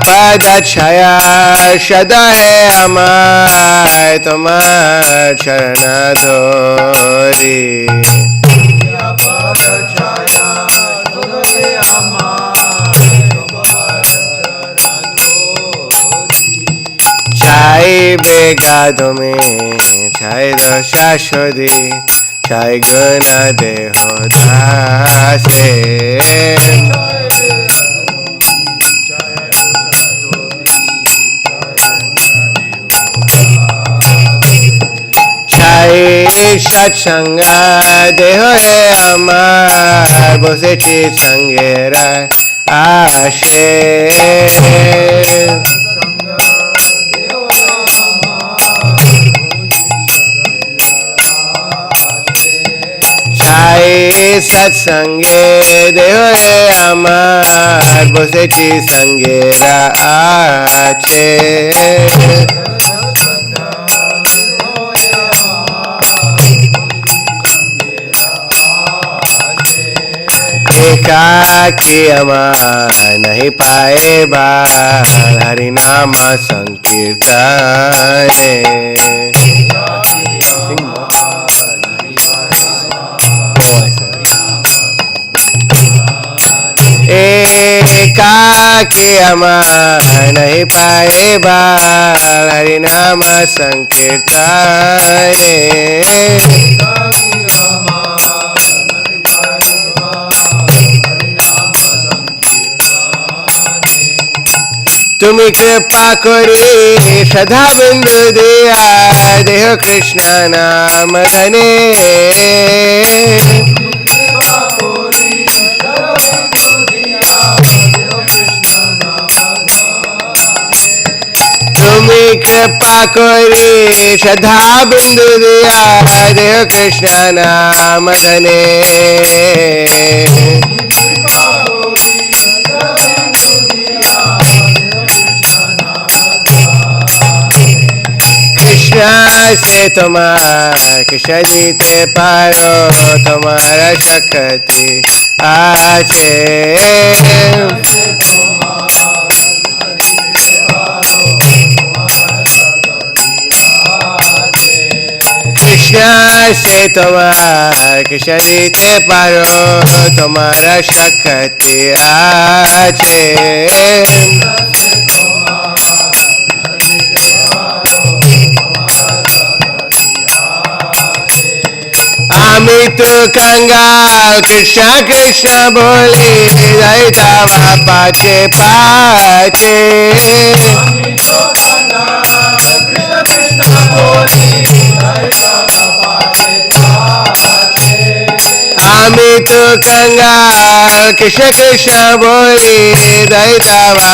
पद छाया सदा है हमार तुम्हार चरण धोरी छाई बेगा तुम्हें छाई दशा शोधी छाई गुना देहो दासे सत्संग देह है हमार बसेছি संगेर आशे छाई सत्संगे देह है हमार बसेছি संगेर आछे एकाकी अमार नहीं पाए बार हरि नाम संकीर्तने एकाकी अमार नहीं पाए बार हरि नाम संकीर्तने तुम्हें कृपा करी सदा बिंदु दिया देह कृष्ण नाम धने तुम्हें कृपा करी सदा बिंदु दिया देह कृष्ण नाम धने से तुम्हार कृष्ण जीते पारो तुम्हारा शक्ति आछे कृष्ण से तुम्हार कृष्ण जीते पारो तुम्हारा शक्ति आछे আমি তো कंगाल कृष्ण कृष्ण बोली दैतावा पाचे पाचे আমি তো कंगाल कृष्ण कृष्ण बोली दैतावा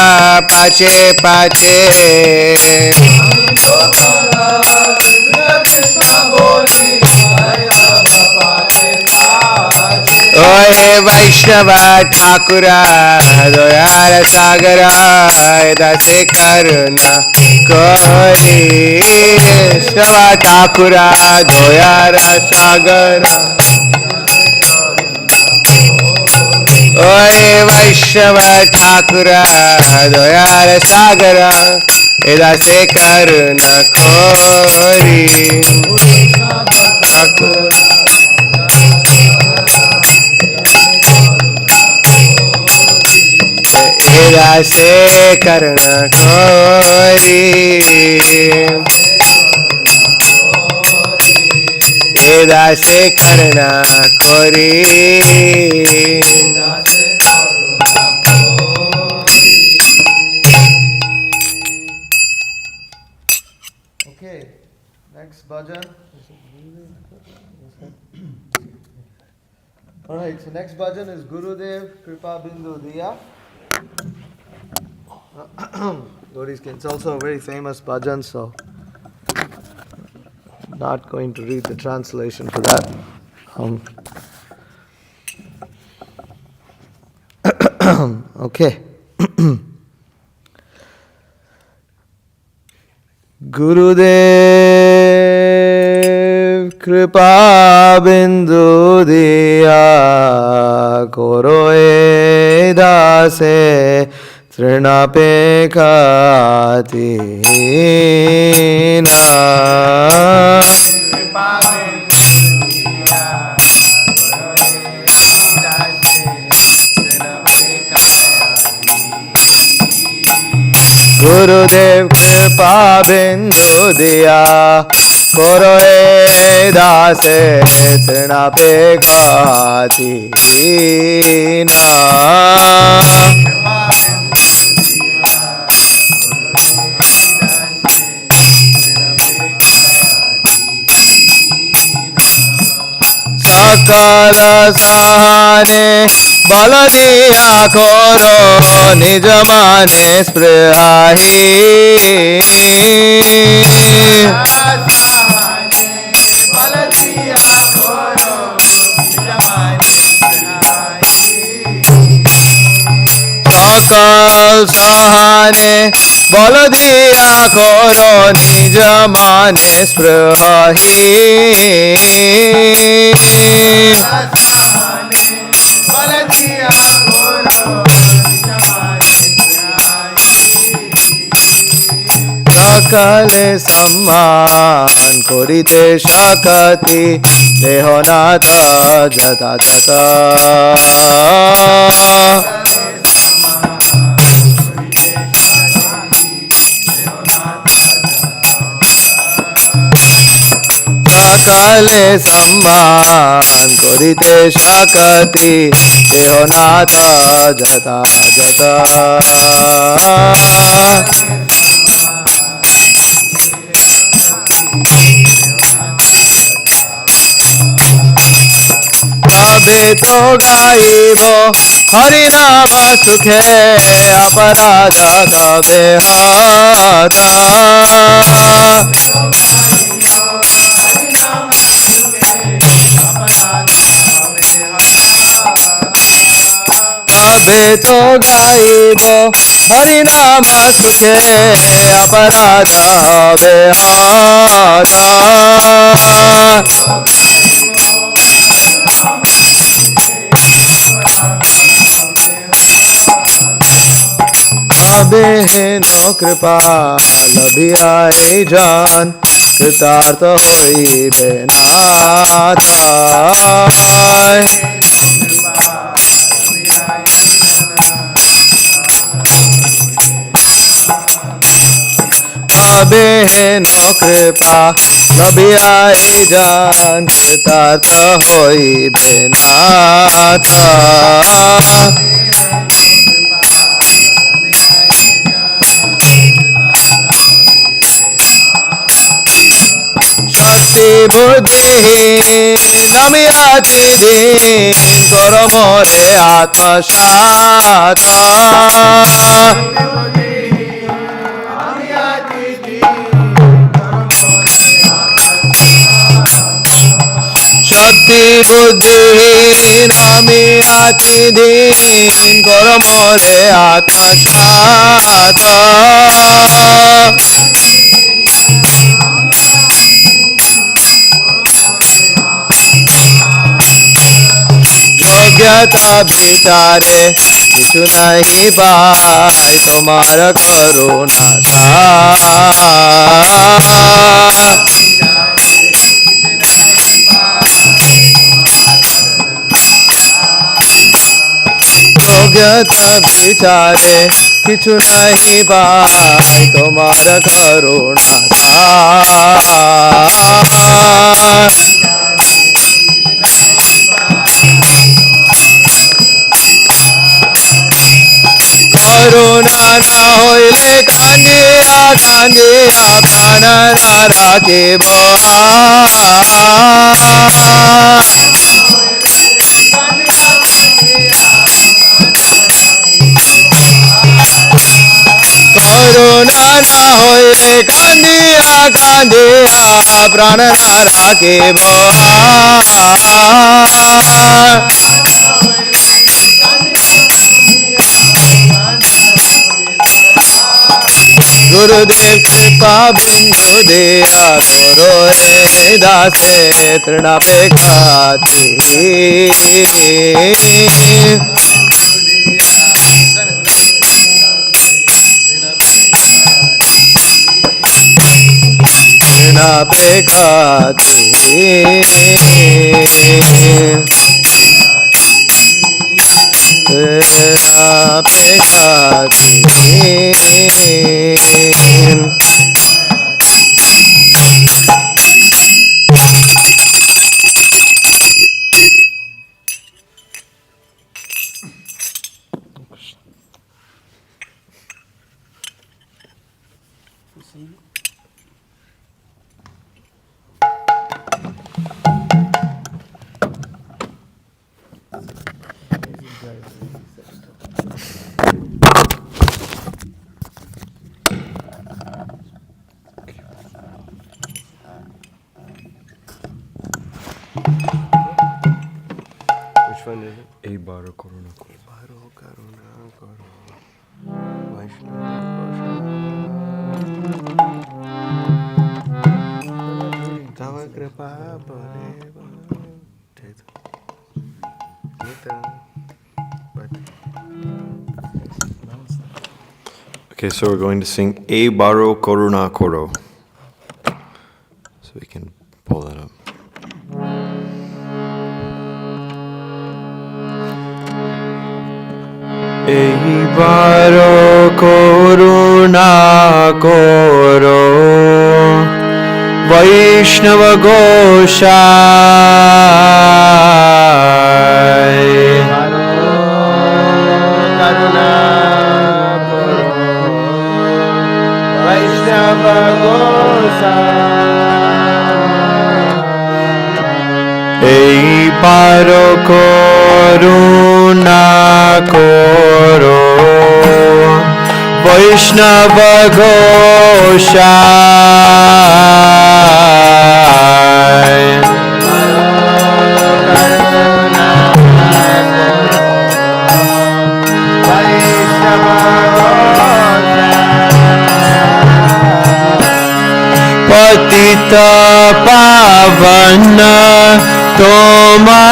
पाचे पाचे ओहे वैष्णव ठाकुरा दयाल सागरा दसे करुणा कोरी वैष्णव ठाकुरा दयाल सागरा ओहे वैष्णव ठाकुरा दयाल सागरा दसे करुणा कोरी से करना कोरी एदा से करना कोरी Okay, next bhajan. Alright, so next bhajan is Gurudev Kripa Bindu Diya. It's also a very famous bhajan, so not going to read the translation for that. Okay. Gurudev Kripa Bindu Diya Koro Dase Trinapekhati-hina. Gurudev kripa bindu diya koro he dase trinapekhati-hina. Sakala sahane bal diya koro nij mane sprihahi. Sakal sahane bal diya koro nij mane sprihahi. Sakale samman korite shakati dehonata jata jata. Sakale samman korite shakati dehonata jata jata. तबे तो गाइबो हरि नाम सुखे अपराध कबे हाता. तबे तो गाइबो हरि नाम सुखे अपराध कबे हाता. तबे हेनो कृपा लभियाए जान कृतार्थ होइबे नाथ. तबे हेनो कृपा लभियाए जान कृतार्थ होइबे नाथ. शक्ति बुद्धिहीन नमियाति दीन करो मोरे आत्मसात. शक्ति बुद्धिहीन नमियाति दीन करो मोरे आत्मसात. योग्यता विचारे किछु नहीं पाए तुम्हार करुणा सा. योग्यता विचारे किछु नहीं पाए तुम्हार करुणा सा. करुणा ना होइले कांदिया कांदिया प्राण ना राखिब. करुणा ना होइले कांदिया कांदिया प्राण ना राखिब. गुरुदेव कृपा बिंदु दिया करो हे दासे तृणापेक्षाति. पे खाती पे खाती Which one is it? Ei Baro Karuna Koro. Baro Karuna Koro Vaishnava Tava Kripa Pareva Okay, so we're going to sing Ei Baro Karuna Koro. So we can pull that up. Ei Baro Karuna Koro Vaishnava Goshai Karuna Koro Vaishnava Goshai Ei Baro Karuna Koro Vaishnava Goshai Patita Pavana Toma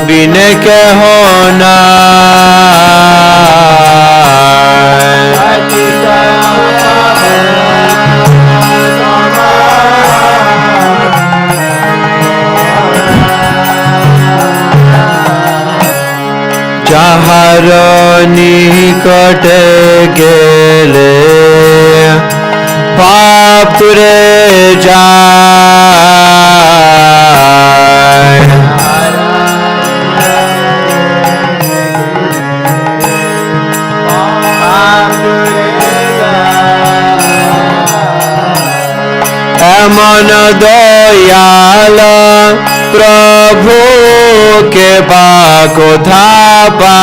Bine ke hona Jahar nikate gele Pap ture jai Eman doyal Prabhu ke bako thapa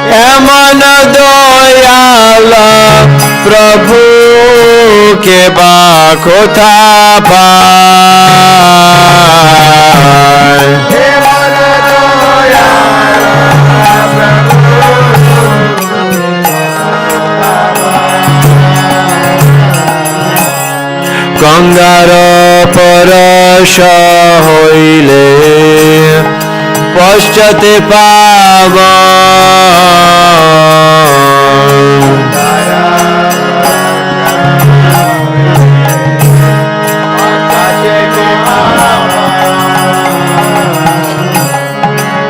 Eman doyal Prabhu ke bako thapa গঙ্গার পরশ হইলে পশ্চাতে পাব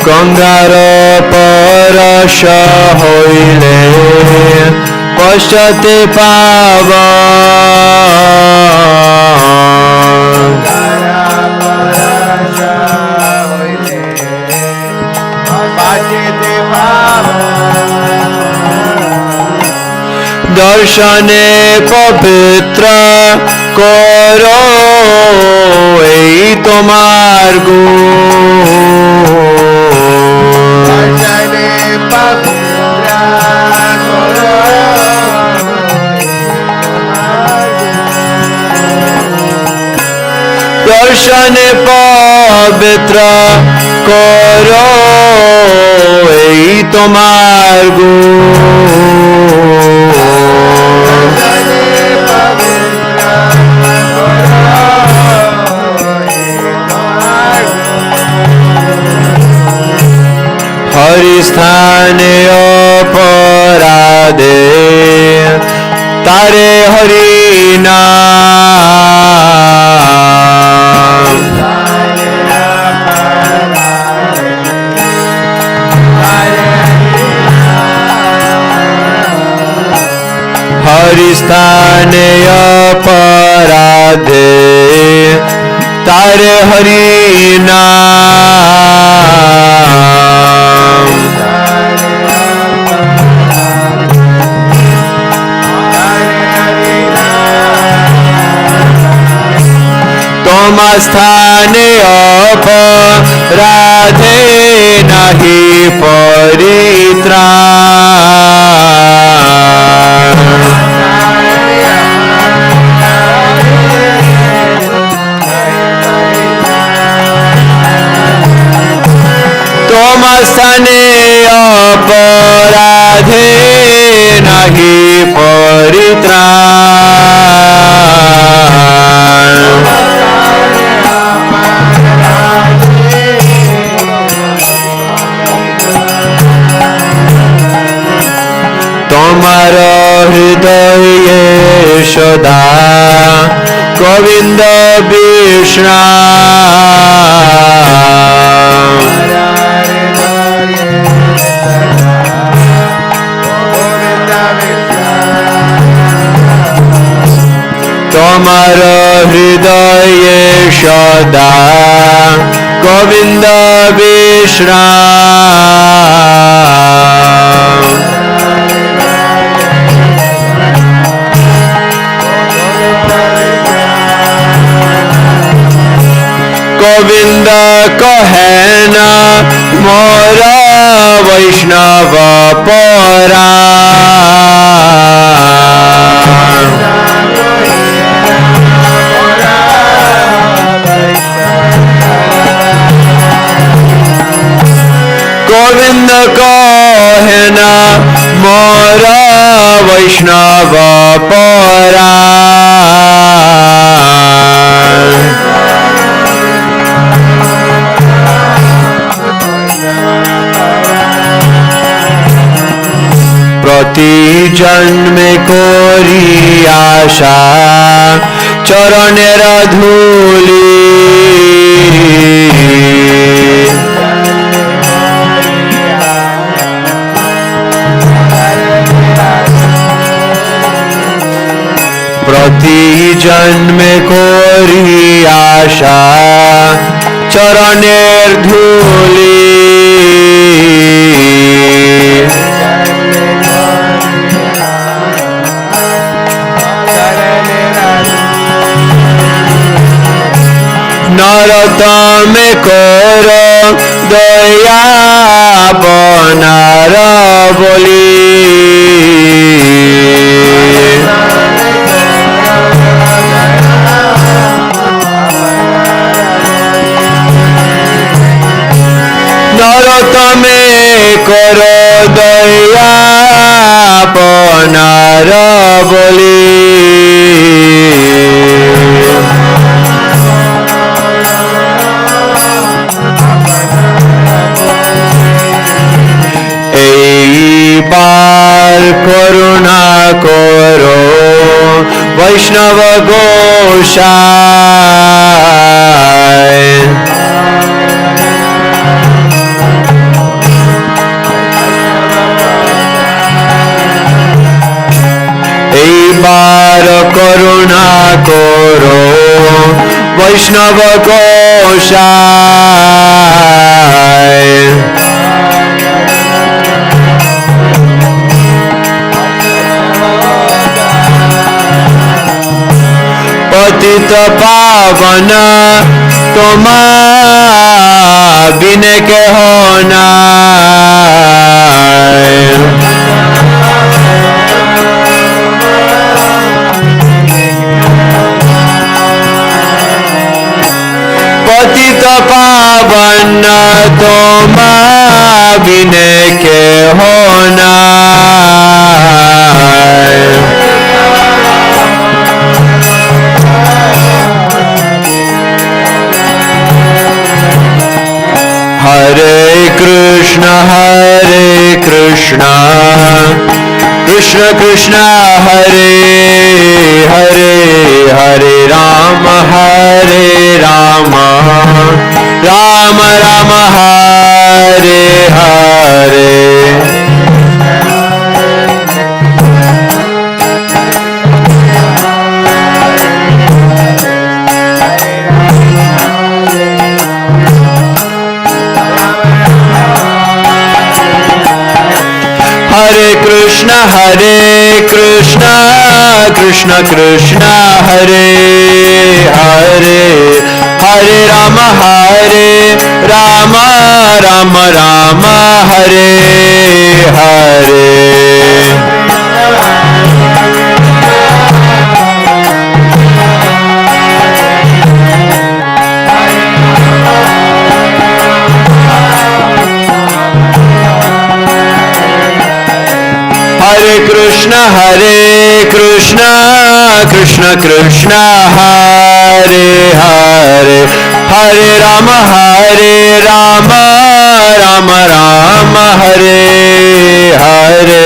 গঙ্গার পরশ হইলে পশ্চাতে পাব দর্শনে পবিত্র করো এই তোমার দর্শনে পবিত্র করো এই তোমার हरिस्थाने अपराधे तारे हरि नाम तुम स्थाने अपराधे नहीं परित्राण तुम स्थाने अपराधे नहीं परित्राण तुम्हार हृदय सदा गोविंद विश्राम तुम्हार हृदय सदा गोविंद विश्राम गोविंद कहे न मोर वैष्णव पराण गोविंद कहे न मोर वैष्णव पराण प्रति जन्मे कोरी आशा चरणेर धूली प्रति जन्मे कोरी आशा चरणेर धूली नरतमे करो दया बनार बोली नरतमे करो दया बनार बोली बार करुणा करो वैष्णव गोसाई बार करुणा करो वैष्णव गोसाई पतित पावन तुमा बिन के होना पतित पावन तुमा बिन के होना हरे Krishna Krishna Krishna Hare Hare Hare Ram Ram Ram Hare Hare Hare Krishna, Krishna Krishna Hare Hare, Hare Rama, Rama Rama, Hare Hare. Hare Krishna, Krishna Krishna Hare Hare, Hare Rama, Rama Rama, Hare Hare.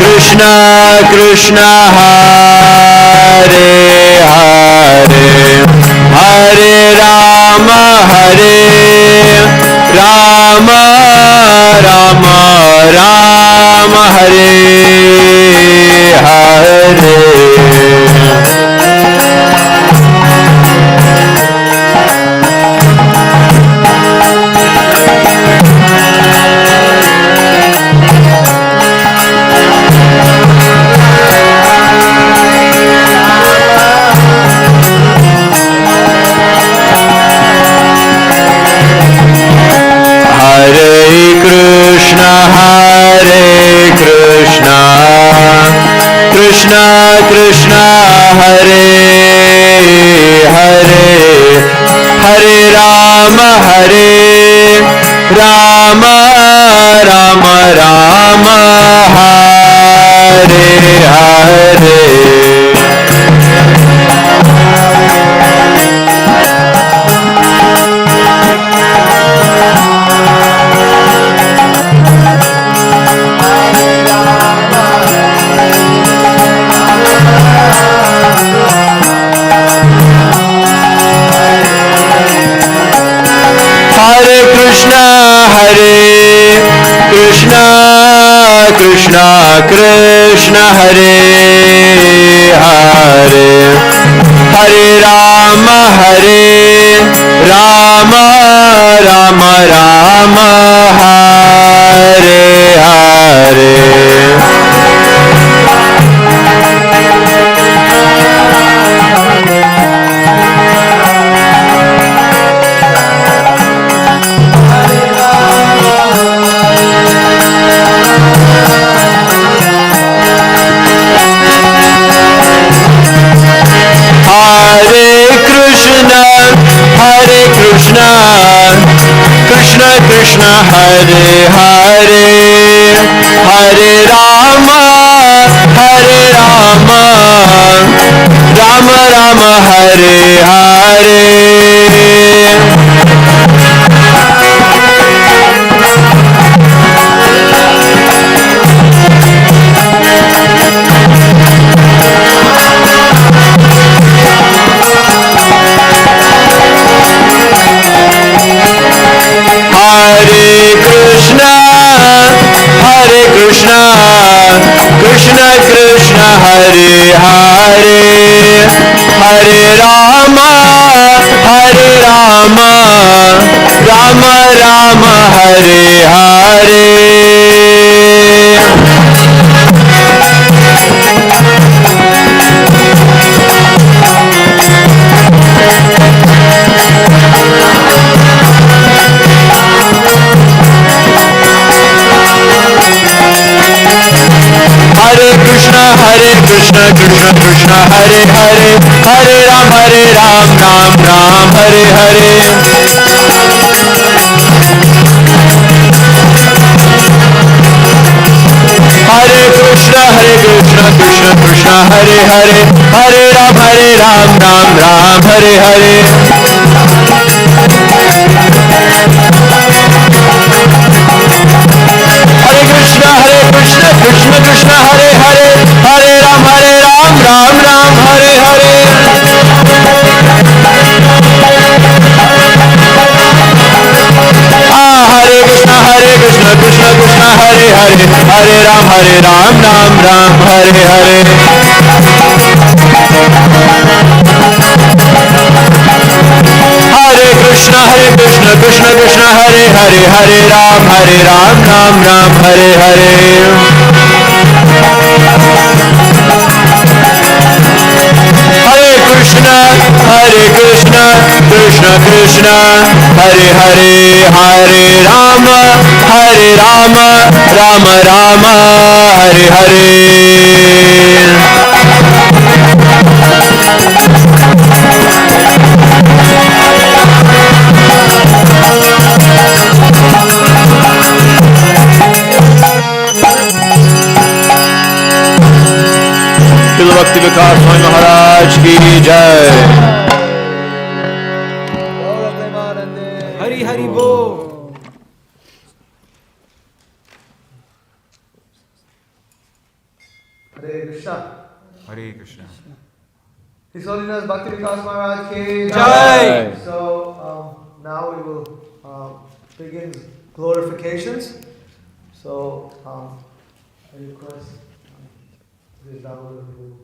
Krishna Krishna Hare Hare, Hare Rama, Rama Rama, Hare Hare. Krishna Krishna Hare Hare, Hare Rama, Rama Rama, Hare Hare. Krishna Krishna Hare Hare, Hare Rama, Rama Rama, Hare Hare. Krishna Krishna Hare Hare, Hare Rama, Rama Rama, Hare Hare. Krishna Krishna Hare Hare, Hare Rama, Rama Rama, Hare Hare. Krishna Krishna Krishna Hare Hare, Hare Ram Ram Ram, Hare Hare. Hare Krishna Krishna Krishna Hare Hare, Hare Ram Ram Ram, Hare Hare. Hare Krishna Krishna Krishna Hare Hare, Hare Ram Ram Ram, Hare Hare. Krishna Krishna Hare Hare Hare Ram Ram Ram Hare Hare. Hare Krishna Krishna Krishna Hare Hare Hare Ram Ram Ram Hare Hare. Hare Krishna Krishna Krishna Hare Hare Hare Rama Rama Rama Hare Hare. Bhakti Vikasa Swami Maharaj ki jai. Hari Hari Bol. Hare Krishna. Hare Krishna. His Holiness Bhakti Vikasa Maharaj ki Jai. So now we will begin glorifications. So I request this Dhamma to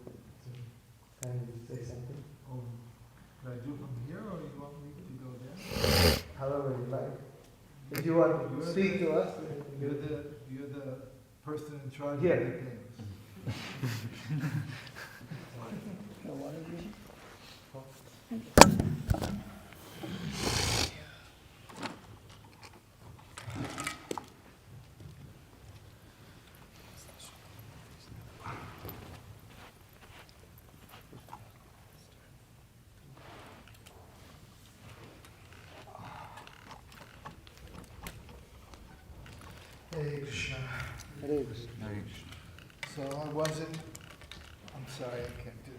kindly say something. Should I do from here or you want me to go there? However you like. If you want to speak to us, You're the person in charge Yeah. of the things. Hare Krishna. Hare Krishna. So I'm sorry, I can't do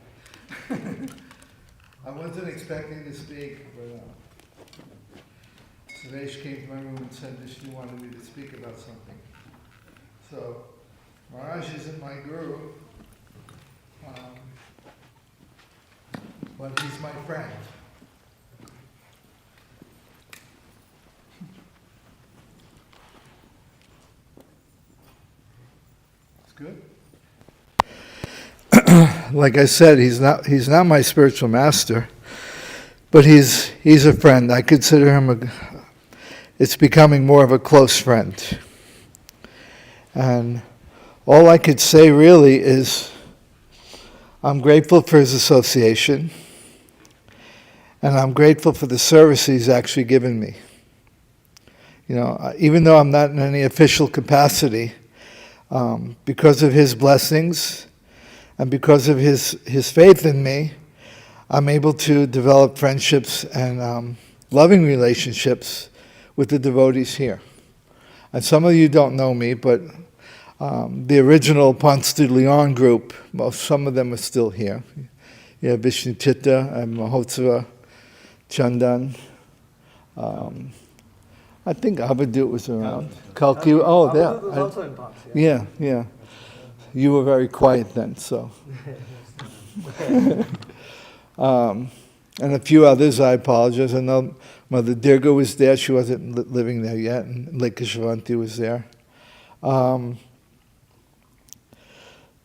it. I wasn't expecting to speak, but Suresh came to my room and said that she wanted me to speak about something. So, Maharaj isn't my guru, but he's my friend. It's good. Like I said, he's not my spiritual master, but he's a friend. I consider him it's becoming more of a close friend. And all I could say really is I'm grateful for his association, and I'm grateful for the service he's actually given me. You know, even though I'm not in any official capacity, because of his blessings and because of his faith in me, I'm able to develop friendships and loving relationships with the devotees here. And some of you don't know me, but the original Ponce de Leon group, some of them are still here. You have Vishnu Chitta and Mahotsava Chandan. I think Abhadut was around. Kalki, oh, there. Abhadut was also in Ponce, yeah. Yeah. You were very quiet then, so. And a few others, I apologize. I know Mother Dirga was there. She wasn't living there yet. And Lake Shavanti was there.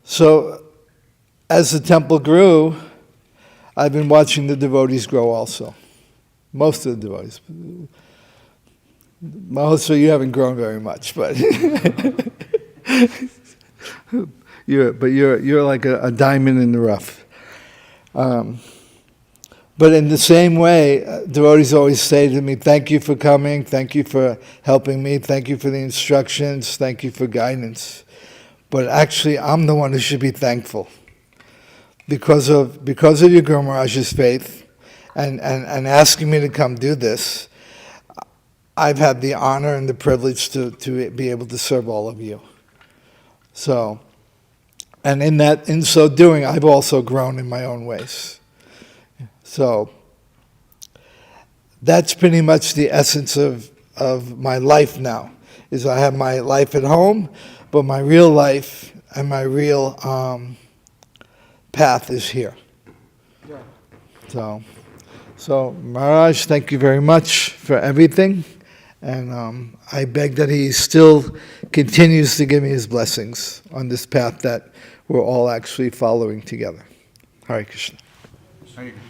So, as the temple grew, I've been watching the devotees grow also. Most of the devotees. Mahosva, you haven't grown very much, but you're like a diamond in the rough. But in the same way, devotees always say to me, thank you for coming, thank you for helping me, thank you for the instructions, thank you for guidance. But actually, I'm the one who should be thankful. Because of your Guru Maharaj's faith and asking me to come do this, I've had the honor and the privilege to be able to serve all of you. So, and in so doing, I've also grown in my own ways. So, that's pretty much the essence of my life now, is I have my life at home, but my real life and my real path is here. So Maharaj, thank you very much for everything. And I beg that he still continues to give me his blessings on this path that we're all actually following together. Hare Krishna. Hare Krishna.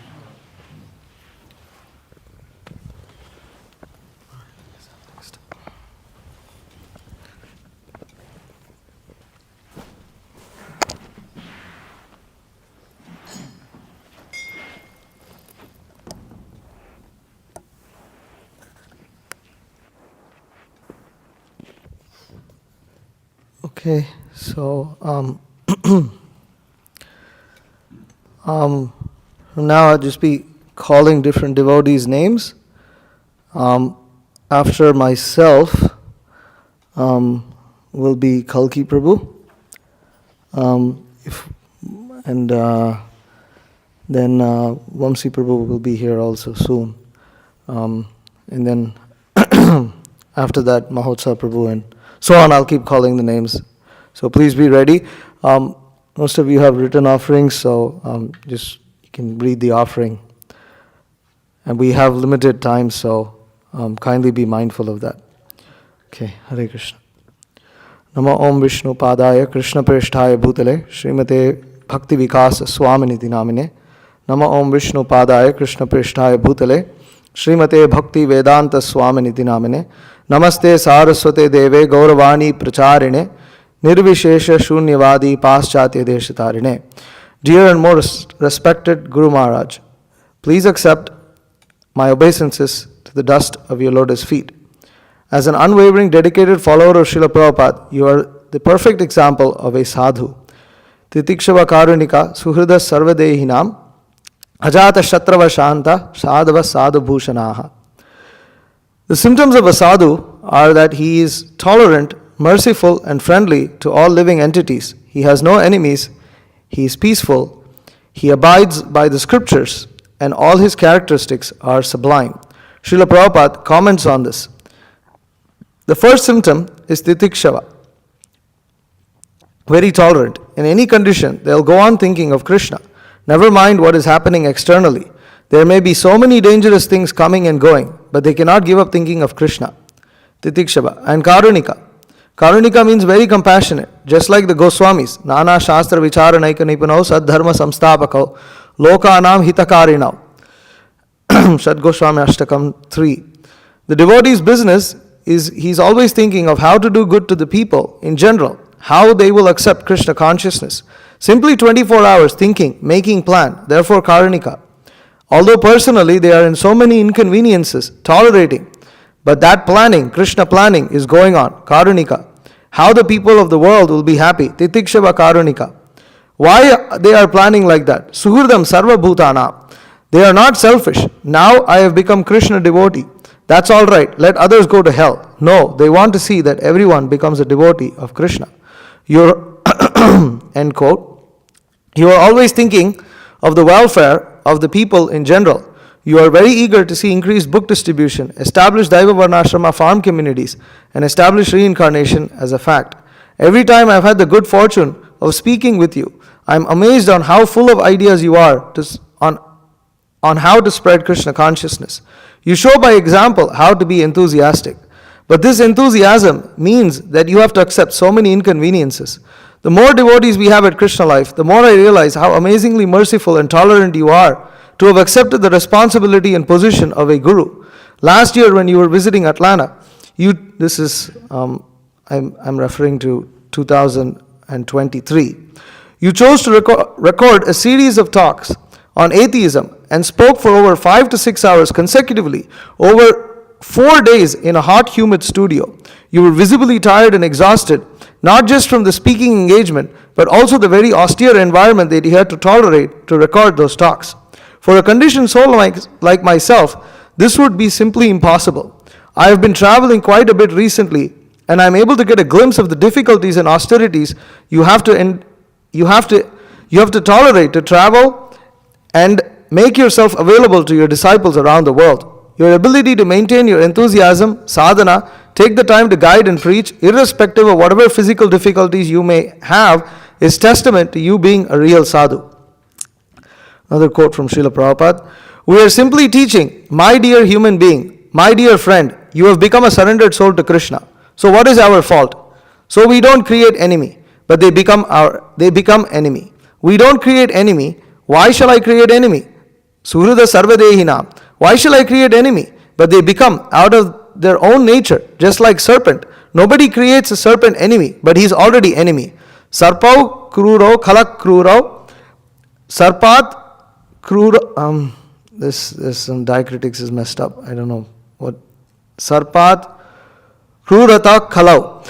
Okay, so now I'll just be calling different devotees' names. After myself will be Kalki Prabhu, then Vamsi Prabhu will be here also soon, and then after that Mahotsav Prabhu, and so on. I'll keep calling the names, so please be ready. Most of you have written offerings, so just you can read the offering. And we have limited time, so kindly be mindful of that. Okay, Hare Krishna. Namo Om Vishnu Padaya Krishna Prishthaya Bhutale Srimate Bhakti Vikasa Swami Niti Namine. Namo Om Vishnu Padaya Krishna Prishthaya Bhutale Srimate Bhakti Vedanta Swami Niti Namine. Namaste Saraswate Deve Gauravani Pracharine Nirvishesha Shunyavadi Paschatya Deshatarine. Dear and most respected Guru Maharaj, please accept my obeisances to the dust of your lotus feet. As an unwavering, dedicated follower of Srila Prabhupada, you are the perfect example of a sadhu. Titikshava Karunika Suhrida Sarvadehinam Ajata Shatrava Shanta Sadhava Sadhu Bhushanaha. The symptoms of a sadhu are that he is tolerant, merciful, and friendly to all living entities. He has no enemies. He is peaceful. He abides by the scriptures, and all his characteristics are sublime. Srila Prabhupada comments on this. The first symptom is titikshava, very tolerant. In any condition, they'll go on thinking of Krishna. Never mind what is happening externally. There may be so many dangerous things coming and going, but they cannot give up thinking of Krishna. Titikshava. And Karunika. Karunika means very compassionate, just like the Goswamis. Nana Shastra Vicharanaika Nipunau Sadharma Samstapakau Lokanam Hitakarinau. Shad Goswami Ashtakam 3. The devotee's business is he's always thinking of how to do good to the people in general, how they will accept Krishna consciousness. Simply 24 hours thinking, making plan, therefore Karunika. Although personally they are in so many inconveniences, tolerating, but that planning, Krishna planning, is going on, Karunika. How the people of the world will be happy, Titikshava Karunika. Why they are planning like that? Suhurdam Sarva Bhutana. They are not selfish. Now I have become Krishna devotee. That's all right. Let others go to hell. No, they want to see that everyone becomes a devotee of Krishna. You're, end quote. You are always thinking of the welfare of the people in general. You are very eager to see increased book distribution, establish Daiva Varnashrama farm communities, and establish reincarnation as a fact. Every time I've had the good fortune of speaking with you, I'm amazed on how full of ideas you are on how to spread Krishna consciousness. You show by example how to be enthusiastic. But this enthusiasm means that you have to accept so many inconveniences. The more devotees we have at Krishna life, the more I realize how amazingly merciful and tolerant you are to have accepted the responsibility and position of a guru. Last year when you were visiting Atlanta, I'm referring to 2023, you chose to record a series of talks on atheism and spoke for over 5 to 6 hours consecutively over 4 days in a hot, humid studio. You were visibly tired and exhausted, not just from the speaking engagement, but also the very austere environment that you had to tolerate to record those talks. For a conditioned soul like myself, this would be simply impossible. I have been traveling quite a bit recently, and I'm able to get a glimpse of the difficulties and austerities you have to tolerate to travel and make yourself available to your disciples around the world. Your ability to maintain your enthusiasm, sadhana, take the time to guide and preach, irrespective of whatever physical difficulties you may have, is testament to you being a real sadhu. Another quote from Srila Prabhupada. We are simply teaching, my dear human being, my dear friend, You have become a surrendered soul to Krishna. So what is our fault? So we don't create enemy, but they become enemy. We don't create enemy. Why shall I create enemy? Suhrida sarvadehinam. Why shall I create enemy? But they become out of their own nature, just like serpent. Nobody creates a serpent enemy, but he's already enemy. Sarpau kruro khalak kruro. Sarpat kruro. This some diacritics is messed up. I don't know what. Sarpat krurata khalau.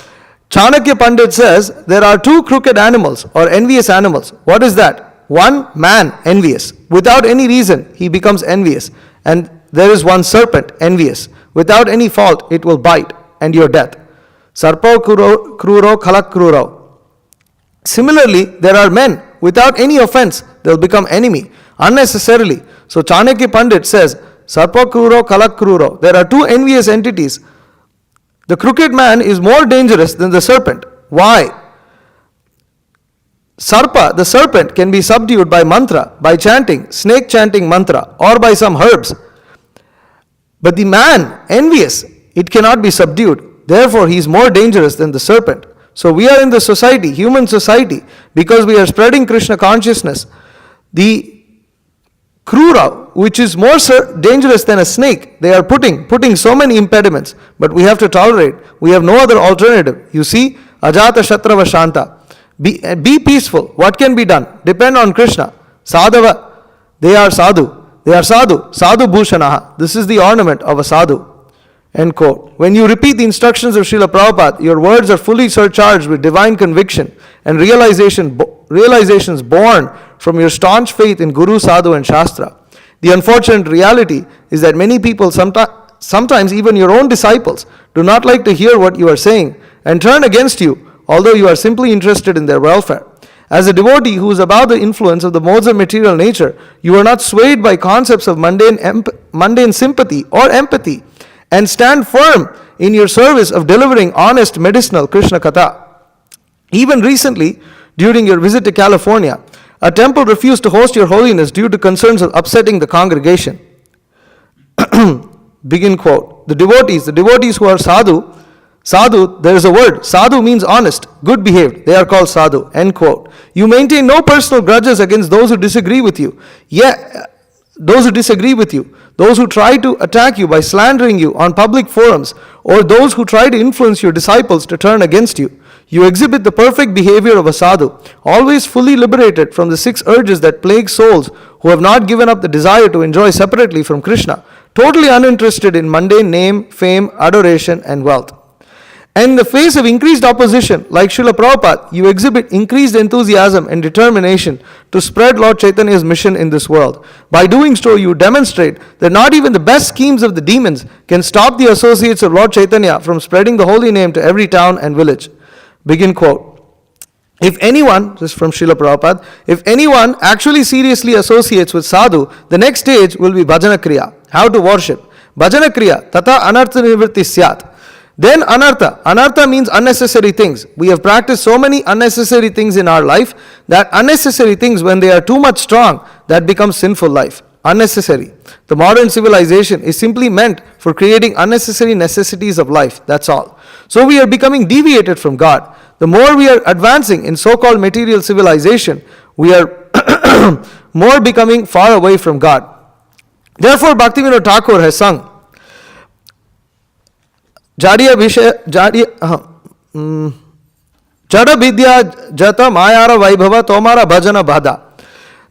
Chanakya Pandit says there are two crooked animals or envious animals. What is that? One, man, envious. Without any reason, he becomes envious. And there is one serpent, envious. Without any fault, it will bite, and your death. Sarpo kruro khalak kruro. Similarly, there are men. Without any offense, they will become enemy, unnecessarily. So Chanakya Pandit says, Sarpo kruro khalak kruro. There are two envious entities. The crooked man is more dangerous than the serpent. Why? Sarpa, the serpent, can be subdued by mantra, by chanting, snake chanting mantra, or by some herbs. But the man, envious, it cannot be subdued. Therefore, he is more dangerous than the serpent. So we are in the society, human society, because we are spreading Krishna consciousness. The Krura, which is more dangerous than a snake, they are putting so many impediments, but we have to tolerate. We have no other alternative. You see, Ajata Shatrava Shanta. Be peaceful. What can be done? Depend on Krishna. Sadhava, they are sadhu. They are sadhu. Sadhu bhushanaha. This is the ornament of a sadhu. End quote. When you repeat the instructions of Srila Prabhupada, your words are fully surcharged with divine conviction and realizations born from your staunch faith in Guru, Sadhu and Shastra. The unfortunate reality is that many people, sometimes even your own disciples, do not like to hear what you are saying and turn against you, although you are simply interested in their welfare. As a devotee who is above the influence of the modes of material nature, you are not swayed by concepts of mundane sympathy or empathy, and stand firm in your service of delivering honest medicinal Krishna Katha. Even recently, during your visit to California, a temple refused to host your Holiness due to concerns of upsetting the congregation. Begin quote. The devotees who are sadhu, there is a word. Sadhu means honest, good behaved. They are called sadhu. End quote. You maintain no personal grudges against those who disagree with you. Those who try to attack you by slandering you on public forums, or those who try to influence your disciples to turn against you. You exhibit the perfect behavior of a sadhu, always fully liberated from the 6 urges that plague souls who have not given up the desire to enjoy separately from Krishna, totally uninterested in mundane name, fame, adoration, and wealth. And in the face of increased opposition, like Srila Prabhupada, you exhibit increased enthusiasm and determination to spread Lord Chaitanya's mission in this world. By doing so, you demonstrate that not even the best schemes of the demons can stop the associates of Lord Chaitanya from spreading the holy name to every town and village. Begin quote. If anyone, this is from Srila Prabhupada, if anyone actually seriously associates with sadhu, the next stage will be bhajana kriya, how to worship. Bhajana kriya, tata anartha nivritti syat. Then anartha means unnecessary things. We have practiced so many unnecessary things in our life that unnecessary things, when they are too much strong, that becomes sinful life. Unnecessary. The modern civilization is simply meant for creating unnecessary necessities of life. That's all. So we are becoming deviated from God. The more we are advancing in so-called material civilization, we are more becoming far away from God. Therefore, Bhaktivinoda Thakur has sung, Jada Vidya Jata Mayara Vaibhava Tomara Bhajana Bhada.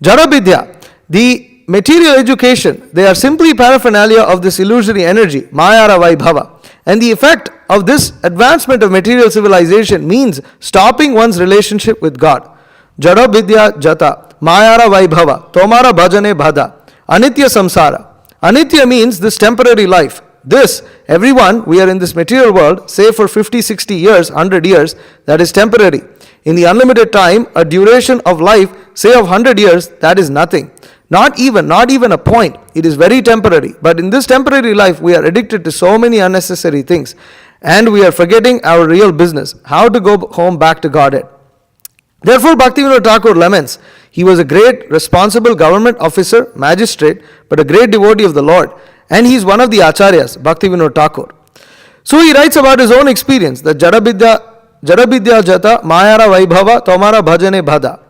Jada Vidya, the material education, they are simply paraphernalia of this illusory energy, Mayara Vaibhava. And the effect of this advancement of material civilization means stopping one's relationship with God. Jada Vidya Jata Mayara Vaibhava Tomara Bhajane Bhada. Anitya Samsara. Anitya means this temporary life. This, everyone, we are in this material world, say for 50, 60 years, 100 years, that is temporary. In the unlimited time, a duration of life, say of 100 years, that is nothing. Not even a point. It is very temporary. But in this temporary life, we are addicted to so many unnecessary things. And we are forgetting our real business, how to go home back to Godhead. Therefore, Bhaktivinoda Thakur laments, he was a great, responsible government officer, magistrate, but a great devotee of the Lord. And he is one of the acharyas, Bhaktivinoda Thakur. So he writes about his own experience, that Jadabidya Jata Mayara Vaibhava Tomara Bhajane Bhada.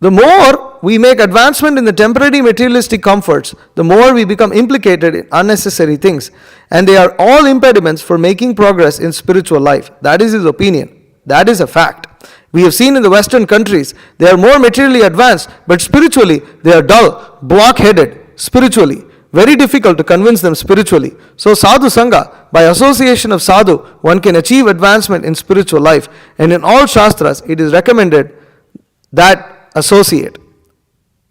The more we make advancement in the temporary materialistic comforts, the more we become implicated in unnecessary things, and they are all impediments for making progress in spiritual life. That is his opinion. That is a fact. We have seen in the Western countries, they are more materially advanced, but spiritually they are dull, block-headed, spiritually. Very difficult to convince them spiritually. So Sadhu Sangha, by association of Sadhu, one can achieve advancement in spiritual life. And in all Shastras, it is recommended that associate.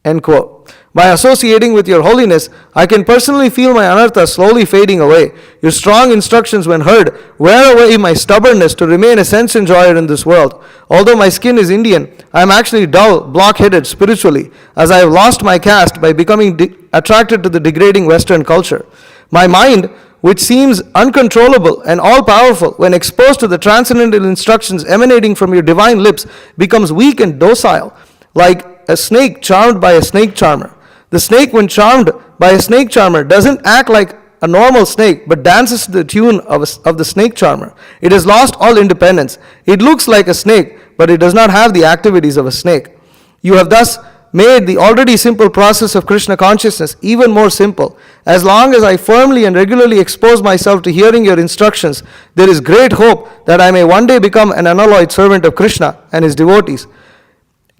End quote. By associating with your holiness, I can personally feel my anartha slowly fading away. Your strong instructions when heard wear away my stubbornness to remain a sense enjoyer in this world. Although my skin is Indian, I am actually dull, block-headed spiritually, as I have lost my caste by becoming attracted to the degrading Western culture. My mind, which seems uncontrollable and all-powerful when exposed to the transcendental instructions emanating from your divine lips, becomes weak and docile, like a snake charmed by a snake charmer. The snake, when charmed by a snake charmer, doesn't act like a normal snake, but dances to the tune of the snake charmer. It has lost all independence. It looks like a snake, but it does not have the activities of a snake. You have thus made the already simple process of Krishna consciousness even more simple. As long as I firmly and regularly expose myself to hearing your instructions, there is great hope that I may one day become an unalloyed servant of Krishna and his devotees.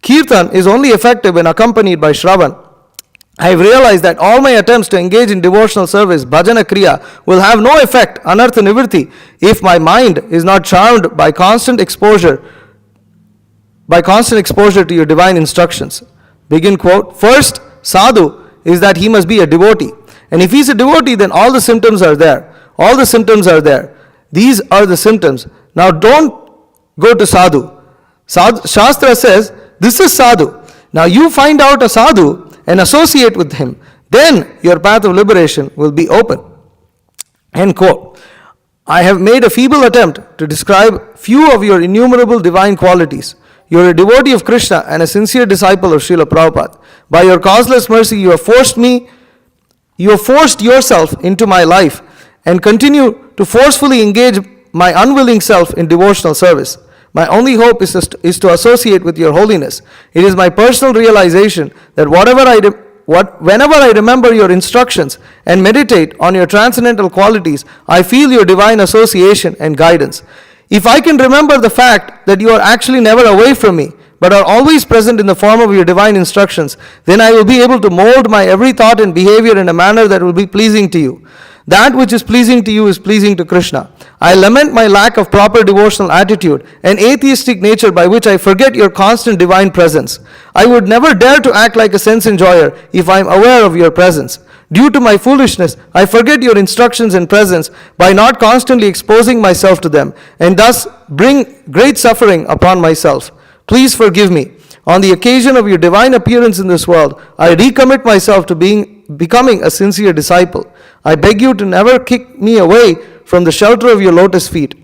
Kirtan is only effective when accompanied by Shravan. I have realized that all my attempts to engage in devotional service, bhajana kriya, will have no effect, anartha nivritti, if my mind is not charmed by constant exposure to your divine instructions. Begin quote. First, sadhu is that he must be a devotee. And if he is a devotee, then all the symptoms are there. All the symptoms are there. These are the symptoms. Now don't go to sadhu. Shastra says, this is sadhu. Now you find out a sadhu and associate with him. Then your path of liberation will be open. End quote. I have made a feeble attempt to describe few of your innumerable divine qualities. You are a devotee of Krishna and a sincere disciple of Srila Prabhupada. By your causeless mercy, you have forced yourself into my life and continue to forcefully engage my unwilling self in devotional service. My only hope is to associate with your holiness. It is my personal realization that whenever I remember your instructions and meditate on your transcendental qualities, I feel your divine association and guidance. If I can remember the fact that you are actually never away from me, but are always present in the form of your divine instructions, then I will be able to mold my every thought and behavior in a manner that will be pleasing to you. That which is pleasing to you is pleasing to Krishna. I lament my lack of proper devotional attitude and atheistic nature by which I forget your constant divine presence. I would never dare to act like a sense enjoyer if I am aware of your presence. Due to my foolishness, I forget your instructions and presence by not constantly exposing myself to them, and thus bring great suffering upon myself. Please forgive me. On the occasion of your divine appearance in this world, I recommit myself to becoming a sincere disciple. I beg you to never kick me away from the shelter of your lotus feet.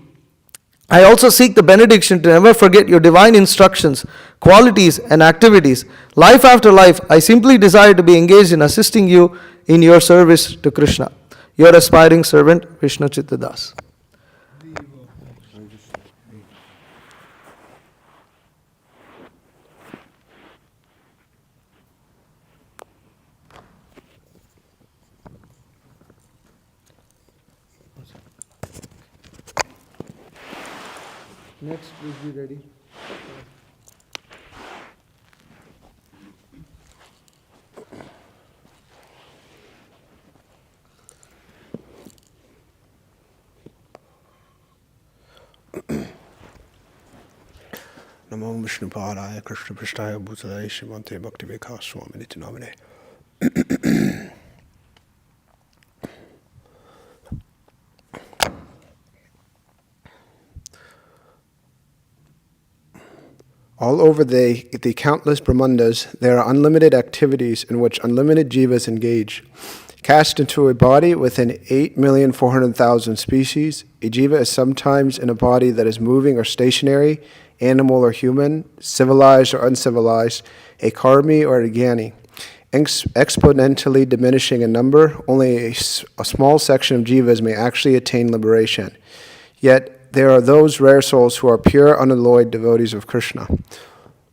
I also seek the benediction to never forget your divine instructions, qualities, and activities. Life after life, I simply desire to be engaged in assisting you in your service to Krishna. Your aspiring servant, Vishnu Chittadas. Next, please be ready. Namo Vishnu Padaya Krishna Prishtaya Bhutale Shrimante Bhakti Vikasa Swami Niti Namane. All over the countless Brahmandas, there are unlimited activities in which unlimited jivas engage. Cast into a body within 8,400,000 species, a jiva is sometimes in a body that is moving or stationary, animal or human, civilized or uncivilized, a karmi or a jnani. exponentially diminishing in number, only a small section of jivas may actually attain liberation. Yet there are those rare souls who are pure, unalloyed devotees of Krishna.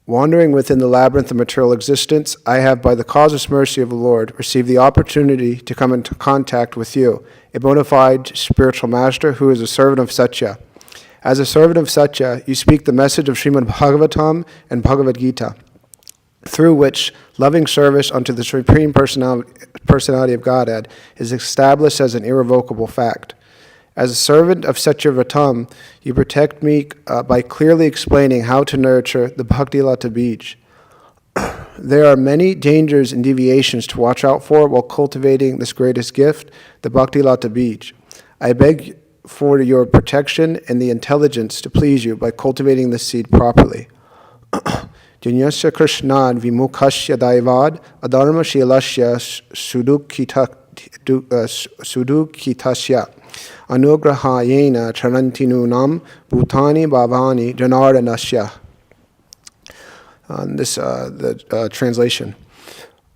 Wandering within the labyrinth of material existence, I have, by the causeless mercy of the Lord, received the opportunity to come into contact with you, a bona fide spiritual master who is a servant of Satya. As a servant of Satya, you speak the message of Srimad Bhagavatam and Bhagavad Gita, through which loving service unto the Supreme Personality of Godhead is established as an irrevocable fact. As a servant of Satyavatam, you protect me by clearly explaining how to nurture the Bhakti Lata Bij. There are many dangers and deviations to watch out for while cultivating this greatest gift, the Bhakti Lata Bij. I beg for your protection and the intelligence to please you by cultivating this seed properly. Jinyasya Krishnad Vimukhasya Daivad Adharma Shilasya Sudukhitasya Anugrahayena Charantinunam Bhutani Bhavani Janardanasya. The translation.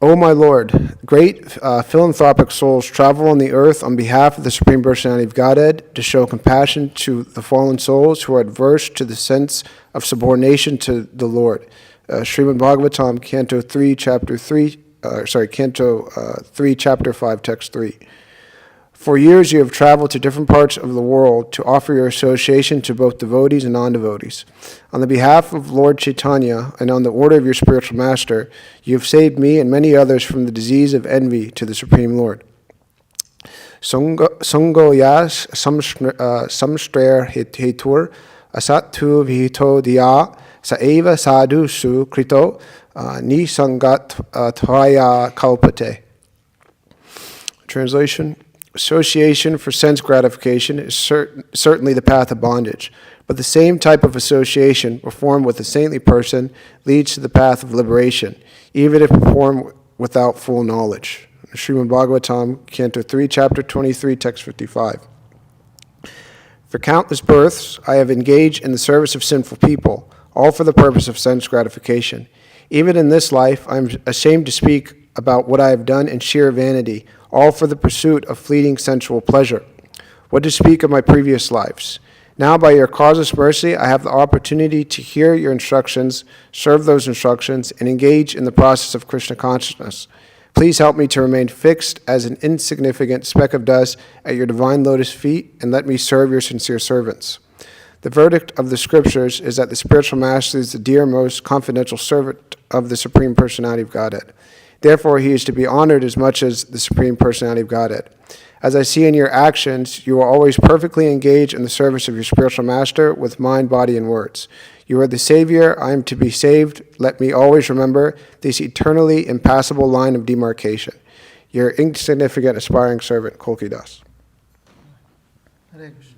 O my Lord, great philanthropic souls travel on the earth on behalf of the Supreme Personality of Godhead to show compassion to the fallen souls who are adverse to the sense of subordination to the Lord. Srimad Bhagavatam, Canto 3, Chapter 5, Text 3. For years you have traveled to different parts of the world to offer your association to both devotees and non-devotees. On the behalf of Lord Chaitanya and on the order of your spiritual master, you have saved me and many others from the disease of envy to the Supreme Lord. Sango yas samstrer hetur asatu vihito diya saeva sadhu su krito nisangat thaya kalpate. Translation. Association for sense gratification is certainly the path of bondage, but the same type of association performed with a saintly person leads to the path of liberation, even if performed without full knowledge. Srimad Bhagavatam, Canto 3, Chapter 23, Text 55. For countless births, I have engaged in the service of sinful people, all for the purpose of sense gratification. Even in this life, I am ashamed to speak about what I have done in sheer vanity, all for the pursuit of fleeting sensual pleasure. What to speak of my previous lives? Now, by your causeless mercy, I have the opportunity to hear your instructions, serve those instructions, and engage in the process of Krishna consciousness. Please help me to remain fixed as an insignificant speck of dust at your divine lotus feet, and let me serve your sincere servants. The verdict of the scriptures is that the spiritual master is the dear, most confidential servant of the Supreme Personality of Godhead. Therefore, he is to be honored as much as the Supreme Personality of Godhead. As I see in your actions, you are always perfectly engaged in the service of your spiritual master with mind, body, and words. You are the Savior, I am to be saved. Let me always remember this eternally impassable line of demarcation. Your insignificant aspiring servant, Kolki Das. Hare Krishna.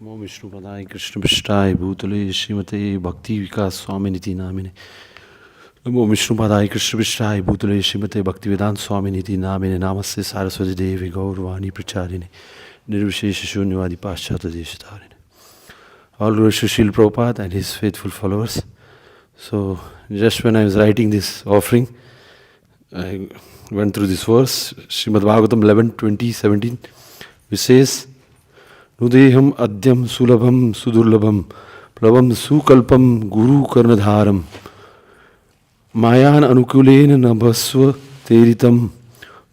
Namo Vishnu Padaya Krishna Prishthaya Bhutale Srimate Bhakti Vikasa Swami Niti Namine. Namo Vishnu Padaya Krishna Prishthaya Bhutale Srimate Bhakti Vedanta Swami Niti Namine. Namaste Saraswati Devi Gaurvani Pracharine Nirvishesha Shunyavadi Paschata Deshatarine. All glories to Srila Prabhupada and his faithful followers. So, just when I was writing this offering, I went through this verse, Srimad Bhagavatam 11:20-17, which says, Nudeham adyam sulabham sudurlabham plabam sukalpam guru karnadharam mayan anukulena nabhasva teritam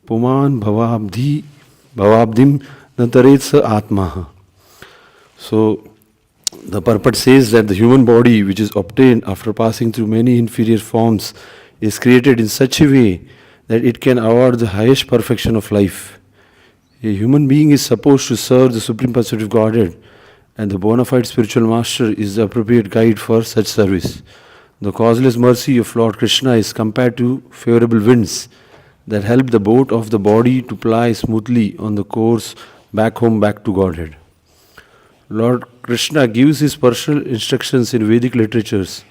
puman bhavabdim nataretsa atmaha. So, the purport says that the human body, which is obtained after passing through many inferior forms, is created in such a way that it can award the highest perfection of life. A human being is supposed to serve the Supreme Personality of Godhead, and the bona fide spiritual master is the appropriate guide for such service. The causeless mercy of Lord Krishna is compared to favorable winds that help the boat of the body to ply smoothly on the course back home, back to Godhead. Lord Krishna gives his personal instructions in Vedic literatures,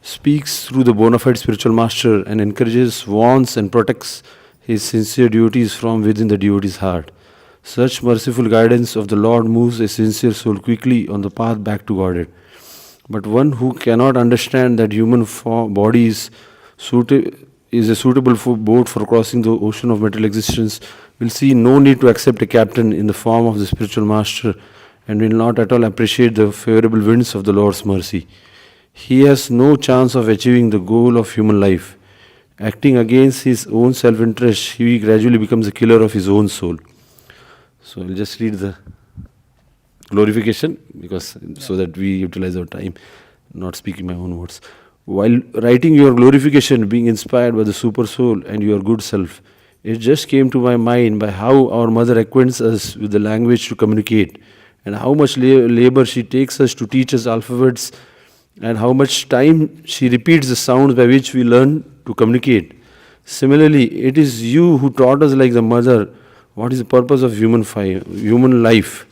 speaks through the bona fide spiritual master, and encourages, warns, and protects his sincere devotees from within the devotee's heart. Such merciful guidance of the Lord moves a sincere soul quickly on the path back to Godhead. But one who cannot understand that human body is a suitable boat for crossing the ocean of material existence will see no need to accept a captain in the form of the spiritual master, and will not at all appreciate the favorable winds of the Lord's mercy. He has no chance of achieving the goal of human life. Acting against his own self-interest, he gradually becomes a killer of his own soul. So I'll just read the glorification so that we utilize our time, not speaking my own words. While writing your glorification, being inspired by the super soul and your good self, it just came to my mind by how our mother acquaints us with the language to communicate, and how much labor she takes us to teach us alphabets, and how much time she repeats the sounds by which we learn to communicate. Similarly, it is you who taught us like the mother what is the purpose of human life.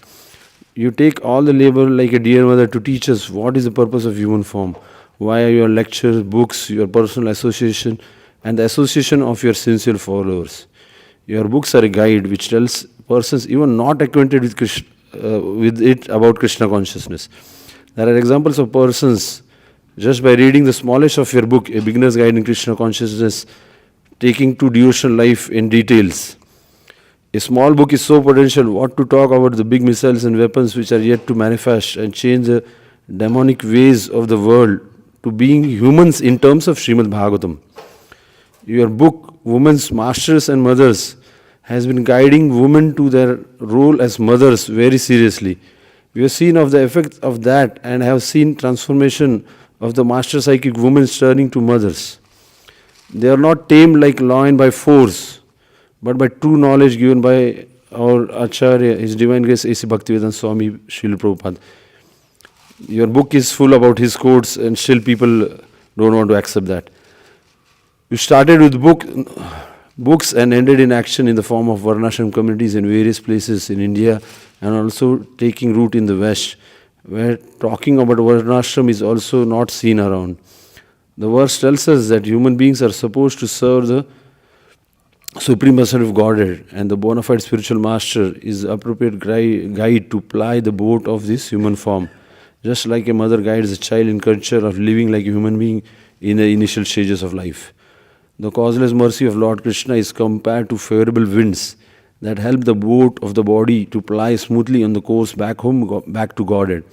You take all the labor like a dear mother to teach us what is the purpose of human form. Why are your lectures, books, your personal association, and the association of your sincere followers. Your books are a guide which tells persons even not acquainted with it about Krishna consciousness. There are examples of persons, just by reading the smallest of your book, A Beginner's Guide in Krishna Consciousness, taking to devotional life in details. A small book is so potential, what to talk about the big missiles and weapons which are yet to manifest and change the demonic ways of the world to being humans in terms of Srimad Bhagavatam. Your book, Women's Masters and Mothers, has been guiding women to their role as mothers very seriously. We have seen of the effects of that and have seen transformation of the master psychic women turning to mothers. They are not tamed like lion by force, but by true knowledge given by our Acharya, His Divine Grace A.C. Bhaktivedanta Swami Srila Prabhupada. Your book is full about his quotes, and still people don't want to accept that. You started with books and ended in action in the form of Varnashram communities in various places in India, and also taking root in the West, where talking about Varnashram is also not seen around. The verse tells us that human beings are supposed to serve the Supreme Person of Godhead, and the bona fide spiritual master is the appropriate guide to ply the boat of this human form, just like a mother guides a child in culture of living like a human being in the initial stages of life. The causeless mercy of Lord Krishna is compared to favorable winds that help the boat of the body to ply smoothly on the course back home, back to Godhead.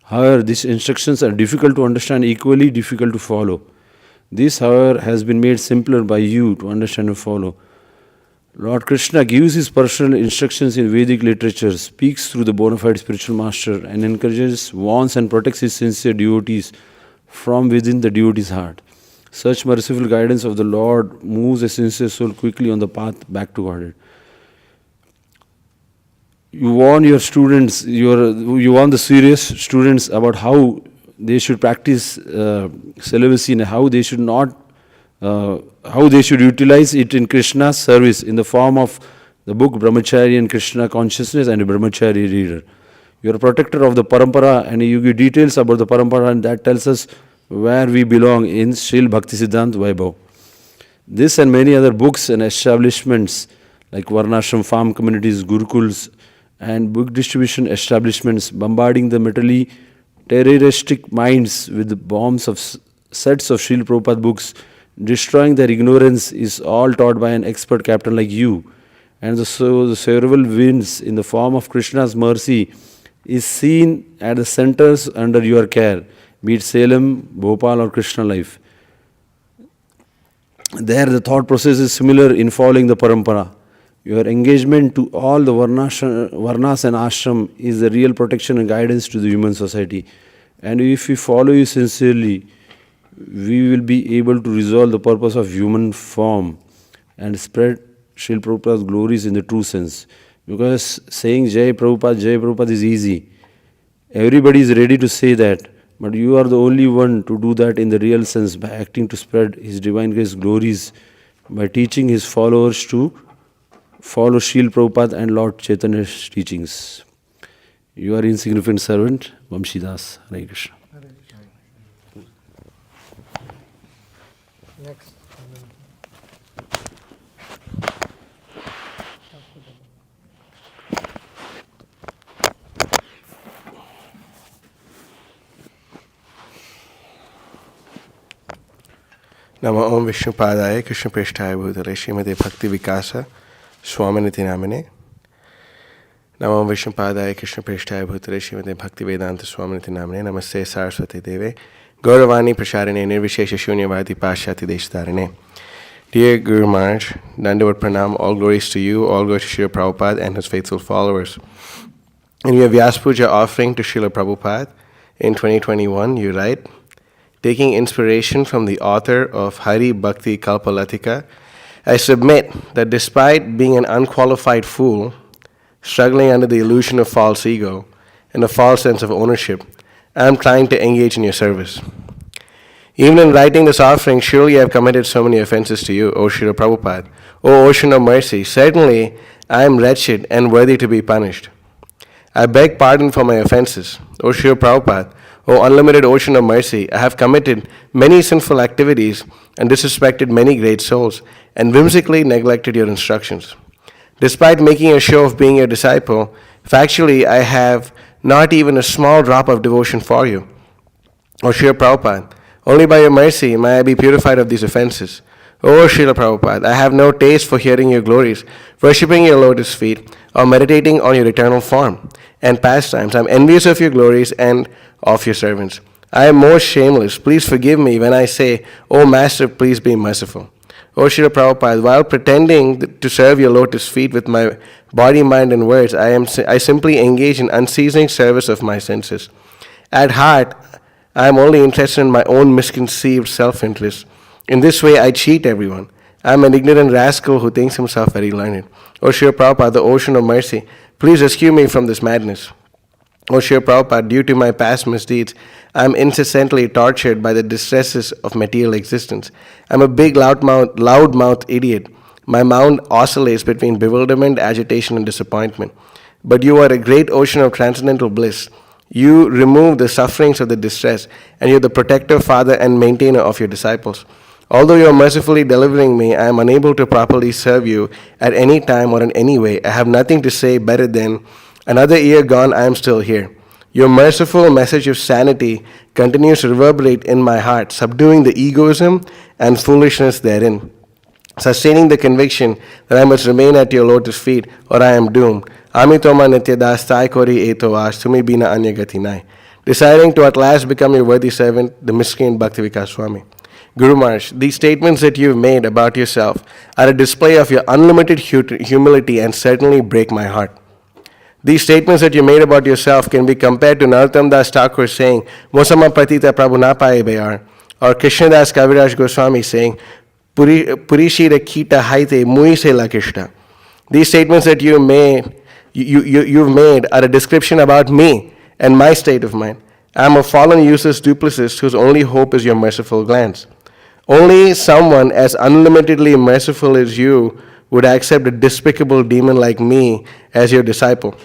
However, these instructions are difficult to understand, equally difficult to follow. This, however, has been made simpler by you to understand and follow. Lord Krishna gives his personal instructions in Vedic literature, speaks through the bona fide spiritual master, and encourages, warns, and protects his sincere devotees from within the devotee's heart. Such merciful guidance of the Lord moves a sincere soul quickly on the path back to Godhead. You warn your students, you warn the serious students about how they should practice celibacy and how they should utilize it in Krishna's service in the form of the book Brahmachari and Krishna Consciousness and a Brahmachari reader. You are a protector of the parampara, and you give details about the parampara, and that tells us where we belong in Srila Bhakti Siddhanta Vaibhav. This and many other books and establishments like Varnashram farm communities, Gurukuls, and book distribution establishments bombarding the mentally terroristic minds with the bombs of sets of Srila Prabhupada books, destroying their ignorance, is all taught by an expert captain like you. And the several winds in the form of Krishna's mercy is seen at the centers under your care, be it Salem, Bhopal, or Krishna life. There the thought process is similar in following the parampara. Your engagement to all the varnas and ashram is the real protection and guidance to the human society. And if we follow you sincerely, we will be able to resolve the purpose of human form and spread Srila Prabhupada's glories in the true sense. Because saying Jai Prabhupada is easy. Everybody is ready to say that, but you are the only one to do that in the real sense by acting to spread His divine grace glories by teaching his followers to follow Srila Prabhupada and Lord Chaitanya's teachings. You are insignificant servant, Vamshidas. Hare Krishna. Next. Nama Om Vishnu Padaya Krishna Prishthaya Bhutale Srimate Bhakti Vikasa Swami Niti Namine. Nama Om Vishnu Padaya Krishna Prishthaya Bhutale Srimate Bhakti Vedanta Swami Niti Namine. Namaste Saraswati Deve Gauravani Prasharine Nirvishesha Shunyavadi Pashyati Deshtarine. Dear Guru Maharaj, Dandavat Pranam, all glories to you, all glories to Srila Prabhupada and his faithful followers. In your Vyasa Puja offering to Srila Prabhupada in 2021, you write, taking inspiration from the author of Hari Bhakti Kalpalatika, I submit that despite being an unqualified fool, struggling under the illusion of false ego and a false sense of ownership, I am trying to engage in your service. Even in writing this offering, surely I have committed so many offenses to you, O Srila Prabhupada. O Ocean of Mercy, certainly I am wretched and worthy to be punished. I beg pardon for my offenses. O Srila Prabhupada, O unlimited Ocean of Mercy, I have committed many sinful activities and disrespected many great souls and whimsically neglected your instructions. Despite making a show of being your disciple, factually I have not even a small drop of devotion for you. O Srila Prabhupada, only by your mercy may I be purified of these offenses. O Srila Prabhupada, I have no taste for hearing your glories, worshipping your lotus feet, or meditating on your eternal form and pastimes. I am envious of your glories and of your servants. I am most shameless. Please forgive me when I say, O Master, please be merciful. O Srila Prabhupada, while pretending to serve your lotus feet with my body, mind, and words, I simply engage in unceasing service of my senses. At heart, I am only interested in my own misconceived self-interest. In this way, I cheat everyone. I am an ignorant rascal who thinks himself very learned. O Srila Prabhupada, the Ocean of Mercy, please rescue me from this madness. O Srila Prabhupada, due to my past misdeeds, I am incessantly tortured by the distresses of material existence. I am a big loudmouth idiot. My mind oscillates between bewilderment, agitation, and disappointment. But you are a great ocean of transcendental bliss. You remove the sufferings of the distress, and you are the protector, father, and maintainer of your disciples. Although you are mercifully delivering me, I am unable to properly serve you at any time or in any way. I have nothing to say better than, another year gone, I am still here. Your merciful message of sanity continues to reverberate in my heart, subduing the egoism and foolishness therein, sustaining the conviction that I must remain at your lotus feet or I am doomed. Ami toma nityadas tai kori etovas tumi bina anya gati nai. Deciding to at last become your worthy servant, the miscreant Bhakti Vikasa Swami. Guru Maharaj, these statements that you have made about yourself are a display of your unlimited humility and certainly break my heart. These statements that you made about yourself can be compared to Narottam Das Thakur saying, Mosama Patita Prabhu na paye bayar, or Krishnadas Kaviraj Goswami saying, Purishira Kita Haite Mui Se La Krishna. These statements that you've made are a description about me and my state of mind. I am a fallen, useless duplicist whose only hope is your merciful glance. Only someone as unlimitedly merciful as you would accept a despicable demon like me as your disciple.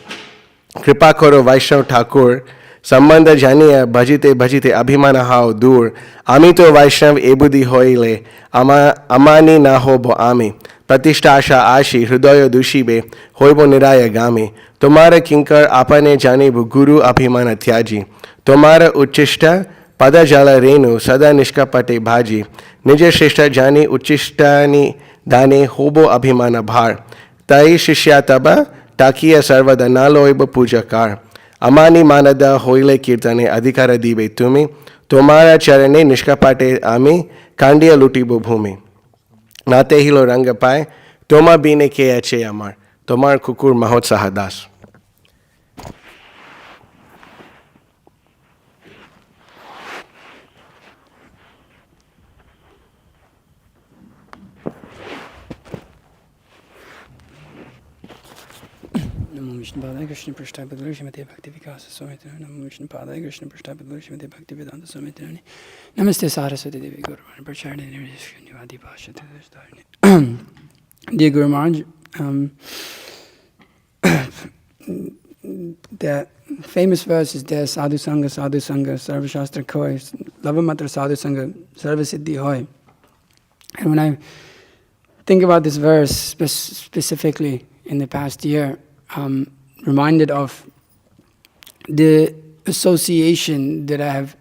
Kripa karo Vaishnav Thakur, Sambandha janiya bhajite abhimana hao dur, amito Vaishnav ebudi hoile, amani na hobo ami, pratistasha ashi hridoyo dushibe, hoibo niraya gami, tomara kinkar apane janibu guru abhimana tyaji, tomara uchishta pada jala renu sada nishkapate bhaji, Nija Shrishta Jani Uchishtani Dane Hobo Abhimana Bhar Tai Shishya Taba Takiya Sarvada Naloiba Puja Kar Amani Manada Hoile Kirtane Adhikara Dibe Tumi Tomara Charane Nishkapate Ami Kandiya Lutibu Bhumi Nate Hilo Rangapai Toma Bine Keache Amar Tomar Kukur Mahotsaha Das. Vishnu Padaya Krishna Prasthaya Bhadra Shrimate Bhakti Vikasa Swami Namo Vishnu Padaya Krishna Prasthaya Bhadra Shrimate Bhakti Vedanta Swami Namaste Saraswati Devi Guru Pracharya Nirvishwani Bhasha Dharani. Dear Guru Maharaj, the famous verse is there, Sadhu Sangha, Sarva Shastra Koi, Lavamatra Sadhu Sangha, Sarva Siddhi Hoy. And when I think about this verse specifically in the past year, I'm reminded of the association that I have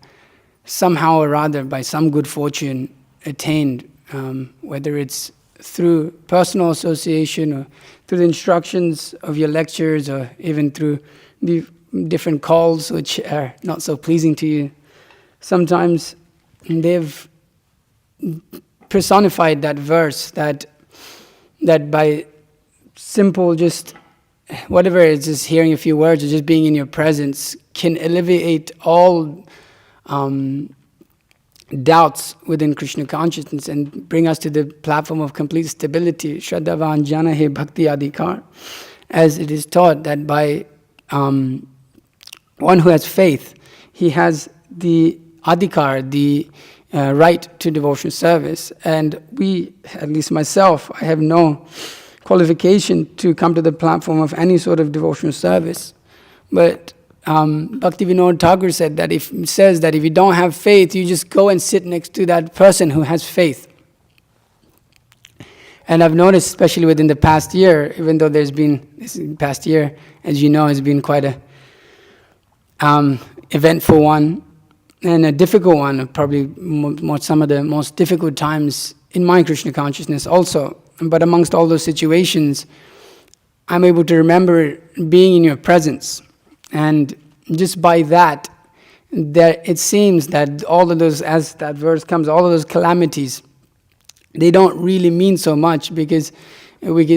somehow or other, by some good fortune, attained, whether it's through personal association or through the instructions of your lectures or even through the different calls which are not so pleasing to you. Sometimes they've personified that verse that by simple just whatever it is, just hearing a few words or just being in your presence can alleviate all doubts within Krishna consciousness and bring us to the platform of complete stability. Shraddhavan jana he bhakti adhikar. As it is taught that by one who has faith, he has the adhikar, the right to devotional service. And we, at least myself, I have no qualification to come to the platform of any sort of devotional service. But Bhakti Vinod Thakur said that if you don't have faith, you just go and sit next to that person who has faith. And I've noticed, especially within the past year, even though there's been this past year, as you know, has been quite a eventful one and a difficult one, probably some of the most difficult times in my Krishna consciousness also. But amongst all those situations, I'm able to remember being in your presence. And just by that it seems that all of those, as that verse comes, all of those calamities, they don't really mean so much, because I'm able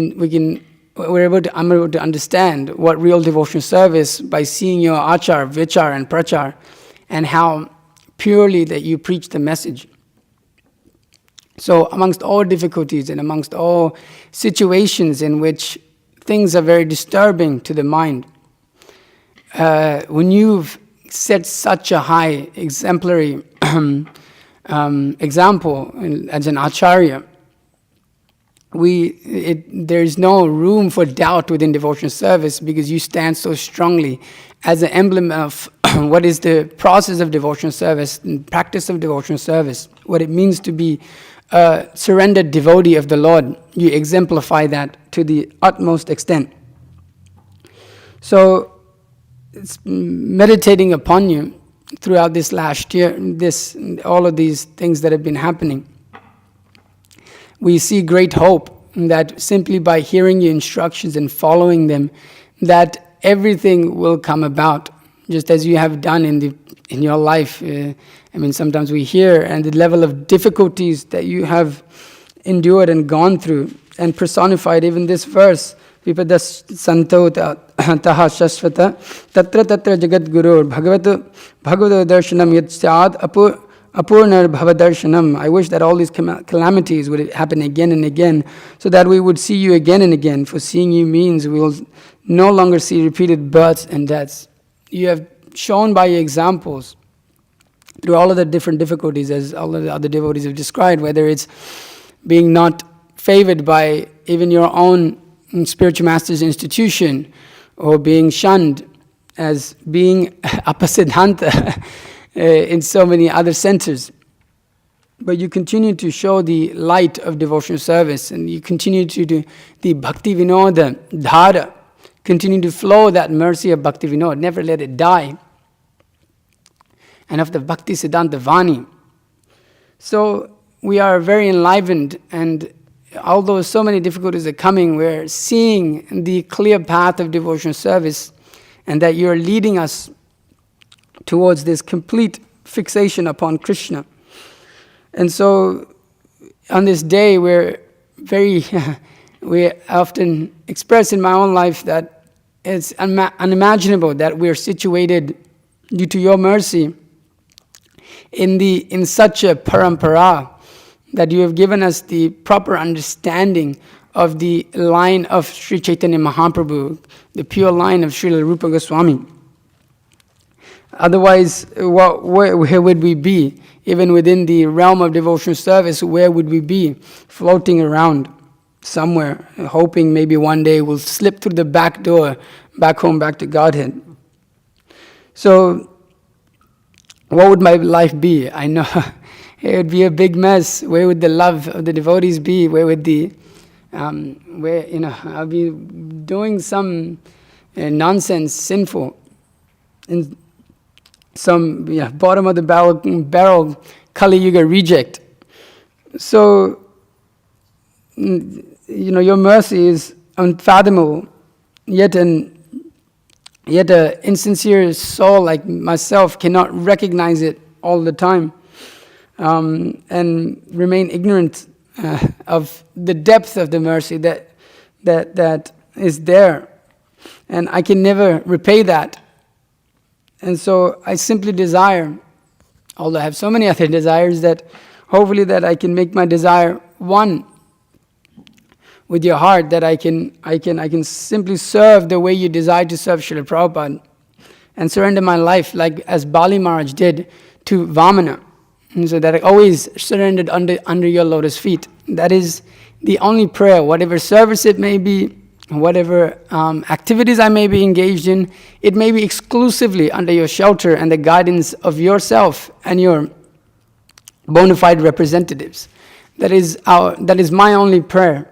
to understand what real devotional service by seeing your achar, vichar and prachar, and how purely that you preach the message. So amongst all difficulties and amongst all situations in which things are very disturbing to the mind, when you've set such a high exemplary example as an acharya, there's no room for doubt within devotional service, because you stand so strongly as an emblem of what is the process of devotional service and practice of devotional service, what it means to be a surrendered devotee of the Lord. You exemplify that to the utmost extent. So it's meditating upon you throughout this last year, all of these things that have been happening. We see great hope that simply by hearing your instructions and following them, that everything will come about, just as you have done in your life. Sometimes we hear, and the level of difficulties that you have endured and gone through, and personified even this verse, Vipadas santo taha shasvata tatra jagat gurur bhagavata darshanam yat syad apurnar bhava darshanam. I wish that all these calamities would happen again and again, so that we would see you again and again. For seeing you means we will no longer see repeated births and deaths. You have shown by your examples through all of the different difficulties, as all of the other devotees have described, whether it's being not favored by even your own spiritual master's institution, or being shunned as being apasiddhanta in so many other centers. But you continue to show the light of devotional service, and you continue to do the Bhakti Vinoda Dhara, continue to flow that mercy of Bhakti Vinod, never let it die, and of the Bhakti Siddhanta Vani. So we are very enlivened, and although so many difficulties are coming, we're seeing the clear path of devotional service, and that you're leading us towards this complete fixation upon Krishna. And so on this day, we often express in my own life that it's unimaginable that we're situated, due to your mercy, in such a parampara, that you have given us the proper understanding of the line of Sri Chaitanya Mahaprabhu, the pure line of Srila Rupa Goswami. Otherwise, where would we be? Even within the realm of devotional service, where would we be? Floating around somewhere, hoping maybe one day we'll slip through the back door, back home, back to Godhead. So, what would my life be? I know it would be a big mess. Where would the love of the devotees be? Where would I'll be doing some nonsense, sinful, in some bottom of the barrel Kali Yuga reject. So, your mercy is unfathomable. Yet an insincere soul like myself cannot recognize it all the time, and remain ignorant of the depth of the mercy that is there, and I can never repay that. And so I simply desire, although I have so many other desires, that hopefully that I can make my desire one with your heart, that I can simply serve the way you desire to serve Srila Prabhupada, and surrender my life like as Bali Maharaj did to Vamana, and so that I always surrendered under your lotus feet. That is the only prayer, whatever service it may be, whatever activities I may be engaged in, it may be exclusively under your shelter and the guidance of yourself and your bona fide representatives. That is my only prayer,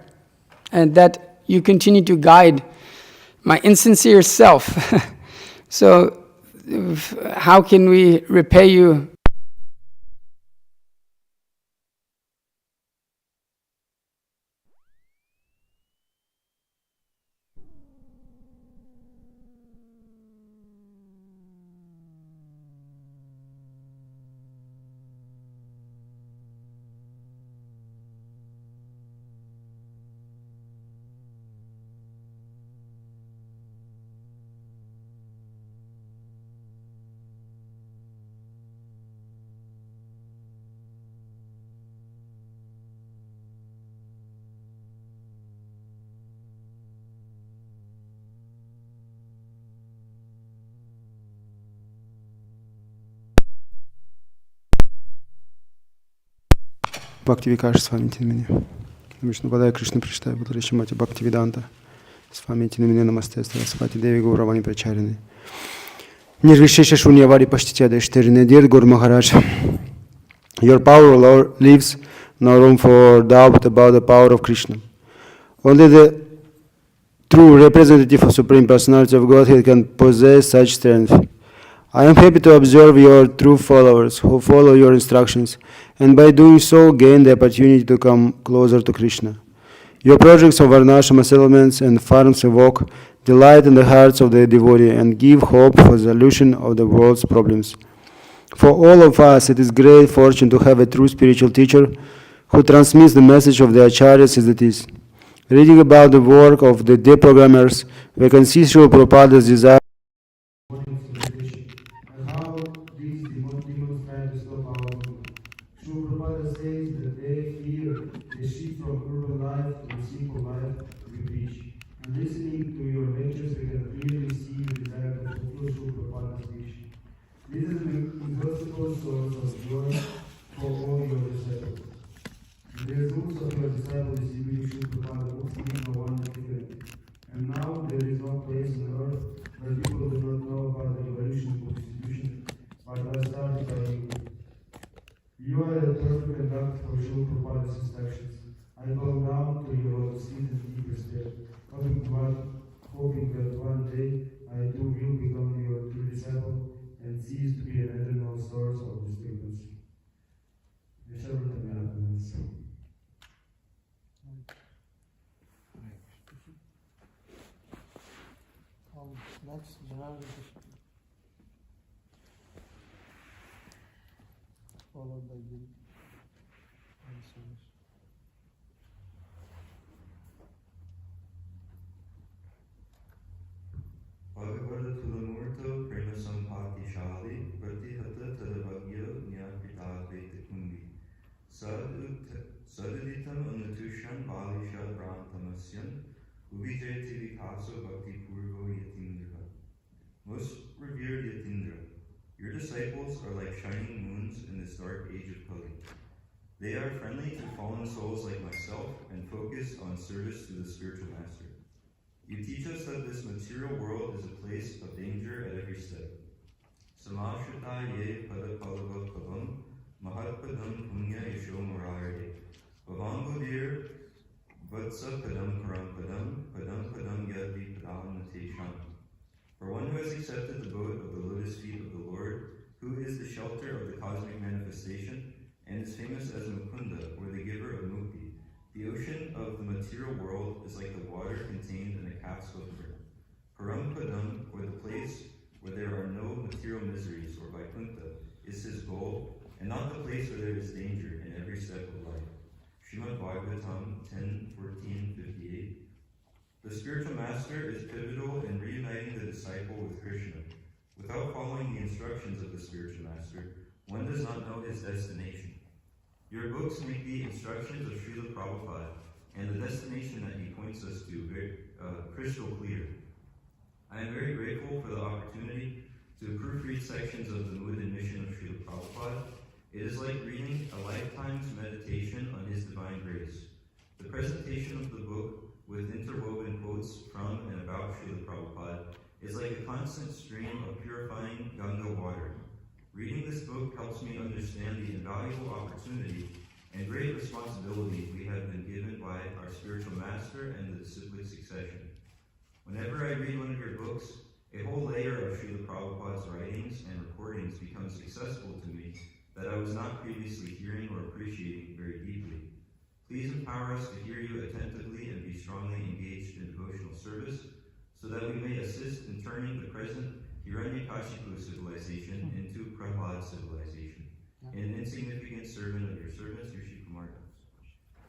and that you continue to guide my insincere self. So, how can we repay you? Bhakti Vikasa Swami Tinamine. Vishnu Padaya Krishna Prishtai Bhuttarishimati Bhakti Vedanta. Swami Tinamine Namaste Saraswati Devi Gauravani Pracharini. Nirvishesha Shunyavadi Pashtitya Deshterine. Dear Guru Maharaj, your power, Lord, leaves no room for doubt about the power of Krishna. Only the true representative of Supreme Personality of Godhead can possess such strength. I am happy to observe your true followers who follow your instructions, and by doing so gain the opportunity to come closer to Krishna. Your projects of Varnashama settlements and farms evoke delight in the hearts of the devotee and give hope for the solution of the world's problems. For all of us, it is great fortune to have a true spiritual teacher who transmits the message of the Acharyas as it is. Reading about the work of the deprogrammers, we can see Srila Prabhupada's desire and how these demons try to stop our movement. Srila Prabhupada says that they fear the shift from urban life to the simple life we preach. And listening to your lectures, we can clearly see the desire to fulfill Srila Prabhupada's vision. This is an inexhaustible source of joy for all your disciples. And the results of your disciple distributing Srila Prabhupada will leave no one indifferent. And now there is no place on earth where people do not know about the evolution of distribution, but are started by you. You are the perfect conductor for Srila Prabhupada's instructions. I bow down to your lotus feet in deep respect, hoping that one day I too will become your true disciple and cease to be an eternal source of disturbance. Followed by Guru. Bhagavata Tulamurta Prema Sampati Shali Vrati Hata Tadavagya Nyapita Veta Kundi Saduditam Anutushan Balisha Brantamasyan, Uvijayati Vikasa Bhakti Purvo Yatindra. Most revered Yatindra, your disciples are like shining moons in this dark age of Kali. They are friendly to fallen souls like myself and focused on service to the spiritual master. You teach us that this material world is a place of danger at every step. Samashita ye padapalava pavam, mahatpadam punya yasho morare, pavambudir vatsa padam param padam, padam padam yadvi padam natesham. For one who has accepted the boat of the lotus feet of the Lord, who is the shelter of the cosmic manifestation, and is famous as Mukunda, or the giver of mukti, the ocean of the material world is like the water contained in a calf's hoof. Param Padam, or the place where there are no material miseries, or Vaikuntha, is his goal, and not the place where there is danger in every step of life. Srimad Bhagavatam 10:14-58. The spiritual master is pivotal in reuniting the disciple with Krishna. Without following the instructions of the spiritual master, one does not know his destination. Your books make the instructions of Srila Prabhupada and the destination that he points us to very crystal clear. I am very grateful for the opportunity to proofread sections of the mood and mission of Srila Prabhupada. It is like reading a lifetime's meditation on his divine grace. The presentation of the book, with interwoven quotes from and about Srila Prabhupada, is like a constant stream of purifying Ganga water. Reading this book helps me understand the invaluable opportunity and great responsibility we have been given by our spiritual master and the disciplic succession. Whenever I read one of your books, a whole layer of Srila Prabhupada's writings and recordings becomes accessible to me that I was not previously hearing or appreciating very deeply. Please empower us to hear you attentively and be strongly engaged in devotional service so that we may assist in turning the present Hiranyakashipu civilization into Prahlad civilization. An insignificant servant of your servants, Rishi Kumar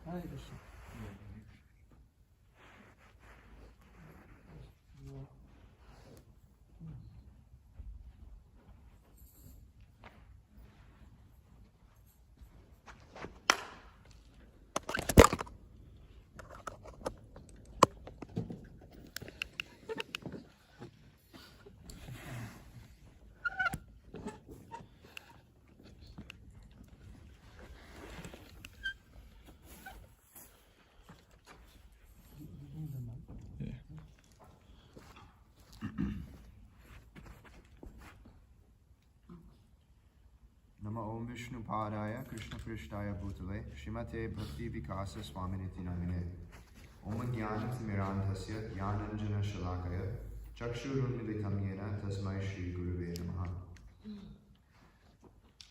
Das. Nama Om Vishnu Padaya Krishna Prishtaya Bhutale Shrimate Bhakti Vikasa Swami Namine Om Jnana Timirandhasya Jnananjana Shalakaya Chakshurunmilitam Yena Tasmai Shri Guruve Namaha.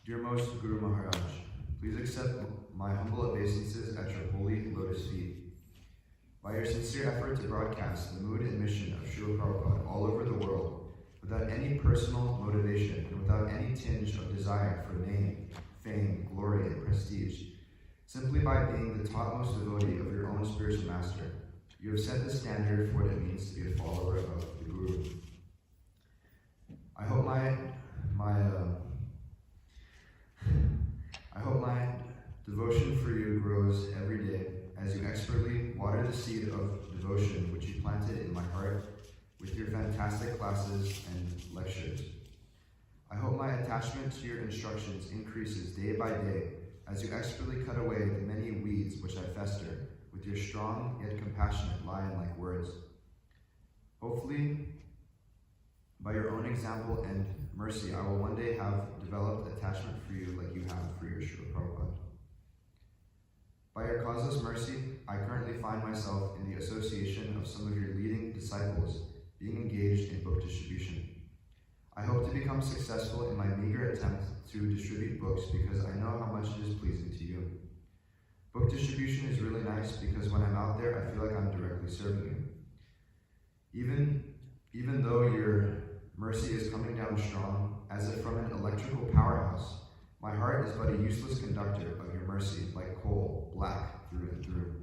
Dear Most Guru Maharaj, please accept my humble obeisances at your holy lotus feet. By your sincere effort to broadcast the mood and mission of Srila Prabhupada all over the world, without any personal motivation and without any tinge of desire for name, fame, glory, and prestige, simply by being the topmost devotee of your own spiritual master, you have set the standard for what it means to be a follower of the Guru. I hope my devotion for you grows every day as you expertly water the seed of devotion which you planted in my heart with your fantastic classes and lectures. I hope my attachment to your instructions increases day by day as you expertly cut away the many weeds which I fester with your strong yet compassionate lion-like words. Hopefully, by your own example and mercy, I will one day have developed attachment for you like you have for your Srila Prabhupada. By your causeless mercy, I currently find myself in the association of some of your leading disciples being engaged in book distribution. I hope to become successful in my meager attempt to distribute books because I know how much it is pleasing to you. Book distribution is really nice because when I'm out there, I feel like I'm directly serving you. Even though your mercy is coming down strong, as if from an electrical powerhouse, my heart is but a useless conductor of your mercy, like coal, black through and through.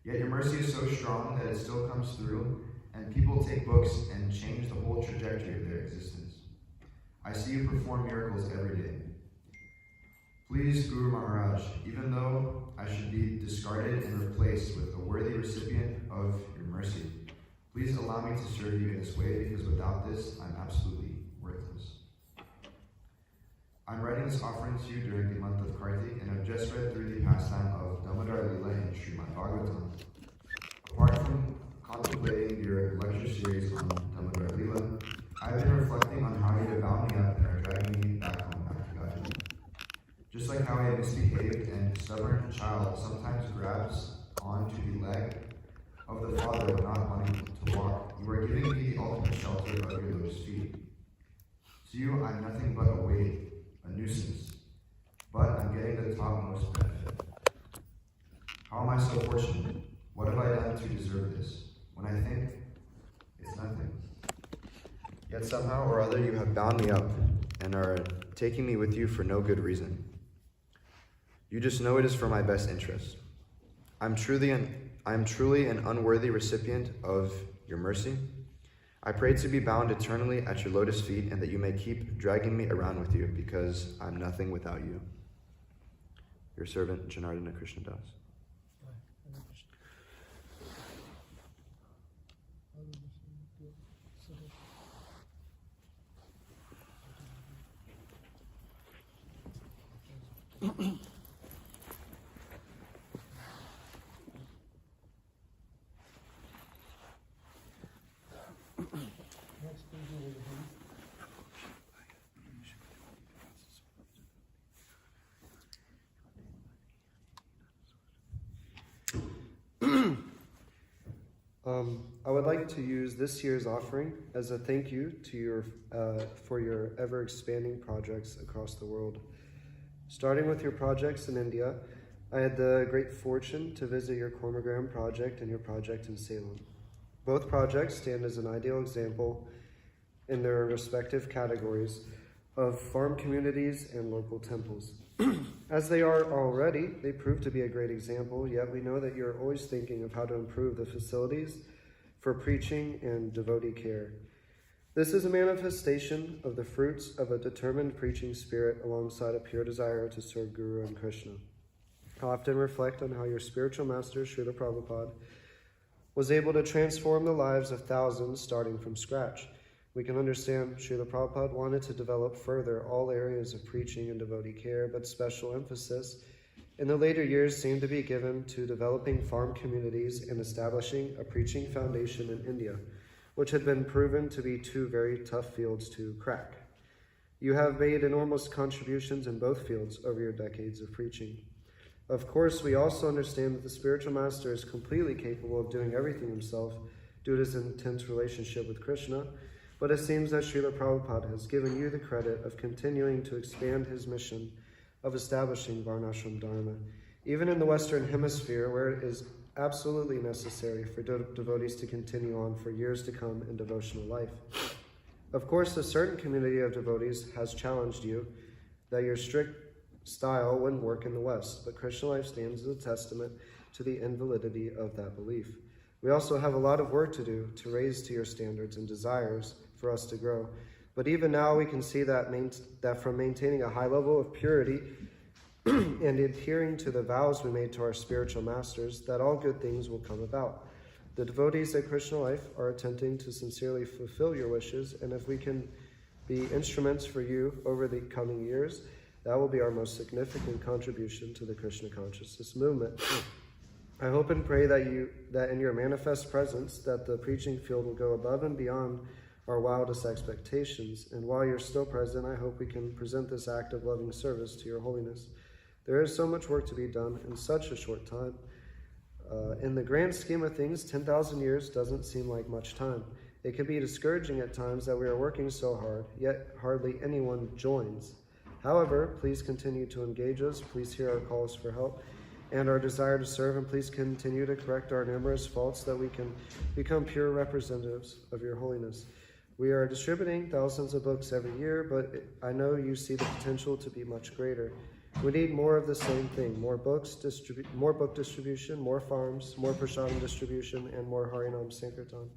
Yet your mercy is so strong that it still comes through, and people take books and change the whole trajectory of their existence. I see you perform miracles every day. Please, Guru Maharaj, even though I should be discarded and replaced with a worthy recipient of your mercy, please allow me to serve you in this way, because without this, I'm absolutely worthless. I'm writing this offering to you during the month of Kartik, and I've just read through the pastime of Damodar Lila in Srimad Bhagavatam. Apart from contemplating your lecture series on Damodar Lila, I've been reflecting on how you have bound me up and are dragging me back home, back to God. Just like how a misbehaved and stubborn child sometimes grabs onto the leg of the father when not wanting to walk, you are giving me the ultimate shelter of your lotus feet. To you, I'm nothing but a weight, a nuisance, but I'm getting the topmost benefit. How am I so fortunate? What have I done to deserve this? When I think, it's nothing. Yet somehow or other you have bound me up and are taking me with you for no good reason. You just know it is for my best interest. I'm truly an unworthy recipient of your mercy. I pray to be bound eternally at your lotus feet, and that you may keep dragging me around with you, because I'm nothing without you. Your servant, Janardana Krishna Das. I would like to use this year's offering as a thank you to for your ever-expanding projects across the world. Starting with your projects in India, I had the great fortune to visit your Kormagram project and your project in Salem. Both projects stand as an ideal example in their respective categories of farm communities and local temples. As they are already, they prove to be a great example, yet we know that you're always thinking of how to improve the facilities for preaching and devotee care. This is a manifestation of the fruits of a determined preaching spirit alongside a pure desire to serve Guru and Krishna. I often reflect on how your spiritual master, Srila Prabhupada, was able to transform the lives of thousands starting from scratch. We can understand Srila Prabhupada wanted to develop further all areas of preaching and devotee care, but special emphasis in the later years seemed to be given to developing farm communities and establishing a preaching foundation in India, which had been proven to be two very tough fields to crack. You have made enormous contributions in both fields over your decades of preaching. Of course, we also understand that the spiritual master is completely capable of doing everything himself due to his intense relationship with Krishna, but it seems that Srila Prabhupada has given you the credit of continuing to expand his mission of establishing Varnashram Dharma, even in the Western Hemisphere, where it is absolutely necessary for devotees to continue on for years to come in devotional life. Of course, a certain community of devotees has challenged you that your strict style wouldn't work in the West, but Krishna life stands as a testament to the invalidity of that belief. We also have a lot of work to do to raise to your standards and desires for us to grow. But even now we can see that from maintaining a high level of purity and adhering to the vows we made to our spiritual masters, that all good things will come about. The devotees at Krishna life are attempting to sincerely fulfill your wishes, and if we can be instruments for you over the coming years, that will be our most significant contribution to the Krishna consciousness movement. I hope and pray that in your manifest presence, that the preaching field will go above and beyond our wildest expectations. And while you're still present, I hope we can present this act of loving service to your holiness. There is so much work to be done in such a short time. In the grand scheme of things, 10,000 years doesn't seem like much time. It can be discouraging at times that we are working so hard, yet hardly anyone joins. However, please continue to engage us, please hear our calls for help and our desire to serve, and please continue to correct our numerous faults that we can become pure representatives of your holiness. We are distributing thousands of books every year, but I know you see the potential to be much greater. We need more of the same thing, more book distribution, more farms, more prasadam distribution, and more Harinam Sankirtan.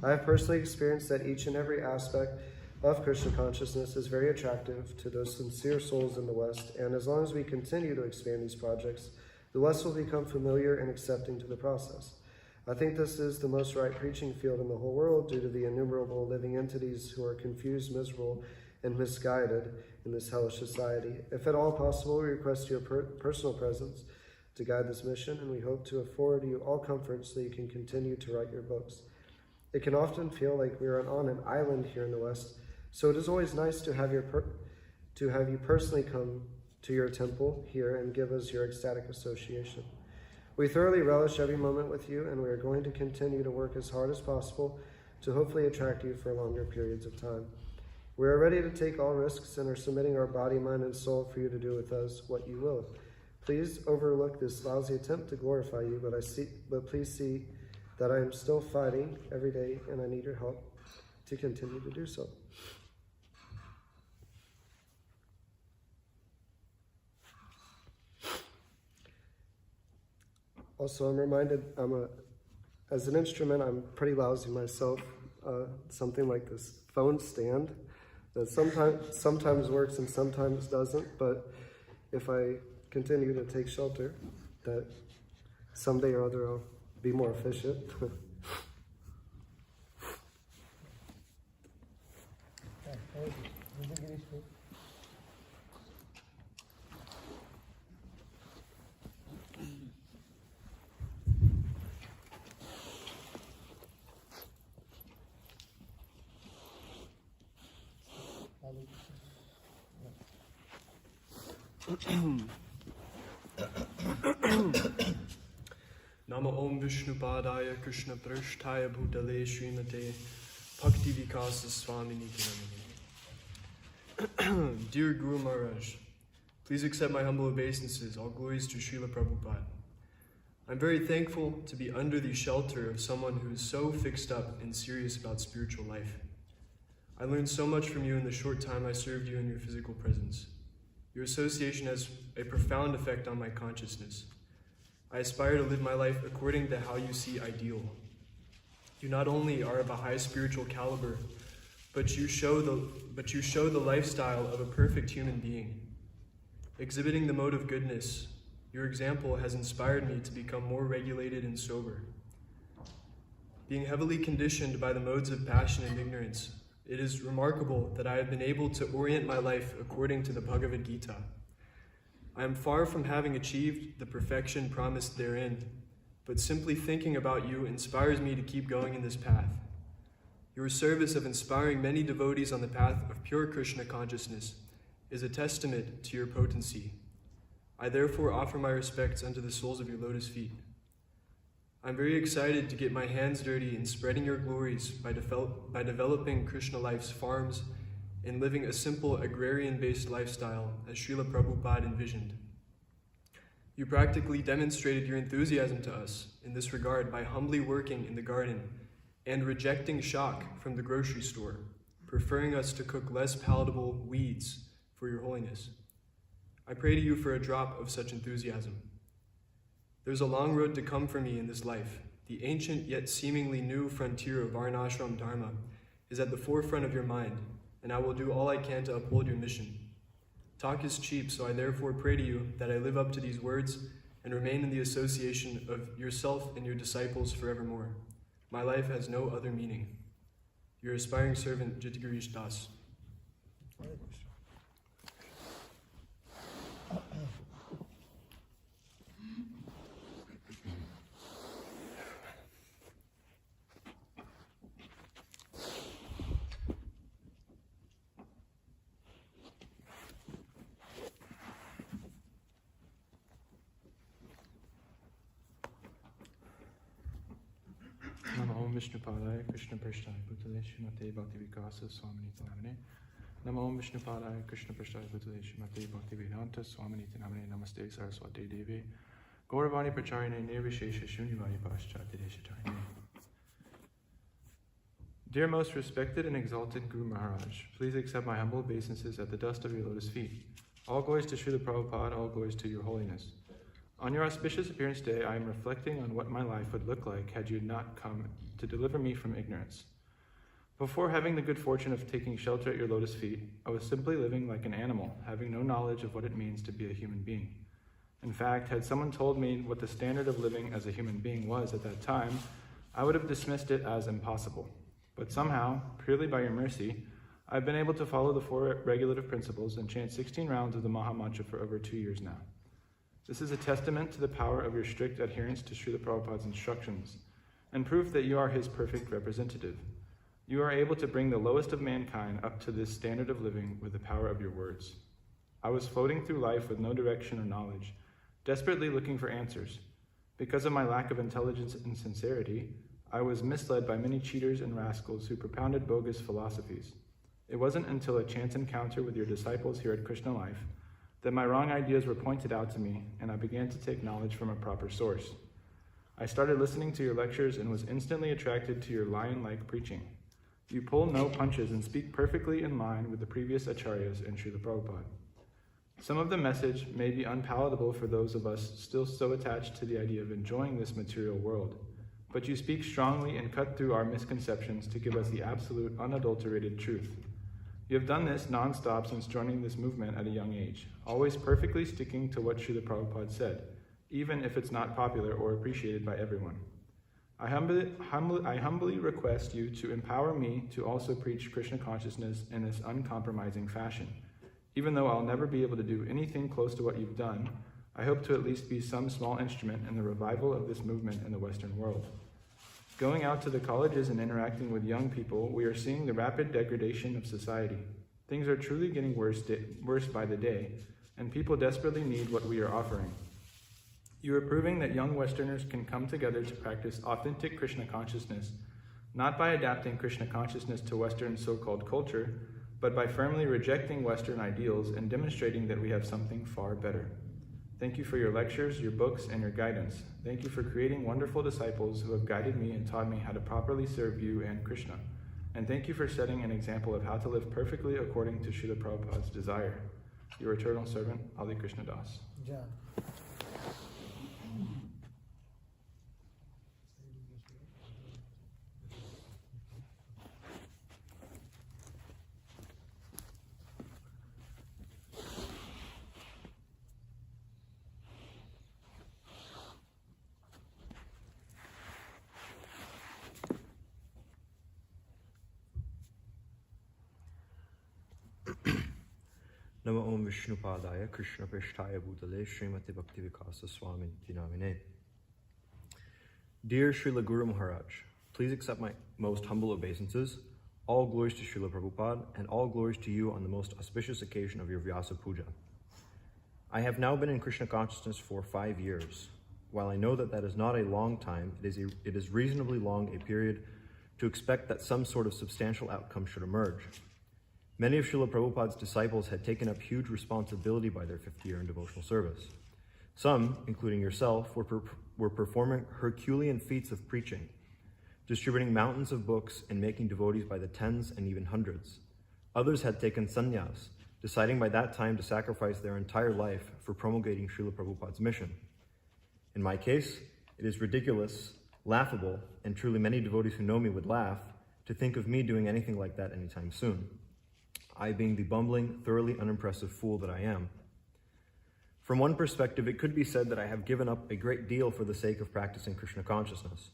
I have personally experienced that each and every aspect of Krishna consciousness is very attractive to those sincere souls in the West, and as long as we continue to expand these projects, the West will become familiar and accepting to the process. I think this is the most right preaching field in the whole world due to the innumerable living entities who are confused, miserable, and misguided in this hellish society. If at all possible, we request your personal presence to guide this mission, and we hope to afford you all comfort so you can continue to write your books. It can often feel like we are on an island here in the West, so it is always nice to have you personally come to your temple here and give us your ecstatic association. We thoroughly relish every moment with you, and we are going to continue to work as hard as possible to hopefully attract you for longer periods of time. We are ready to take all risks and are submitting our body, mind, and soul for you to do with us what you will. Please overlook this lousy attempt to glorify you, but please see that I am still fighting every day, and I need your help to continue to do so. Also, I'm reminded, as an instrument, I'm pretty lousy myself. Something like this phone stand that sometimes works and sometimes doesn't, but if I continue to take shelter, that someday or other I'll be more efficient. Nama Om Vishnu Padaya Krishna Prasthaya Bhutale Srimate Bhakti Vikasa Swami Nityanamini. Dear Guru Maharaj, please accept my humble obeisances. All glories to Srila Prabhupada. I'm very thankful to be under the shelter of someone who is so fixed up and serious about spiritual life. I learned so much from you in the short time I served you in your physical presence. Your association has a profound effect on my consciousness. I aspire to live my life according to how you see ideal. You not only are of a high spiritual caliber, but you show the lifestyle of a perfect human being. Exhibiting the mode of goodness, your example has inspired me to become more regulated and sober. Being heavily conditioned by the modes of passion and ignorance, it is remarkable that I have been able to orient my life according to the Bhagavad Gita. I am far from having achieved the perfection promised therein, but simply thinking about you inspires me to keep going in this path. Your service of inspiring many devotees on the path of pure Krishna consciousness is a testament to your potency. I therefore offer my respects unto the soles of your lotus feet. I'm very excited to get my hands dirty in spreading your glories by developing Krishna life's farms and living a simple agrarian-based lifestyle as Srila Prabhupada envisioned. You practically demonstrated your enthusiasm to us in this regard by humbly working in the garden and rejecting shock from the grocery store, preferring us to cook less palatable weeds for your holiness. I pray to you for a drop of such enthusiasm. There's a long road to come for me in this life. The ancient yet seemingly new frontier of Varnashram Dharma is at the forefront of your mind, and I will do all I can to uphold your mission. Talk is cheap, so I therefore pray to you that I live up to these words and remain in the association of yourself and your disciples forevermore. My life has no other meaning. Your aspiring servant, Jitgirish Das. Nama Om Vishnu Padaya Krishna Prasthaya Bhutale Srimate Bhakti Vikasa Swami Nityanamine. Nama Om Vishnu Padaya Krishna Prasthaya Bhutale Srimate Bhakti Vedanta Swami Nityanamine. Namaste Saraswati Devi Gauravani Pracharine Nirvishesha Shunyavadi Paschati Deshatayane. Dear most respected and exalted Guru Maharaj, please accept my humble obeisances at the dust of your lotus feet. All glories to Srila Prabhupada, all glories to your holiness. On your auspicious appearance day, I am reflecting on what my life would look like had you not come to deliver me from ignorance. Before having the good fortune of taking shelter at your lotus feet, I was simply living like an animal, having no knowledge of what it means to be a human being. In fact, had someone told me what the standard of living as a human being was at that time, I would have dismissed it as impossible. But somehow, purely by your mercy, I've been able to follow the 4 regulative principles and chant 16 rounds of the Maha Mantra for over 2 years now. This is a testament to the power of your strict adherence to Srila Prabhupada's instructions, and proof that you are his perfect representative. You are able to bring the lowest of mankind up to this standard of living with the power of your words. I was floating through life with no direction or knowledge, desperately looking for answers. Because of my lack of intelligence and sincerity, I was misled by many cheaters and rascals who propounded bogus philosophies. It wasn't until a chance encounter with your disciples here at Krishna Life that my wrong ideas were pointed out to me, and I began to take knowledge from a proper source. I started listening to your lectures and was instantly attracted to your lion-like preaching. You pull no punches and speak perfectly in line with the previous acharyas and Srila Prabhupada. Some of the message may be unpalatable for those of us still so attached to the idea of enjoying this material world, but you speak strongly and cut through our misconceptions to give us the absolute, unadulterated truth. You have done this non-stop since joining this movement at a young age, always perfectly sticking to what Srila Prabhupada said, even if it's not popular or appreciated by everyone. I humbly request you to empower me to also preach Krishna consciousness in this uncompromising fashion. Even though I'll never be able to do anything close to what you've done, I hope to at least be some small instrument in the revival of this movement in the Western world. Going out to the colleges and interacting with young people, we are seeing the rapid degradation of society. Things are truly getting worse by the day, and people desperately need what we are offering. You are proving that young Westerners can come together to practice authentic Krishna consciousness, not by adapting Krishna consciousness to Western so-called culture, but by firmly rejecting Western ideals and demonstrating that we have something far better. Thank you for your lectures, your books, and your guidance. Thank you for creating wonderful disciples who have guided me and taught me how to properly serve you and Krishna. And thank you for setting an example of how to live perfectly according to Srila Prabhupada's desire. Your eternal servant, Ali Krishna Das. Yeah. Nama Om Vishnupadaya Krishna Prishtaya Bhutale Srimati Bhakti Vikasa Swami Namine. Dear Srila Guru Maharaj, please accept my most humble obeisances. All glories to Srila Prabhupada, and all glories to you on the most auspicious occasion of your Vyasa Puja. I have now been in Krishna consciousness for 5 years. While I know that that is not a long time, it is reasonably long a period to expect that some sort of substantial outcome should emerge. Many of Srila Prabhupada's disciples had taken up huge responsibility by their 5th year in devotional service. Some, including yourself, were performing Herculean feats of preaching, distributing mountains of books and making devotees by the tens and even hundreds. Others had taken sannyas, deciding by that time to sacrifice their entire life for promulgating Srila Prabhupada's mission. In my case, it is ridiculous, laughable, and truly many devotees who know me would laugh to think of me doing anything like that anytime soon. I being the bumbling, thoroughly unimpressive fool that I am. From one perspective, it could be said that I have given up a great deal for the sake of practicing Krishna consciousness.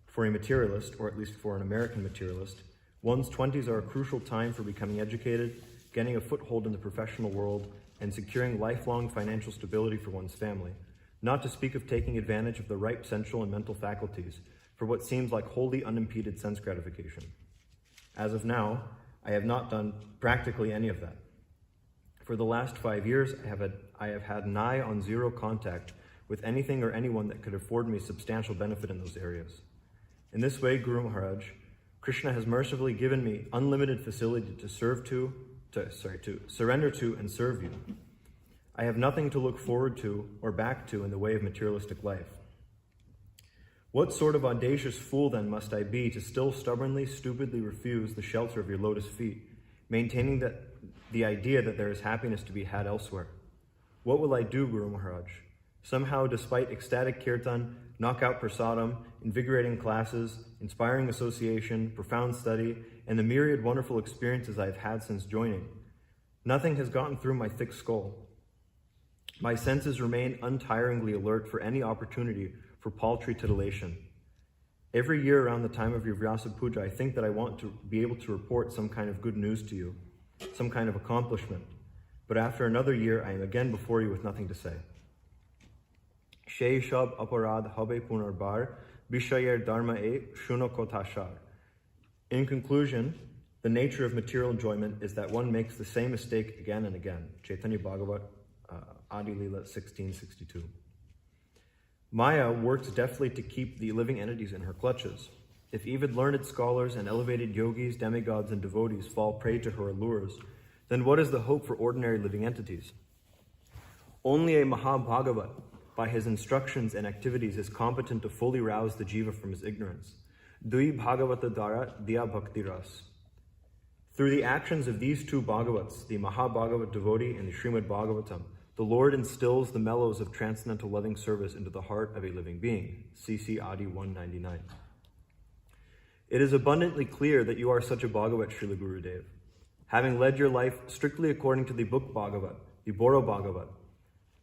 For a materialist, or at least for an American materialist, one's 20s are a crucial time for becoming educated, getting a foothold in the professional world, and securing lifelong financial stability for one's family, not to speak of taking advantage of the ripe sensual and mental faculties for what seems like wholly unimpeded sense gratification. As of now, I have not done practically any of that. For the last 5 years, I have had nigh on zero contact with anything or anyone that could afford me substantial benefit in those areas. In this way, Guru Maharaj, Krishna has mercifully given me unlimited facility to surrender to and serve you. I have nothing to look forward to or back to in the way of materialistic life. What sort of audacious fool then must I be to still stubbornly, stupidly refuse the shelter of your lotus feet, maintaining the idea that there is happiness to be had elsewhere? What will I do, Guru Maharaj? Somehow, despite ecstatic kirtan, knock out prasadam, invigorating classes, inspiring association, profound study, and the myriad wonderful experiences I've had since joining. Nothing has gotten through my thick skull. My senses remain untiringly alert for any opportunity for paltry titillation. Every year around the time of your Vyasa Puja, I think that I want to be able to report some kind of good news to you, some kind of accomplishment. But after another year, I am again before you with nothing to say. Shei shab aparad habe punarbar, bishayer dharma e shuno kotashar. In conclusion, the nature of material enjoyment is that one makes the same mistake again and again. Chaitanya Bhagavat, Adi Lila 1662. Maya works deftly to keep the living entities in her clutches. If even learned scholars and elevated yogis, demigods, and devotees fall prey to her allures, then what is the hope for ordinary living entities? Only a Mahabhagavat, by his instructions and activities, is competent to fully rouse the jiva from his ignorance. Dui Bhagavata Dara Diya Bhakti Ras. Through the actions of these two Bhagavats, the Mahabhagavat devotee and the Srimad Bhagavatam, the Lord instills the mellows of transcendental loving service into the heart of a living being. CC Adi 199. It is abundantly clear that you are such a Bhagavat, Srila Gurudev. Having led your life strictly according to the book Bhagavat, the Boro Bhagavat,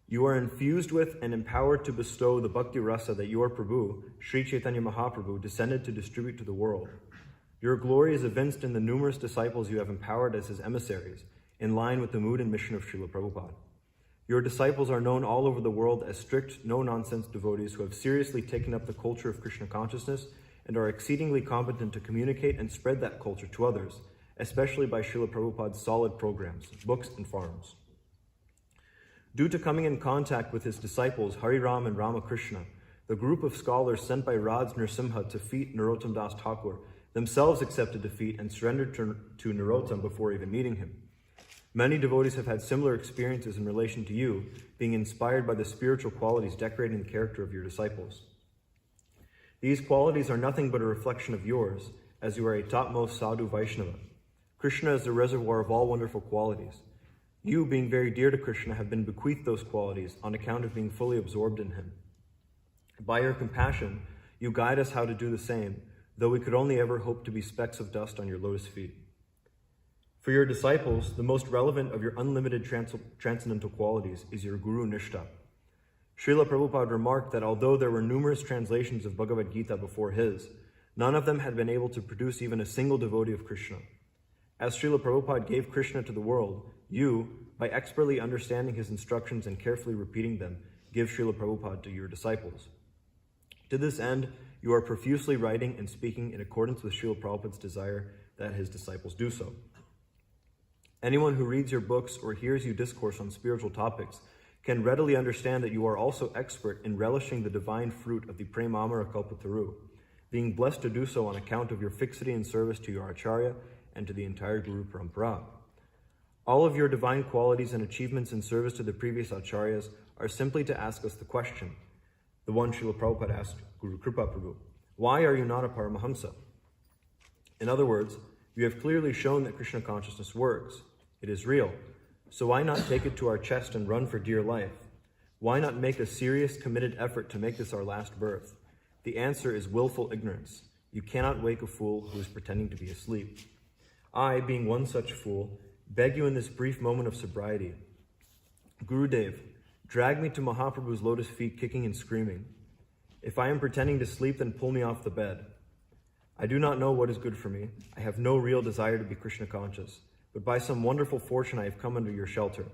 you are infused with and empowered to bestow the Bhakti Rasa that your Prabhu, Sri Chaitanya Mahaprabhu, descended to distribute to the world. Your glory is evinced in the numerous disciples you have empowered as his emissaries, in line with the mood and mission of Srila Prabhupada. Your disciples are known all over the world as strict, no-nonsense devotees who have seriously taken up the culture of Krishna consciousness and are exceedingly competent to communicate and spread that culture to others, especially by Srila Prabhupada's solid programs, books, and farms. Due to coming in contact with his disciples Hari Ram and Ramakrishna, the group of scholars sent by Raj Nrsimha to defeat Narottam Das Thakur themselves accepted defeat and surrendered to Narottam before even meeting him. Many devotees have had similar experiences in relation to you, being inspired by the spiritual qualities decorating the character of your disciples. These qualities are nothing but a reflection of yours, as you are a topmost sadhu Vaishnava. Krishna is the reservoir of all wonderful qualities. You, being very dear to Krishna, have been bequeathed those qualities on account of being fully absorbed in him. By your compassion, you guide us how to do the same, though we could only ever hope to be specks of dust on your lotus feet. For your disciples, the most relevant of your unlimited transcendental qualities is your Guru Nishtha. Srila Prabhupada remarked that although there were numerous translations of Bhagavad Gita before his, none of them had been able to produce even a single devotee of Krishna. As Srila Prabhupada gave Krishna to the world, you, by expertly understanding his instructions and carefully repeating them, give Srila Prabhupada to your disciples. To this end, you are profusely writing and speaking in accordance with Srila Prabhupada's desire that his disciples do so. Anyone who reads your books or hears you discourse on spiritual topics can readily understand that you are also expert in relishing the divine fruit of the Premamara Kalpataru, being blessed to do so on account of your fixity in service to your Acharya and to the entire Guru Parampara. All of your divine qualities and achievements in service to the previous Acharyas are simply to ask us the question, the one Srila Prabhupada asked Guru Kripa Prabhu, why are you not a Paramahamsa? In other words, you have clearly shown that Krishna consciousness works. It is real. So why not take it to our chest and run for dear life? Why not make a serious, committed effort to make this our last birth? The answer is willful ignorance. You cannot wake a fool who is pretending to be asleep. I, being one such fool, beg you in this brief moment of sobriety. Gurudev, drag me to Mahaprabhu's lotus feet kicking and screaming. If I am pretending to sleep, then pull me off the bed. I do not know what is good for me. I have no real desire to be Krishna conscious. But by some wonderful fortune I have come under your shelter.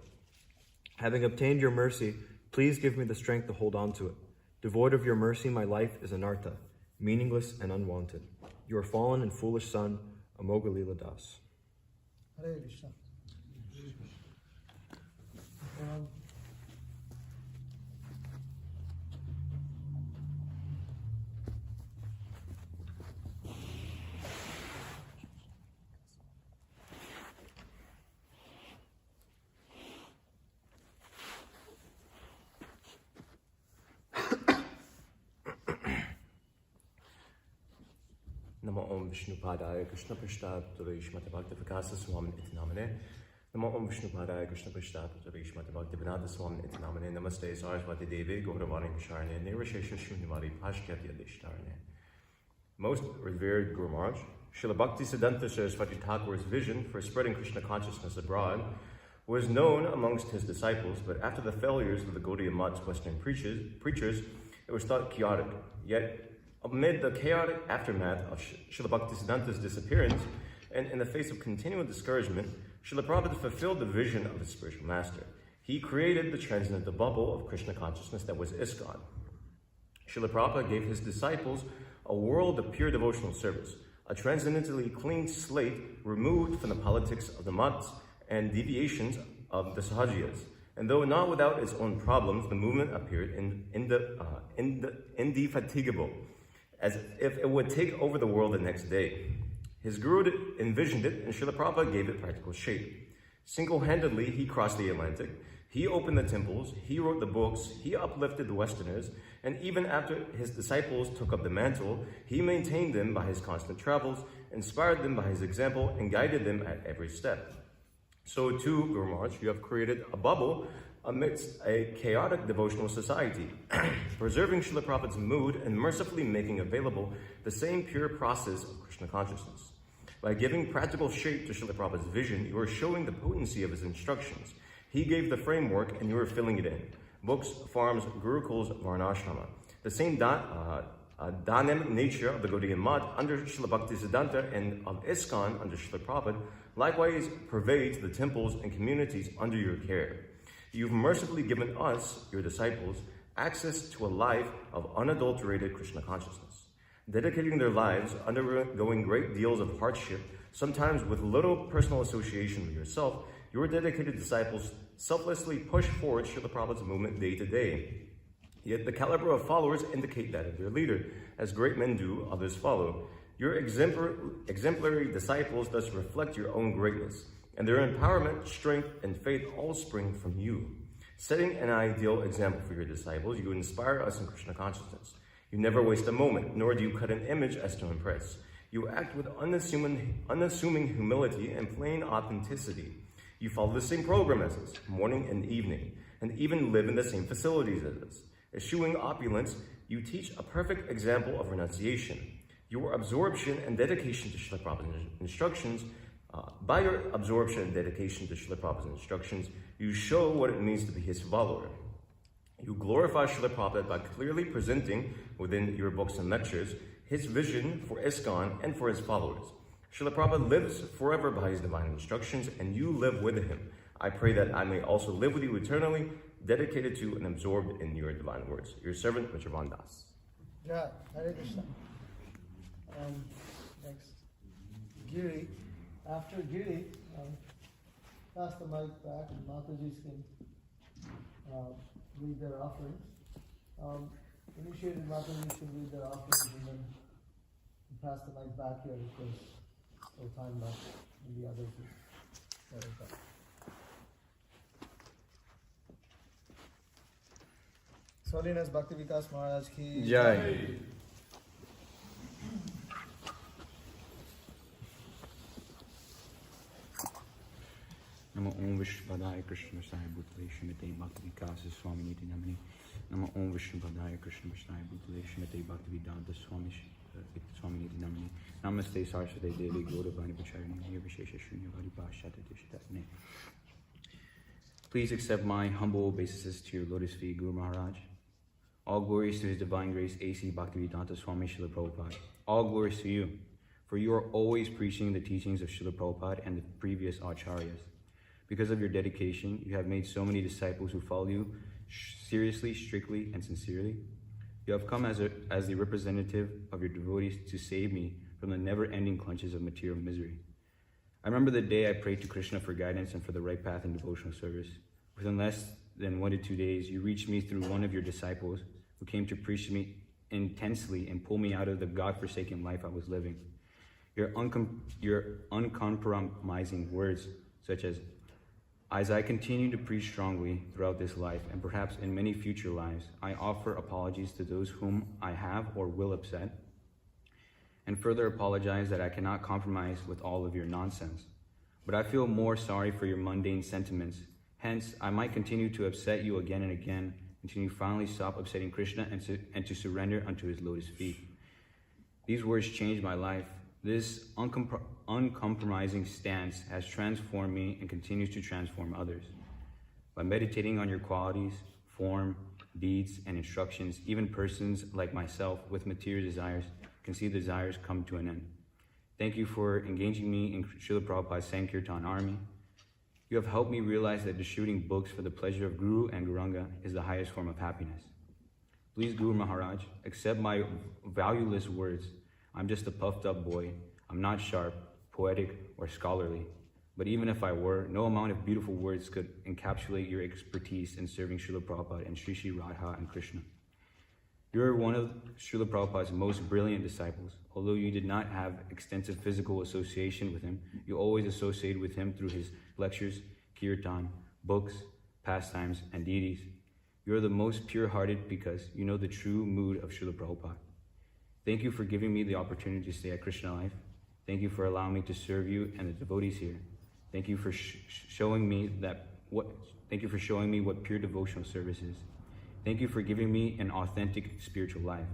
Having obtained your mercy, please give me the strength to hold on to it. Devoid of your mercy, my life is anartha, meaningless and unwanted. Your fallen and foolish son, Amoga Leela Das. Hare Krishna. Namo Om Vishnu Padaya Krishna Prishta Putavishmata Bhakti Vikasa Swami Iti Namane. Namo Om Vishnu Padaya Krishna Prishta Putavishmata Bhakti Vinata Swami Iti Namane. Namaste Saraswati Devi Gauravani Visharne Nirvashesha Shunyamari Pashkyatya Dishtarne. Most revered Guru Maharaj, Srila Bhakti Siddhanta Saraswati Thakur's vision for spreading Krishna consciousness abroad was known amongst his disciples, but after the failures of the Gaudiya Math's Western preachers, it was thought chaotic. Yet, amid the chaotic aftermath of Srila Bhakti Siddhanta's disappearance, and in the face of continual discouragement, Srila Prabhupada fulfilled the vision of his spiritual master. He created the transcendental bubble of Krishna consciousness that was ISKCON. Srila Prabhupada gave his disciples a world of pure devotional service, a transcendentally clean slate removed from the politics of the maths and deviations of the Sahajiyas. And though not without its own problems, the movement appeared indefatigable, as if it would take over the world the next day. His guru envisioned it, and Srila Prabhupada gave it practical shape. Single-handedly, he crossed the Atlantic, he opened the temples, he wrote the books, he uplifted the Westerners, and even after his disciples took up the mantle, he maintained them by his constant travels, inspired them by his example, and guided them at every step. So too, Guru Maharaj, you have created a bubble amidst a chaotic devotional society, preserving Srila Prabhupada's mood and mercifully making available the same pure process of Krishna consciousness. By giving practical shape to Srila Prabhupada's vision, you are showing the potency of his instructions. He gave the framework and you are filling it in. Books, farms, gurukuls, varnashrama. The same dynamic nature of the Gaudiya Math under Srila Bhakti Siddhanta and of ISKCON under Srila Prabhupada likewise pervades the temples and communities under your care. You've mercifully given us, your disciples, access to a life of unadulterated Krishna consciousness. Dedicating their lives, undergoing great deals of hardship, sometimes with little personal association with yourself, your dedicated disciples selflessly push forward Srila Prabhupada's movement day to day. Yet the caliber of followers indicate that of their leader. As great men do, others follow. Your exemplary disciples thus reflect your own greatness, and their empowerment, strength, and faith all spring from you. Setting an ideal example for your disciples, you inspire us in Krishna consciousness. You never waste a moment, nor do you cut an image as to impress. You act with unassuming humility and plain authenticity. You follow the same program as us, morning and evening, and even live in the same facilities as us. Eschewing opulence, you teach a perfect example of renunciation. Your absorption and dedication to Srila Prabhupada's instructions, by your absorption and dedication to Srila Prabhupada's instructions, you show what it means to be his follower. You glorify Srila Prabhupada by clearly presenting within your books and lectures his vision for ISKCON and for his followers. Srila Prabhupada lives forever by his divine instructions, and you live with him. I pray that I may also live with you eternally, dedicated to and absorbed in your divine words. Your servant, Mr. Van Das. Yeah, Hare Krishna. Next, Giri. After Giri, pass the mic back, and Mataji's can read their offerings. Initiated Mataji's can read their offerings, and then pass the mic back here because no time left, and the others will go. Holiness Bhakti Vikasa Maharaj ki Jai. Namo Om Vishnupadaya Krishna Vishaya Bhutale Shrimate Bhakti Vikasa Swami Niti Namani. Namo Om Vishnupadaya Krishna Vishaya Bhutale Shrimate Bhakti Vedanta Swami Niti Namani. Namaste Saraswate Devi Gauravani Pacharini Nirvishesha Shunyavadi Bhashata Tishatatne. Please accept my humble obeisances to your lotus feet, Guru Maharaj. All glories to His Divine Grace, A.C. Bhaktivedanta Swami Srila Prabhupada. All glories to you, for you are always preaching the teachings of Srila Prabhupada and the previous Acharyas. Because of your dedication, you have made so many disciples who follow you seriously, strictly, and sincerely. You have come as the representative of your devotees to save me from the never-ending clutches of material misery. I remember the day I prayed to Krishna for guidance and for the right path in devotional service. Within less than 1 to 2 days, you reached me through one of your disciples who came to preach to me intensely and pull me out of the God-forsaken life I was living. Your uncompromising words, such as I continue to preach strongly throughout this life and perhaps in many future lives, I offer apologies to those whom I have or will upset, and further apologize that I cannot compromise with all of your nonsense. But I feel more sorry for your mundane sentiments. Hence, I might continue to upset you again and again until you finally stop upsetting Krishna and to surrender unto his lotus feet. These words changed my life. This uncompromising stance has transformed me and continues to transform others. By meditating on your qualities, form, deeds, and instructions, even persons like myself with material desires can see desires come to an end. Thank you for engaging me in Srila Prabhupada's Sankirtan army. You have helped me realize that distributing books for the pleasure of Guru and Guranga is the highest form of happiness. Please, Guru Maharaj, accept my valueless words. I'm just a puffed up boy. I'm not sharp, poetic, or scholarly. But even if I were, no amount of beautiful words could encapsulate your expertise in serving Srila Prabhupada and Sri Sri Radha and Krishna. You're one of Srila Prabhupada's most brilliant disciples. Although you did not have extensive physical association with him, you always associated with him through his lectures, kirtan, books, pastimes, and deities. You're the most pure-hearted because you know the true mood of Srila Prabhupada. Thank you for giving me the opportunity to stay at Krishna Life. Thank you for allowing me to serve you and the devotees here. Thank you for showing me what pure devotional service is. Thank you for giving me an authentic spiritual life.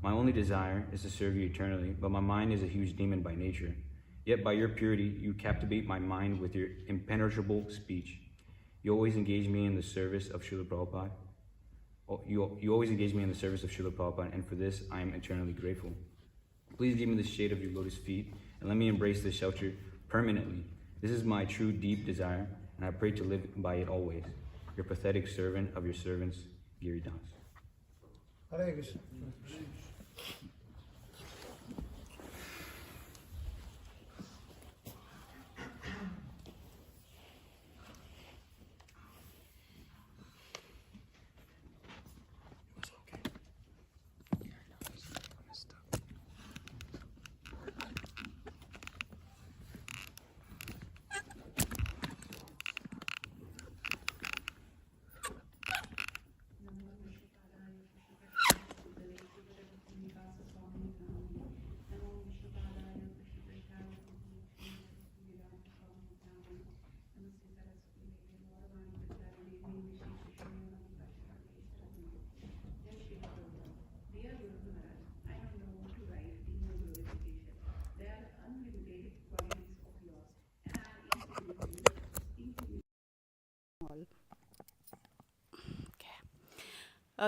My only desire is to serve you eternally, but my mind is a huge demon by nature. Yet by your purity, you captivate my mind with your impenetrable speech. You always engage me in the service of Srila Prabhupada. You always engage me in the service of Srila Prabhupada, and for this, I am eternally grateful. Please give me the shade of your lotus feet, and let me embrace this shelter permanently. This is my true deep desire, and I pray to live by it always. Your pathetic servant of your servants, Giri Das. Hare Krishna.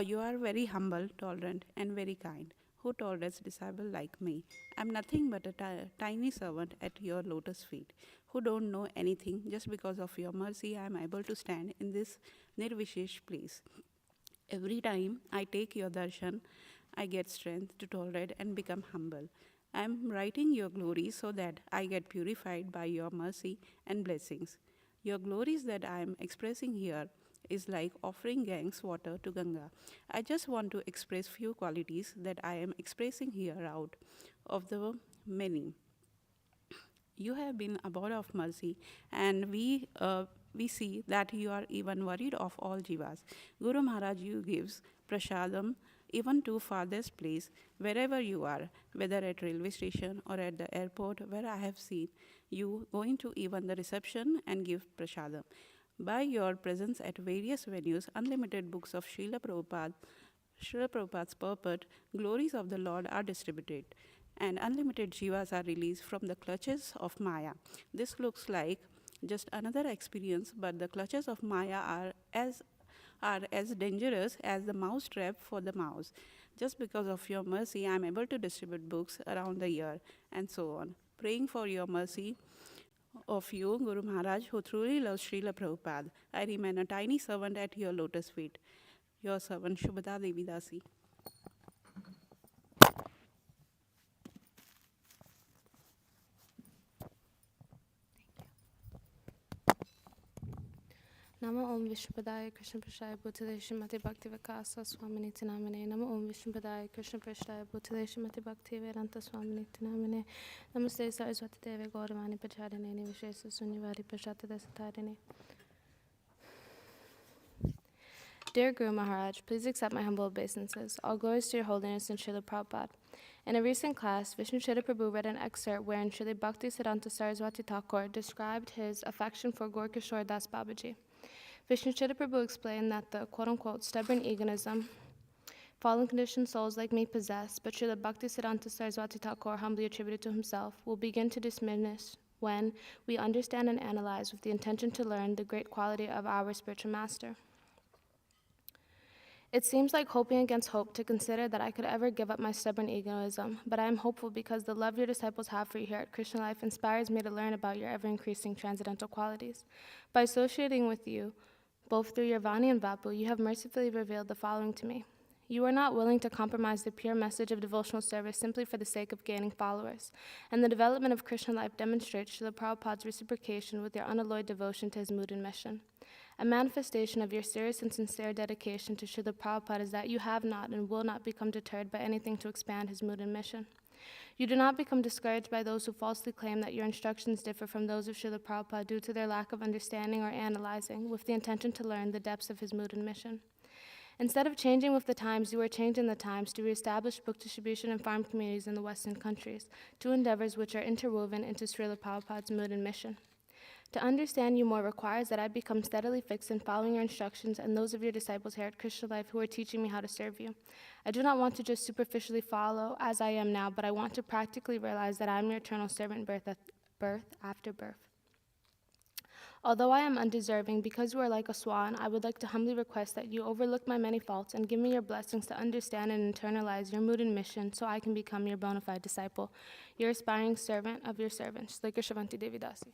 You are very humble, tolerant, and very kind. Who tolerates disciple like me? I'm nothing but a tiny servant at your lotus feet, who don't know anything. Just because of your mercy, I am able to stand in this nirvishesh place. Every time I take your darshan, I get strength to tolerate and become humble. I am writing your glories so that I get purified by your mercy and blessings. Your glories that I am expressing here is like offering Ganges water to Ganga. I just want to express few qualities that I am expressing here out of the many. You have been a abode of mercy, and we see that you are even worried of all jivas. Guru Maharaj, you gives prasadam even to farthest place, wherever you are, whether at railway station or at the airport, where I have seen you going to even the reception and give prasadam. By your presence at various venues, unlimited books of Srila Prabhupada's purport, glories of the Lord are distributed, and unlimited jivas are released from the clutches of Maya. This looks like just another experience, but the clutches of Maya are as dangerous as the mouse trap for the mouse. Just because of your mercy, I am able to distribute books around the year, and so on. Praying for your mercy of you, Guru Maharaj, who truly loves Srila Prabhupada. I remain a tiny servant at your lotus feet. Your servant, Shubhada Devi Dasi. Namo Om Vishnupadaya Krishna Prasthaya Bhutale Srimati Bhakti Vikasa Swami Niti Namine. Namo Om Vishnupadaya Krishna Prasthaya Bhutale Srimati Bhakti Vedanta Swami Niti Namine. Namaste Saraswati Deve Gauravani Pacharine Nivishesa Sunyavari Prashata Desatarine. Dear Guru Maharaj, please accept my humble obeisances. All glories to your holiness and Srila Prabhupada. In a recent class, Vishnu Chitra Prabhu read an excerpt wherein Srila Bhakti Siddhanta Saraswati Thakur described his affection for Gaur Kishore Das Babaji. Vishnu Chitra Prabhu explained that the quote-unquote stubborn egoism fallen conditioned souls like me possess, but Srila Bhaktisiddhanta Saraswati Thakur humbly attributed to himself, will begin to diminish when we understand and analyze with the intention to learn the great quality of our spiritual master. It seems like hoping against hope to consider that I could ever give up my stubborn egoism, but I am hopeful because the love your disciples have for you here at Krishna Life inspires me to learn about your ever-increasing transcendental qualities. By associating with you, both through your Vani and Vapu, you have mercifully revealed the following to me. You are not willing to compromise the pure message of devotional service simply for the sake of gaining followers, and the development of Krishna Life demonstrates Srila Prabhupada's reciprocation with your unalloyed devotion to his mood and mission. A manifestation of your serious and sincere dedication to Srila Prabhupada is that you have not and will not become deterred by anything to expand his mood and mission. You do not become discouraged by those who falsely claim that your instructions differ from those of Srila Prabhupada due to their lack of understanding or analyzing, with the intention to learn the depths of his mood and mission. Instead of changing with the times, you are changing the times to reestablish book distribution and farm communities in the Western countries, two endeavors which are interwoven into Srila Prabhupada's mood and mission. To understand you more requires that I become steadily fixed in following your instructions and those of your disciples here at Krishna Life who are teaching me how to serve you. I do not want to just superficially follow as I am now, but I want to practically realize that I am your eternal servant birth after birth. Although I am undeserving, because you are like a swan, I would like to humbly request that you overlook my many faults and give me your blessings to understand and internalize your mood and mission so I can become your bona fide disciple, your aspiring servant of your servants, like Shavanti Devi Dasi.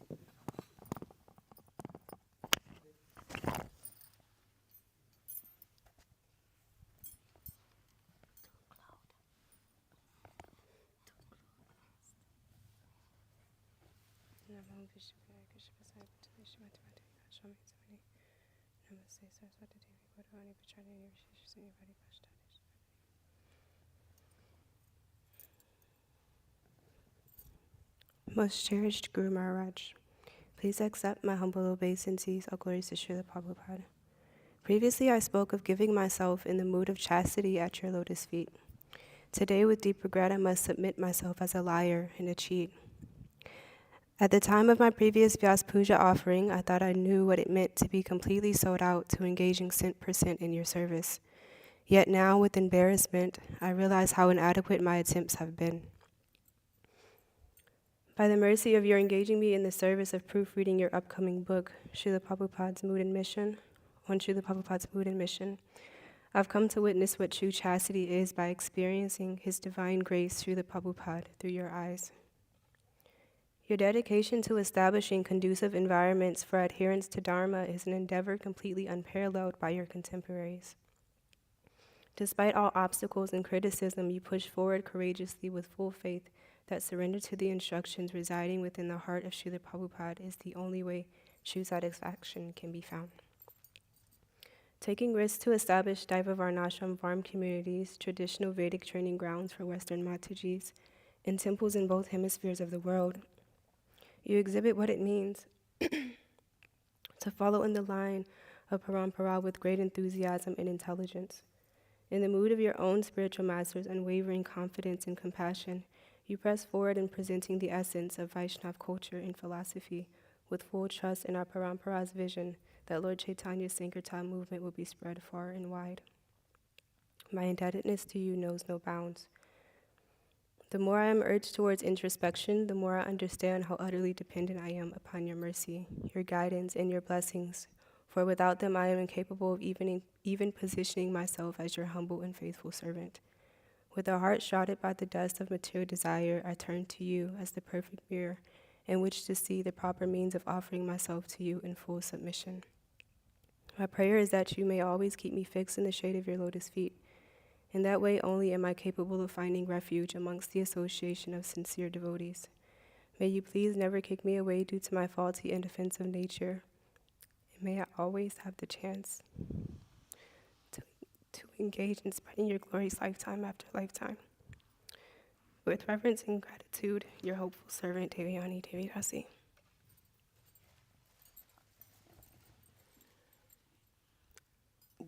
Most cherished Guru Maharaj, please accept my humble obeisances. All glories to Srila Prabhupada. Previously, I spoke of giving myself in the mood of chastity at your lotus feet. Today, with deep regret, I must submit myself as a liar and a cheat. At the time of my previous Vyasa Puja offering, I thought I knew what it meant to be completely sold out to engaging cent per cent in your service. Yet now, with embarrassment, I realize how inadequate my attempts have been. By the mercy of your engaging me in the service of proofreading your upcoming book, Srila Prabhupada's Mood and Mission, on Srila Prabhupada's Mood and Mission, I've come to witness what true chastity is by experiencing His divine grace through the Prabhupada through your eyes. Your dedication to establishing conducive environments for adherence to Dharma is an endeavor completely unparalleled by your contemporaries. Despite all obstacles and criticism, you push forward courageously with full faith that surrender to the instructions residing within the heart of Srila Prabhupada is the only way true satisfaction can be found. Taking risks to establish Daiva Varnashram farm communities, traditional Vedic training grounds for Western Matajis, and temples in both hemispheres of the world, you exhibit what it means to follow in the line of Parampara with great enthusiasm and intelligence. In the mood of your own spiritual master's unwavering confidence and compassion, you press forward in presenting the essence of Vaishnav culture and philosophy with full trust in our Parampara's vision that Lord Chaitanya's Sankirtan movement will be spread far and wide. My indebtedness to you knows no bounds. The more I am urged towards introspection, the more I understand how utterly dependent I am upon your mercy, your guidance, and your blessings, for without them I am incapable of even positioning myself as your humble and faithful servant. With a heart shrouded by the dust of material desire, I turn to you as the perfect mirror in which to see the proper means of offering myself to you in full submission. My prayer is that you may always keep me fixed in the shade of your lotus feet. In that way only am I capable of finding refuge amongst the association of sincere devotees. May you please never kick me away due to my faulty and offensive nature. And may I always have the chance to engage in spreading your glories lifetime after lifetime. With reverence and gratitude, your hopeful servant, Devyani Devi Dasi.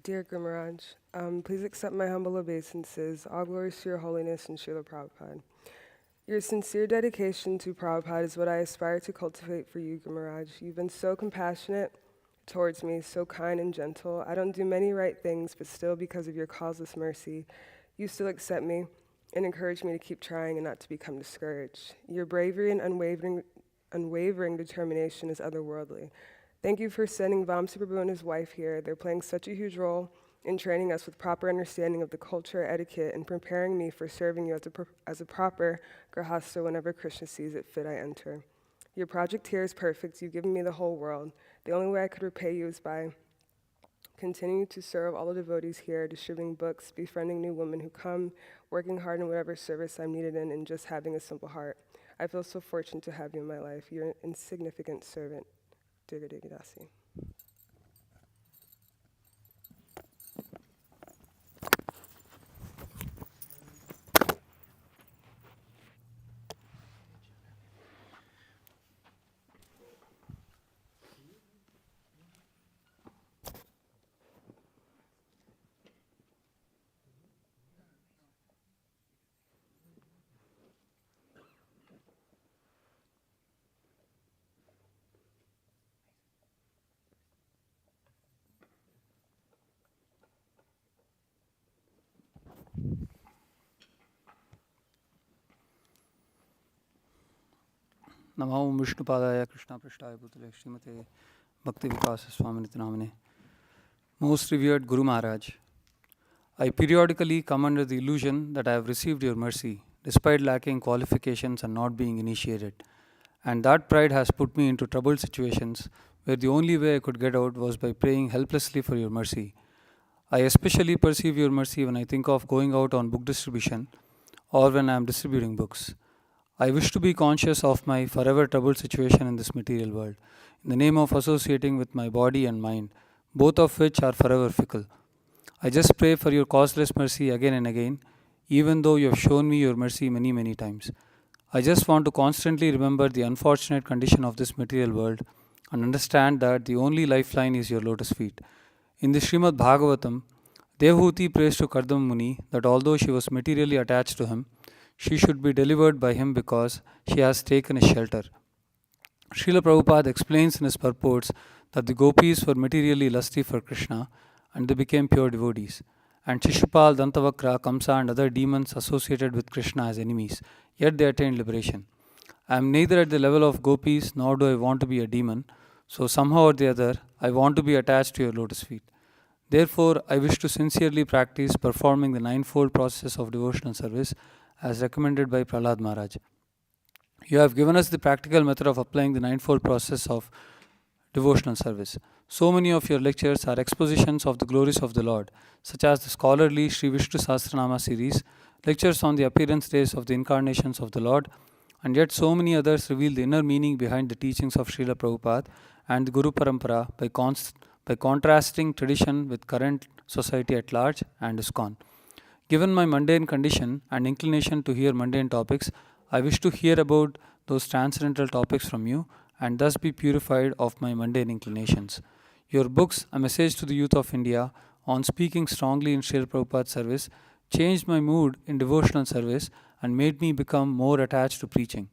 Dear Guru Maharaj, please accept my humble obeisances. All glories to your holiness and Srila Prabhupada. Your sincere dedication to Prabhupada is what I aspire to cultivate for you, Guru Maharaj. You've been so compassionate towards me, so kind and gentle. I don't do many right things, but still, because of your causeless mercy, you still accept me and encourage me to keep trying and not to become discouraged. Your bravery and unwavering determination is otherworldly. Thank you for sending Vamsi Prabhu and his wife here. They're playing such a huge role in training us with proper understanding of the culture, etiquette, and preparing me for serving you as a proper grahasta whenever Krishna sees it fit I enter. Your project here is perfect. You've given me the whole world. The only way I could repay you is by continuing to serve all the devotees here, distributing books, befriending new women who come, working hard in whatever service I'm needed in, and just having a simple heart. I feel so fortunate to have you in my life. You're an insignificant servant. Durga Devi Dasi. Namo Vishnupadaya Krishna Prasthaya Bhutale Srimate Bhakti Vikasa Swami Namane. Most revered Guru Maharaj, I periodically come under the illusion that I have received your mercy, despite lacking qualifications and not being initiated. And that pride has put me into troubled situations where the only way I could get out was by praying helplessly for your mercy. I especially perceive your mercy when I think of going out on book distribution or when I am distributing books. I wish to be conscious of my forever troubled situation in this material world, in the name of associating with my body and mind, both of which are forever fickle. I just pray for your causeless mercy again and again, even though you have shown me your mercy many, many times. I just want to constantly remember the unfortunate condition of this material world and understand that the only lifeline is your lotus feet. In the Srimad Bhagavatam, Devhuti prays to Kardama Muni that although she was materially attached to him, she should be delivered by him because she has taken his shelter. Srila Prabhupada explains in his purports that the gopis were materially lusty for Krishna and they became pure devotees. And Shishupal, Dantavakra, Kamsa and other demons associated with Krishna as enemies, yet they attained liberation. I am neither at the level of gopis nor do I want to be a demon, so somehow or the other I want to be attached to your lotus feet. Therefore, I wish to sincerely practice performing the ninefold process of devotional service as recommended by Prahlad Maharaj. You have given us the practical method of applying the ninefold process of devotional service. So many of your lectures are expositions of the glories of the Lord, such as the scholarly Sri Vishnu Sahasranama series, lectures on the appearance days of the incarnations of the Lord, and yet so many others reveal the inner meaning behind the teachings of Srila Prabhupada and the Guru Parampara by contrasting tradition with current society at large and ISKCON. Given my mundane condition and inclination to hear mundane topics, I wish to hear about those transcendental topics from you and thus be purified of my mundane inclinations. Your books, A Message to the Youth of India, on speaking strongly in Srila Prabhupada's service, changed my mood in devotional service and made me become more attached to preaching.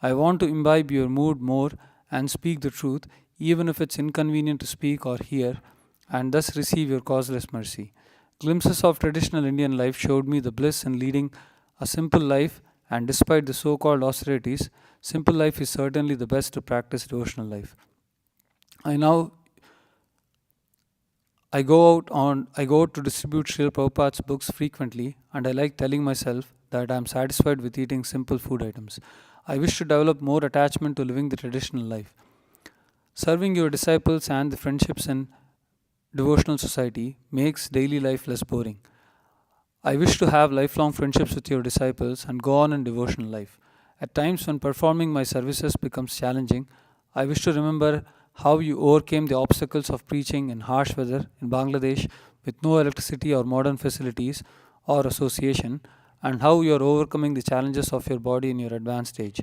I want to imbibe your mood more and speak the truth, even if it's inconvenient to speak or hear, and thus receive your causeless mercy. Glimpses of traditional Indian life showed me the bliss in leading a simple life, and despite the so-called austerities, simple life is certainly the best to practice devotional life. I go out to distribute Srila Prabhupada's books frequently, and I like telling myself that I am satisfied with eating simple food items. I wish to develop more attachment to living the traditional life. Serving your disciples and the friendships in devotional society makes daily life less boring. I wish to have lifelong friendships with your disciples and go on in devotional life. At times when performing my services becomes challenging, I wish to remember how you overcame the obstacles of preaching in harsh weather in Bangladesh with no electricity or modern facilities or association, and how you are overcoming the challenges of your body in your advanced age.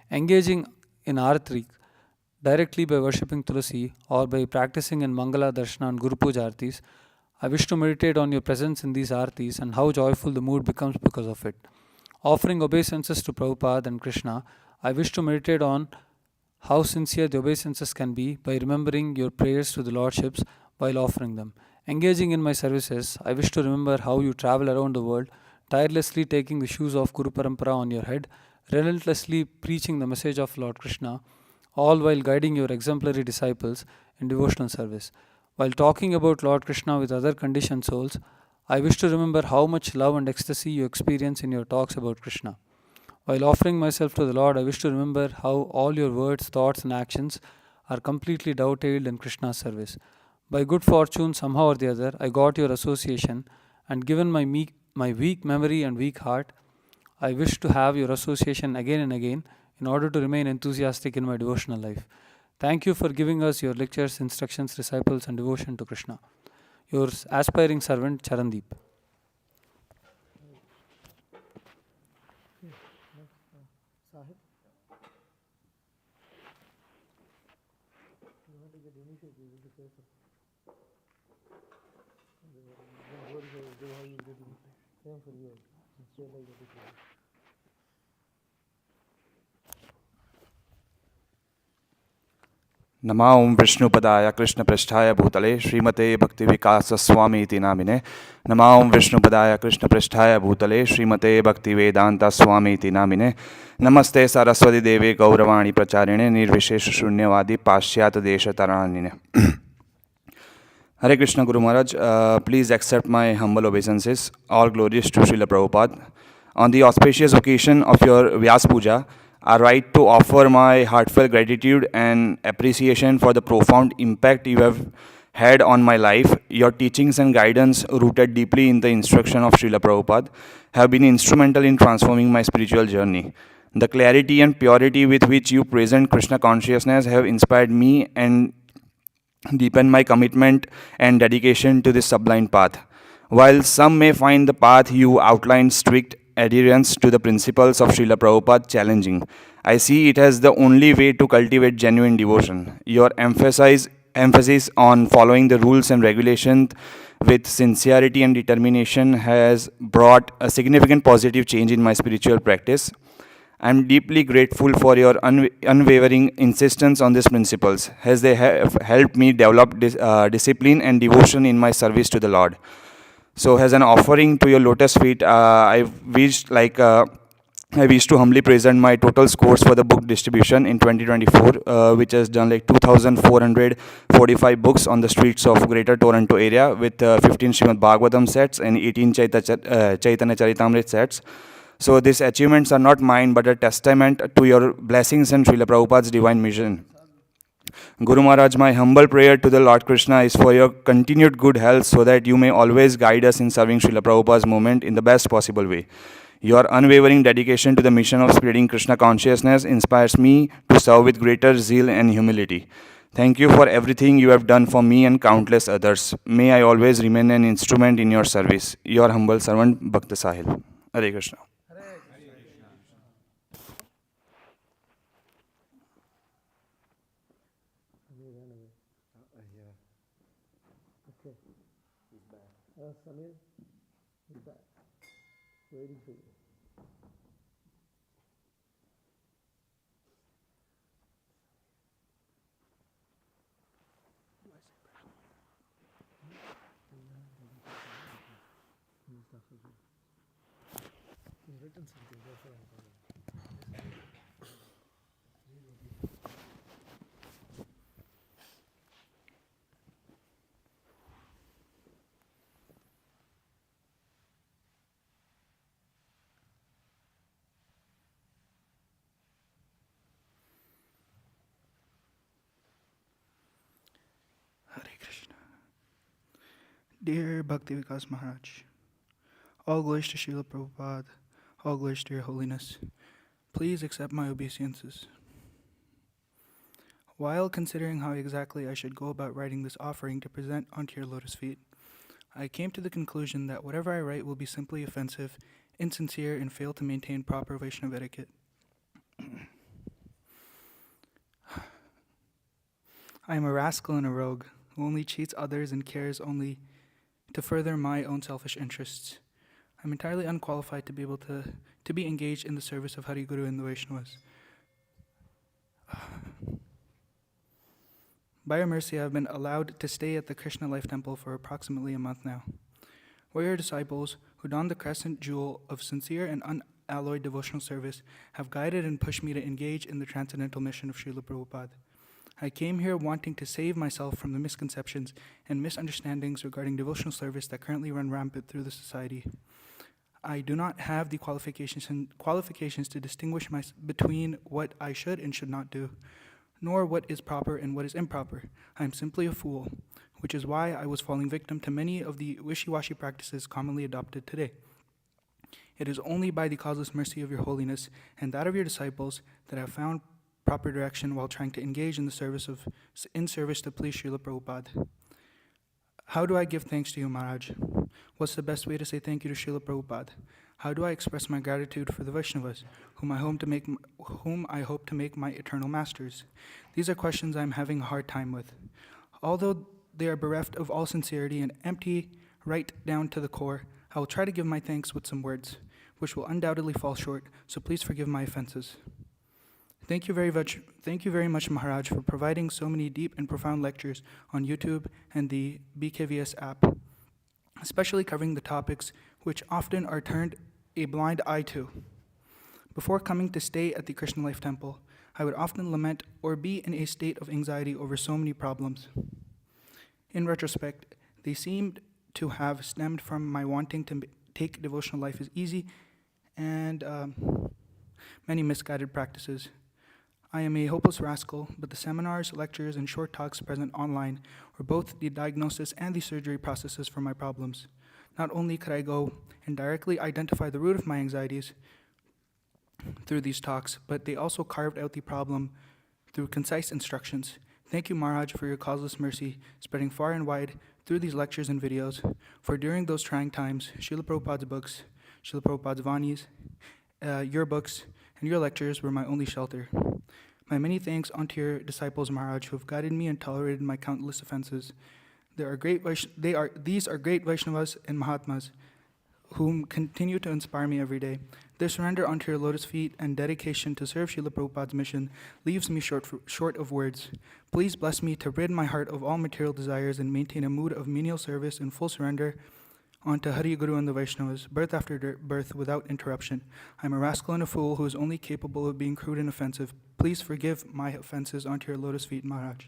Engaging in Aratrik directly by worshipping Tulasi or by practicing in Mangala Darshana and Guru Puja Artis, I wish to meditate on your presence in these Artis and how joyful the mood becomes because of it. Offering obeisances to Prabhupada and Krishna, I wish to meditate on how sincere the obeisances can be by remembering your prayers to the Lordships while offering them. Engaging in my services, I wish to remember how you travel around the world, tirelessly taking the shoes of Guru Parampara on your head, relentlessly preaching the message of Lord Krishna, all while guiding your exemplary disciples in devotional service. While talking about Lord Krishna with other conditioned souls, I wish to remember how much love and ecstasy you experience in your talks about Krishna. While offering myself to the Lord, I wish to remember how all your words, thoughts, and actions are completely dovetailed in Krishna's service. By good fortune, somehow or the other, I got your association, and given my weak memory and weak heart, I wish to have your association again and again in order to remain enthusiastic in my devotional life. Thank you for giving us your lectures, instructions, disciples, and devotion to Krishna. Your aspiring servant, Charandeep. नमां विष्णुपदाय कृष्णपृष्ठाय भूतले श्रीमते भक्ति विकास स्वामी इति नामिने नमां विष्णुपदाय कृष्णपृष्ठाय भूतले श्रीमते भक्ति वेदांत स्वामी इति नामिने नमस्ते सरस्वती देवे गौरवाणी प्रचारिणे निर्विशेष शून्यवादी पाश्चात्य देश तरानिने Hare Krishna Guru Maharaj, please accept my humble obeisances. All glories to Srila Prabhupada. On the auspicious occasion of your Vyasa Puja, I write to offer my heartfelt gratitude and appreciation for the profound impact you have had on my life. Your teachings and guidance, rooted deeply in the instruction of Srila Prabhupada, have been instrumental in transforming my spiritual journey. The clarity and purity with which you present Krishna consciousness have inspired me and deepened my commitment and dedication to this sublime path. While some may find the path you outlined strict adherence to the principles of Srila Prabhupada challenging, I see it as the only way to cultivate genuine devotion. Your emphasis on following the rules and regulations with sincerity and determination has brought a significant positive change in my spiritual practice. I am deeply grateful for your unwavering insistence on these principles, as they have helped me develop discipline and devotion in my service to the Lord. So, as an offering to your lotus feet, I wish to humbly present my total scores for the book distribution in 2024, which has done 2,445 books on the streets of Greater Toronto area with 15 Srimad Bhagavatam sets and 18 Chaitanya Charitamrita sets. So these achievements are not mine, but a testament to your blessings and Srila Prabhupada's divine mission. Guru Maharaj, my humble prayer to the Lord Krishna is for your continued good health so that you may always guide us in serving Srila Prabhupada's movement in the best possible way. Your unwavering dedication to the mission of spreading Krishna consciousness inspires me to serve with greater zeal and humility. Thank you for everything you have done for me and countless others. May I always remain an instrument in your service. Your humble servant, Bhakti Sahil. Hare Krishna. Samir, he's back, waiting for you. He's written something, that's what I'm calling. Dear Bhakti Vikasa Maharaj, all glories to Srila Prabhupada, all glories to your Holiness. Please accept my obeisances. While considering how exactly I should go about writing this offering to present onto your lotus feet, I came to the conclusion that whatever I write will be simply offensive, insincere, and fail to maintain proper Vaishnava etiquette. I am a rascal and a rogue who only cheats others and cares only to further my own selfish interests. I'm entirely unqualified to be able to be engaged in the service of Hari Guru and the Vaishnavas. By your mercy, I have been allowed to stay at the Krishna Life Temple for approximately a month now. Warrior disciples who don the crescent jewel of sincere and unalloyed devotional service have guided and pushed me to engage in the transcendental mission of Srila Prabhupada. I came here wanting to save myself from the misconceptions and misunderstandings regarding devotional service that currently run rampant through the society. I do not have the qualifications to distinguish between what I should and should not do, nor what is proper and what is improper. I am simply a fool, which is why I was falling victim to many of the wishy-washy practices commonly adopted today. It is only by the causeless mercy of your holiness and that of your disciples that I have found proper direction while trying to engage in service to please Srila Prabhupada. How do I give thanks to you, Maharaj? What's the best way to say thank you to Srila Prabhupada? How do I express my gratitude for the Vaishnavas, whom I hope to make my eternal masters? These are questions I am having a hard time with. Although they are bereft of all sincerity and empty right down to the core, I will try to give my thanks with some words, which will undoubtedly fall short, so please forgive my offenses. Thank you very much, Maharaj, for providing so many deep and profound lectures on YouTube and the BKVS app, especially covering the topics which often are turned a blind eye to. Before coming to stay at the Krishna Life Temple, I would often lament or be in a state of anxiety over so many problems. In retrospect, they seemed to have stemmed from my wanting to take devotional life as easy and many misguided practices. I am a hopeless rascal, but the seminars, lectures, and short talks present online were both the diagnosis and the surgery processes for my problems. Not only could I go and directly identify the root of my anxieties through these talks, but they also carved out the problem through concise instructions. Thank you, Maharaj, for your causeless mercy, spreading far and wide through these lectures and videos, for during those trying times, Srila Prabhupada's books, Srila Prabhupada's Vanis, your books, and your lectures were my only shelter. My many thanks unto your disciples, Maharaj, who have guided me and tolerated my countless offenses. These are great Vaishnavas and Mahatmas, whom continue to inspire me every day. Their surrender unto your lotus feet and dedication to serve Srila Prabhupada's mission leaves me short of words. Please bless me to rid my heart of all material desires and maintain a mood of menial service and full surrender onto Hari, Guru, and the Vaishnavas, birth after birth, without interruption. I am a rascal and a fool who is only capable of being crude and offensive. Please forgive my offenses onto your lotus feet, Maharaj.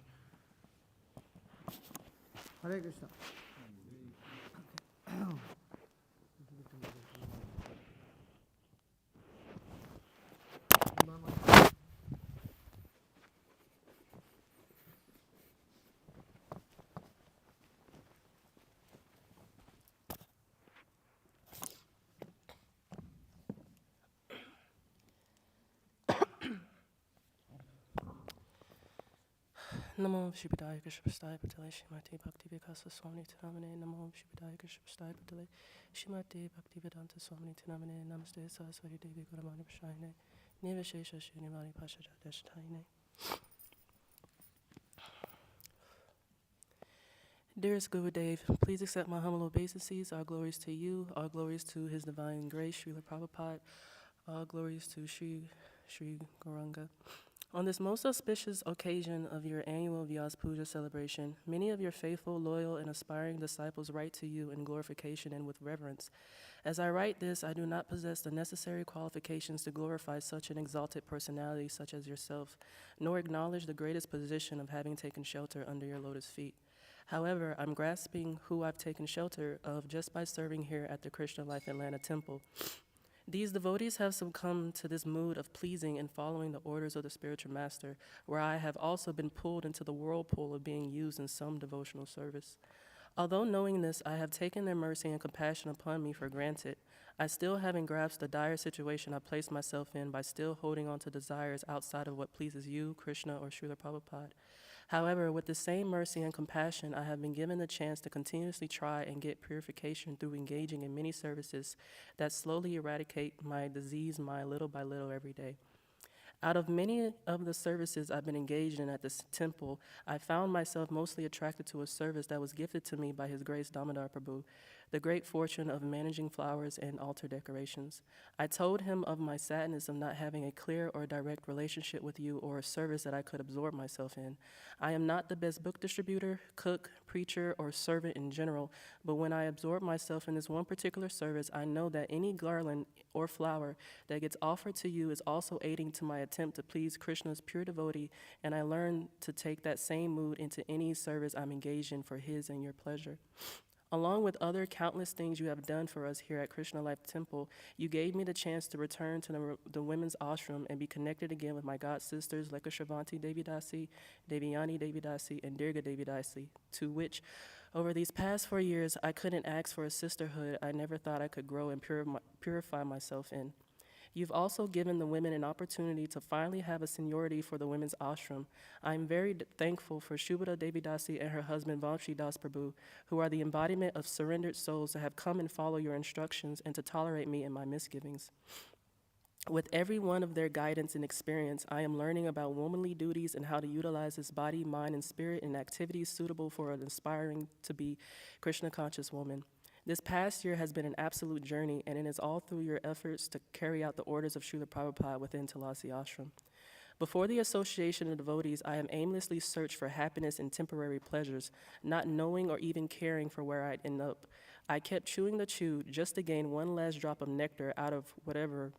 Hare Krishna. Namo Shibidaya Krishna Patale Shimati Bhakti Vikasa Swami Tinamane Namo Shibidaya Krishna Patale Shimati Bhakti Vedanta Swami Tinamane Namaste Saraswati Devi Guramani Prashayane Nivashesha Shinivani Pashaja Deshtaine. Dearest Gurudev, please accept my humble obeisances. All glories to you, all glories to His Divine Grace, Srila Prabhupada, all glories to Sri Gauranga. On this most auspicious occasion of your annual Vyasa Puja celebration, many of your faithful, loyal, and aspiring disciples write to you in glorification and with reverence. As I write this, I do not possess the necessary qualifications to glorify such an exalted personality such as yourself, nor acknowledge the greatest position of having taken shelter under your lotus feet. However, I'm grasping who I've taken shelter of just by serving here at the Krishna Life Atlanta Temple. These devotees have succumbed to this mood of pleasing and following the orders of the spiritual master, where I have also been pulled into the whirlpool of being used in some devotional service. Although knowing this, I have taken their mercy and compassion upon me for granted. I still haven't grasped the dire situation I placed myself in by still holding on to desires outside of what pleases you, Krishna, or Srila Prabhupada. However, with the same mercy and compassion, I have been given the chance to continuously try and get purification through engaging in many services that slowly eradicate my disease mind little by little every day. Out of many of the services I've been engaged in at this temple, I found myself mostly attracted to a service that was gifted to me by His Grace Damodar Prabhu. the great fortune of managing flowers and altar decorations. I told him of my sadness of not having a clear or direct relationship with you or a service that I could absorb myself in. I am not the best book distributor, cook, preacher, or servant in general, but when I absorb myself in this one particular service, I know that any garland or flower that gets offered to you is also aiding to my attempt to please Krishna's pure devotee, and I learn to take that same mood into any service I'm engaged in for his and your pleasure. Along with other countless things you have done for us here at Krishna Life Temple, you gave me the chance to return to the women's ashram and be connected again with my god sisters Lekha Shravanti Devi Dasi, Devyani Devi Dasi, and Dirga Devi Dasi, to which, over these past 4 years, I couldn't ask for a sisterhood I never thought I could grow and purify myself in. You've also given the women an opportunity to finally have a seniority for the women's ashram. I'm very thankful for Shubhra Devi Dasi and her husband Vamshi Das Prabhu, who are the embodiment of surrendered souls that have come and follow your instructions and to tolerate me in my misgivings. With every one of their guidance and experience, I am learning about womanly duties and how to utilize this body, mind, and spirit in activities suitable for an aspiring to be Krishna conscious woman. This past year has been an absolute journey, and it is all through your efforts to carry out the orders of Srila Prabhupada within Tulasi Ashram. Before the association of devotees, I am aimlessly searched for happiness and temporary pleasures, not knowing or even caring for where I'd end up. I kept chewing the chew just to gain one last drop of nectar out of whatever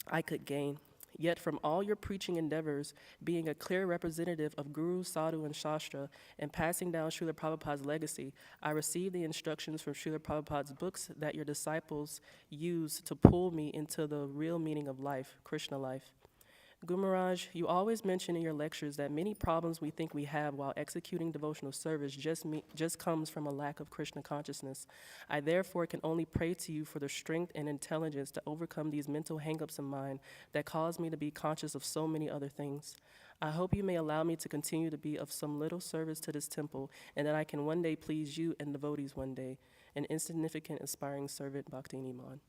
I could gain. Yet from all your preaching endeavors, being a clear representative of Guru, Sadhu, and Shastra, and passing down Srila Prabhupada's legacy, I received the instructions from Srila Prabhupada's books that your disciples use to pull me into the real meaning of life, Krishna life. Guru Maharaj, you always mention in your lectures that many problems we think we have while executing devotional service just comes from a lack of Krishna consciousness. I therefore can only pray to you for the strength and intelligence to overcome these mental hang-ups of mine that cause me to be conscious of so many other things. I hope you may allow me to continue to be of some little service to this temple, and that I can one day please you and devotees one day. An insignificant, aspiring servant, Bhakti Niman.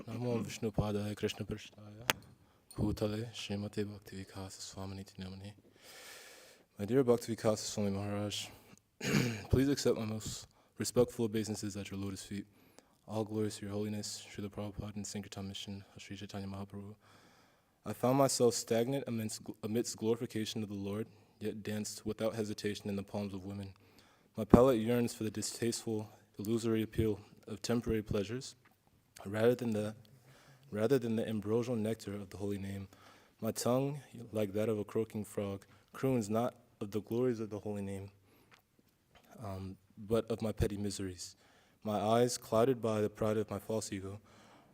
Namo Vishnu Padaya Krishna Prasthaya Bhutale Srimate Bhakti Vikasa Swami Namane. My dear Bhakti Vikasa Swami Maharaj, please accept my most respectful obeisances at your lotus feet. All glories to your holiness, Srila Prabhupada and Sankirtan mission of Sri Chaitanya Mahaprabhu. I found myself stagnant amidst glorification of the Lord, yet danced without hesitation in the palms of women. My palate yearns for the distasteful, illusory appeal of temporary pleasures, rather than the ambrosial nectar of the holy name. My tongue, like that of a croaking frog, croons not of the glories of the holy name, but of my petty miseries. My eyes, clouded by the pride of my false ego,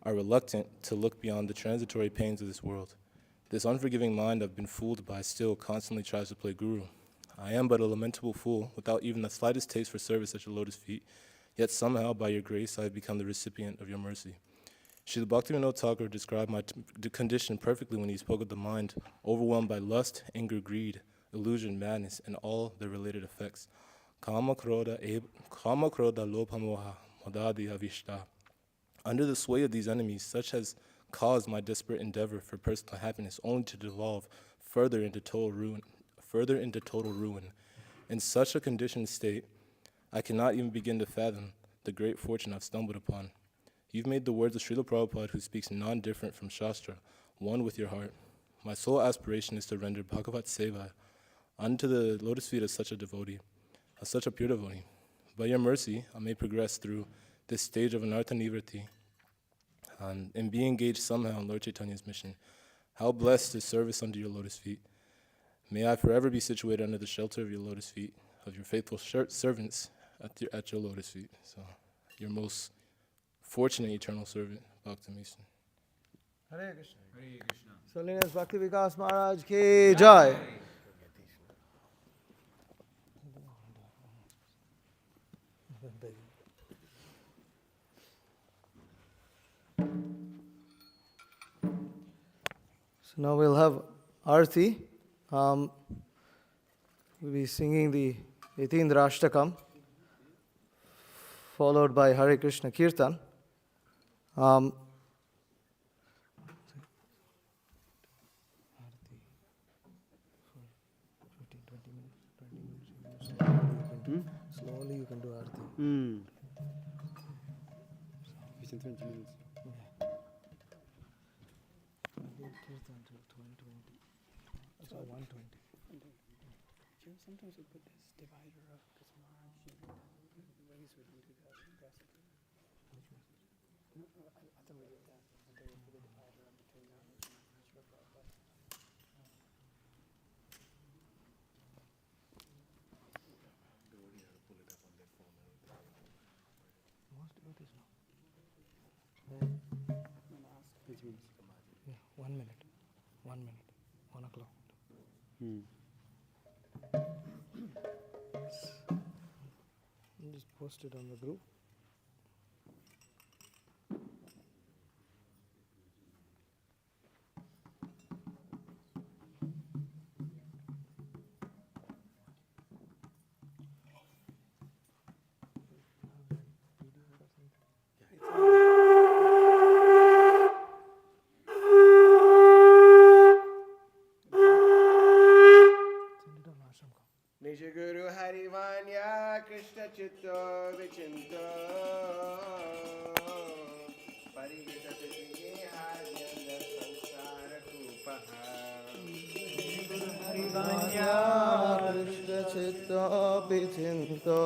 are reluctant to look beyond the transitory pains of this world. This unforgiving mind I've been fooled by still constantly tries to play guru. I am but a lamentable fool, without even the slightest taste for service at your lotus feet, yet somehow, by your grace, I have become the recipient of your mercy. Srila Bhaktivinoda Thakur described my condition perfectly when he spoke of the mind overwhelmed by lust, anger, greed, illusion, madness, and all their related effects. Kama krodha lobha moha madadi avishta. Under the sway of these enemies, such has caused my desperate endeavor for personal happiness only to devolve further into total ruin. In such a conditioned state, I cannot even begin to fathom the great fortune I've stumbled upon. You've made the words of Srila Prabhupada, who speaks non-different from Shastra, one with your heart. My sole aspiration is to render Bhagavat Seva unto the lotus feet of such a devotee, of such a pure devotee. By your mercy, I may progress through this stage of anartha nivriti and be engaged somehow in Lord Chaitanya's mission. How blessed is service under your lotus feet. May I forever be situated under the shelter of your lotus feet, of your faithful servants at your lotus feet. So, your most fortunate eternal servant, Bhakti Mission. Hare Krishna. Hare Krishna. Holiness Bhakti Vikasa Maharaj ki jai. So now we'll have Arti. We'll be singing the Yatindra Ashtakam, followed by Hare Krishna Kirtan. Slowly you can do Arti. Within 20 minutes. Kirtan till 2020. So 120. Sometimes we put this divider up because Maharaj ways we don't do that. I thought we did that. I thought we put the divider up between Maharaj and Prabhupada. Most devotees know. Yeah, 1 minute. 1 minute. 1 o'clock. Just post it on the group. Nish Guru Harivanya Krishna Chitto Vichinto Parihita Piti Haryanda Sansara Kupaha Harivanya Krishna Chitta Vichinto.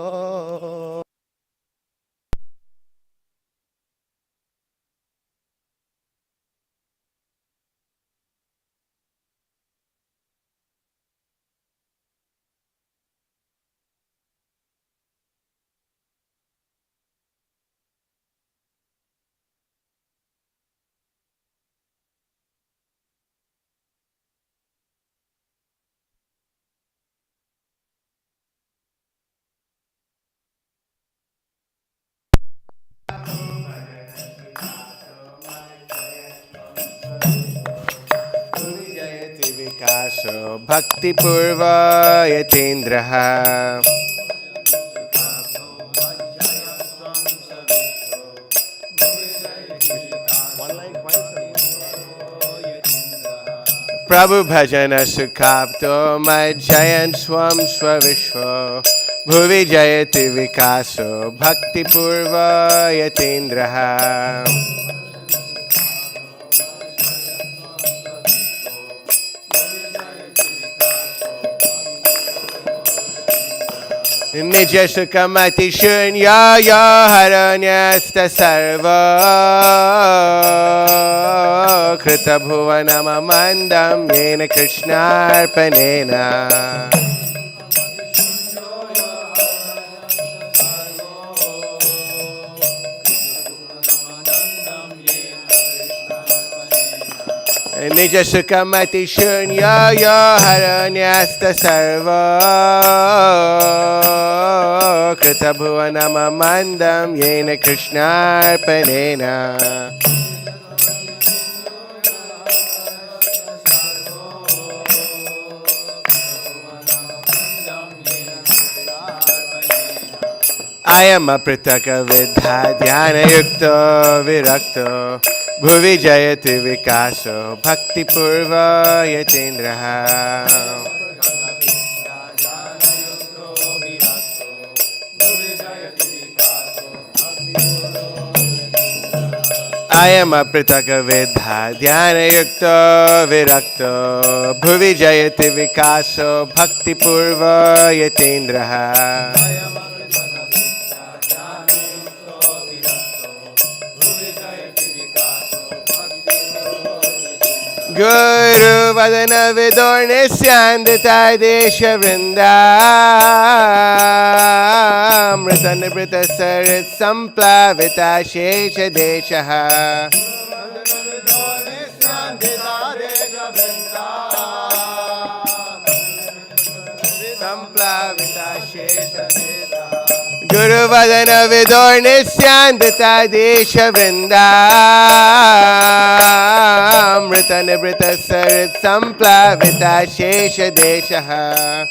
Jayati Vikaso Bhakti Purva Yatindraha Prabhu Bhajana Sukapto Majjayan Swam Swavishwa Bhuvi Jayati Vikaso Bhakti Purva Yatindraha Nija Sukamati Shunya Haranyasta Sarva Krita Bhuvanama Mandam Yena Krishnarpanena Nija Sukamati Shunya Haranyasta Sarva Krita Bhuvanama Mandam Yena Krishnarpanena I am a Pritaka Vidha Dhyana Yukta Virakta Bhuvi Jayati Vikaso Bhakti Purva Yatindraha I am a Pritaka Vidha Dhyana Yukta Virakta Bhuvi Jayati Vikaso Bhakti Purva Yatindraha Guru Vadana Vidornishyandita Desha Vrinda Amrita Nibrita Sarit Samplavita Shesha Deshaha Samplavita Shesha Guru Vadana Vidornishyandita Desha Vrinda Vijayatvanamrita Nibrita Sarit Samplavita Shesha Deshaha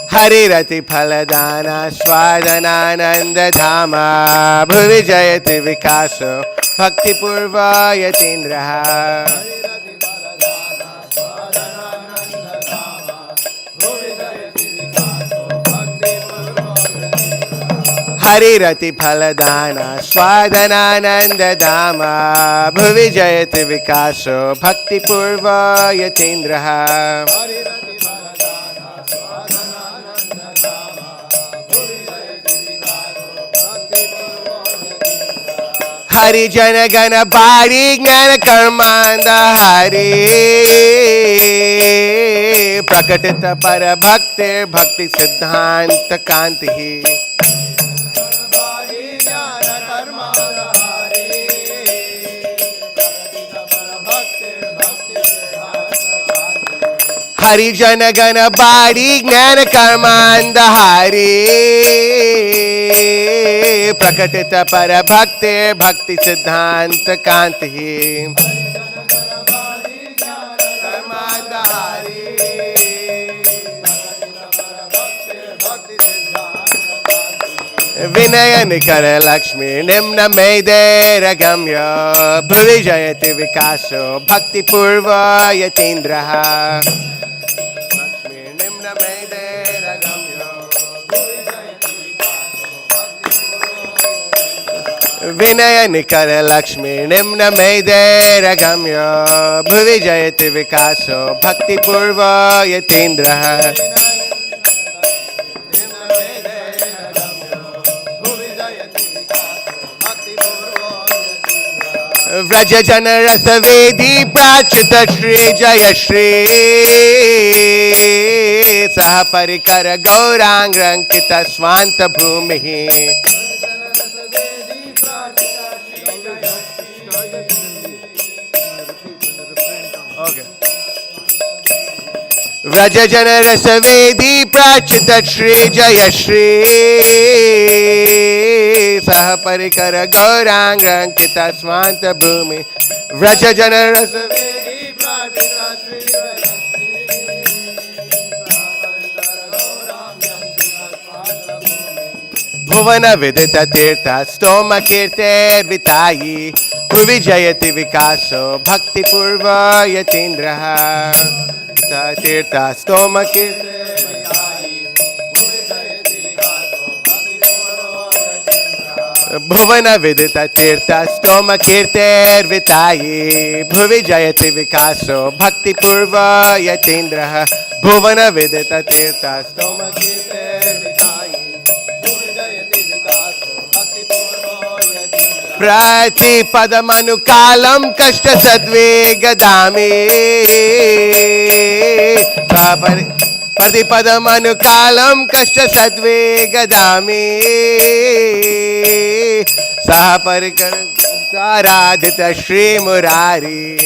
Harirati Phaladana Swadanananda Dhama Bhuvi Jayati Vikaso Bhakti Purva Yatindraha Harirati Phaladana Swadanananda Dhama Bhuvi Jayati Vikaso Bhakti Purva Yatindraha Hari Jana Gana Bari Gnana Karmanda Hari Prakatita Para Bhakti Bhakti Siddhanta Kanti Hari Jana Gana Bari Gnana Karmanda Hari Prakatita Para Bhakti Bhakti Siddhanta Kanti Vinaya Nikara Lakshmi Nimna Maidera Gamya Bhuvi Jayati Vikaso Bhakti Purva Yatindraha Vinaya Nikara Lakshmi Nimna Maidera Gamya Bhuvi Jayati Vikaso Bhakti Purva Yatindraha Vraja Jana Rasa Vedi Prachita Shri Jaya Shri Saha Parikara Gaurang Rankita Swanta Bhumihi Vraja Jana Rasa Vedi Prachita Shri Jaya Shri Saha Parikara Gaurang Rankita Swanta Bhumi Vraja Jana Rasa Vedi Prachita Shri Jaya Bhuvana Vidita Tirtha Stoma Kirter Vitayi Bhuvi Jayati Vikaso Bhakti Purva Yatindraha Tirtha Stoma Kirter Bhuvana Vidita Tirtha Stoma Kirter Vitayi Bhuvi Jayati Vikaso Bhakti Purva Yatindraha Bhuvana Vidita Tirtha Stoma Kirter Vitayi Prati Padamanukalam Kashta Sadvegadami Prati Padamanukalam Kashta Sadvegadami Saha Parikaradita Shri Murari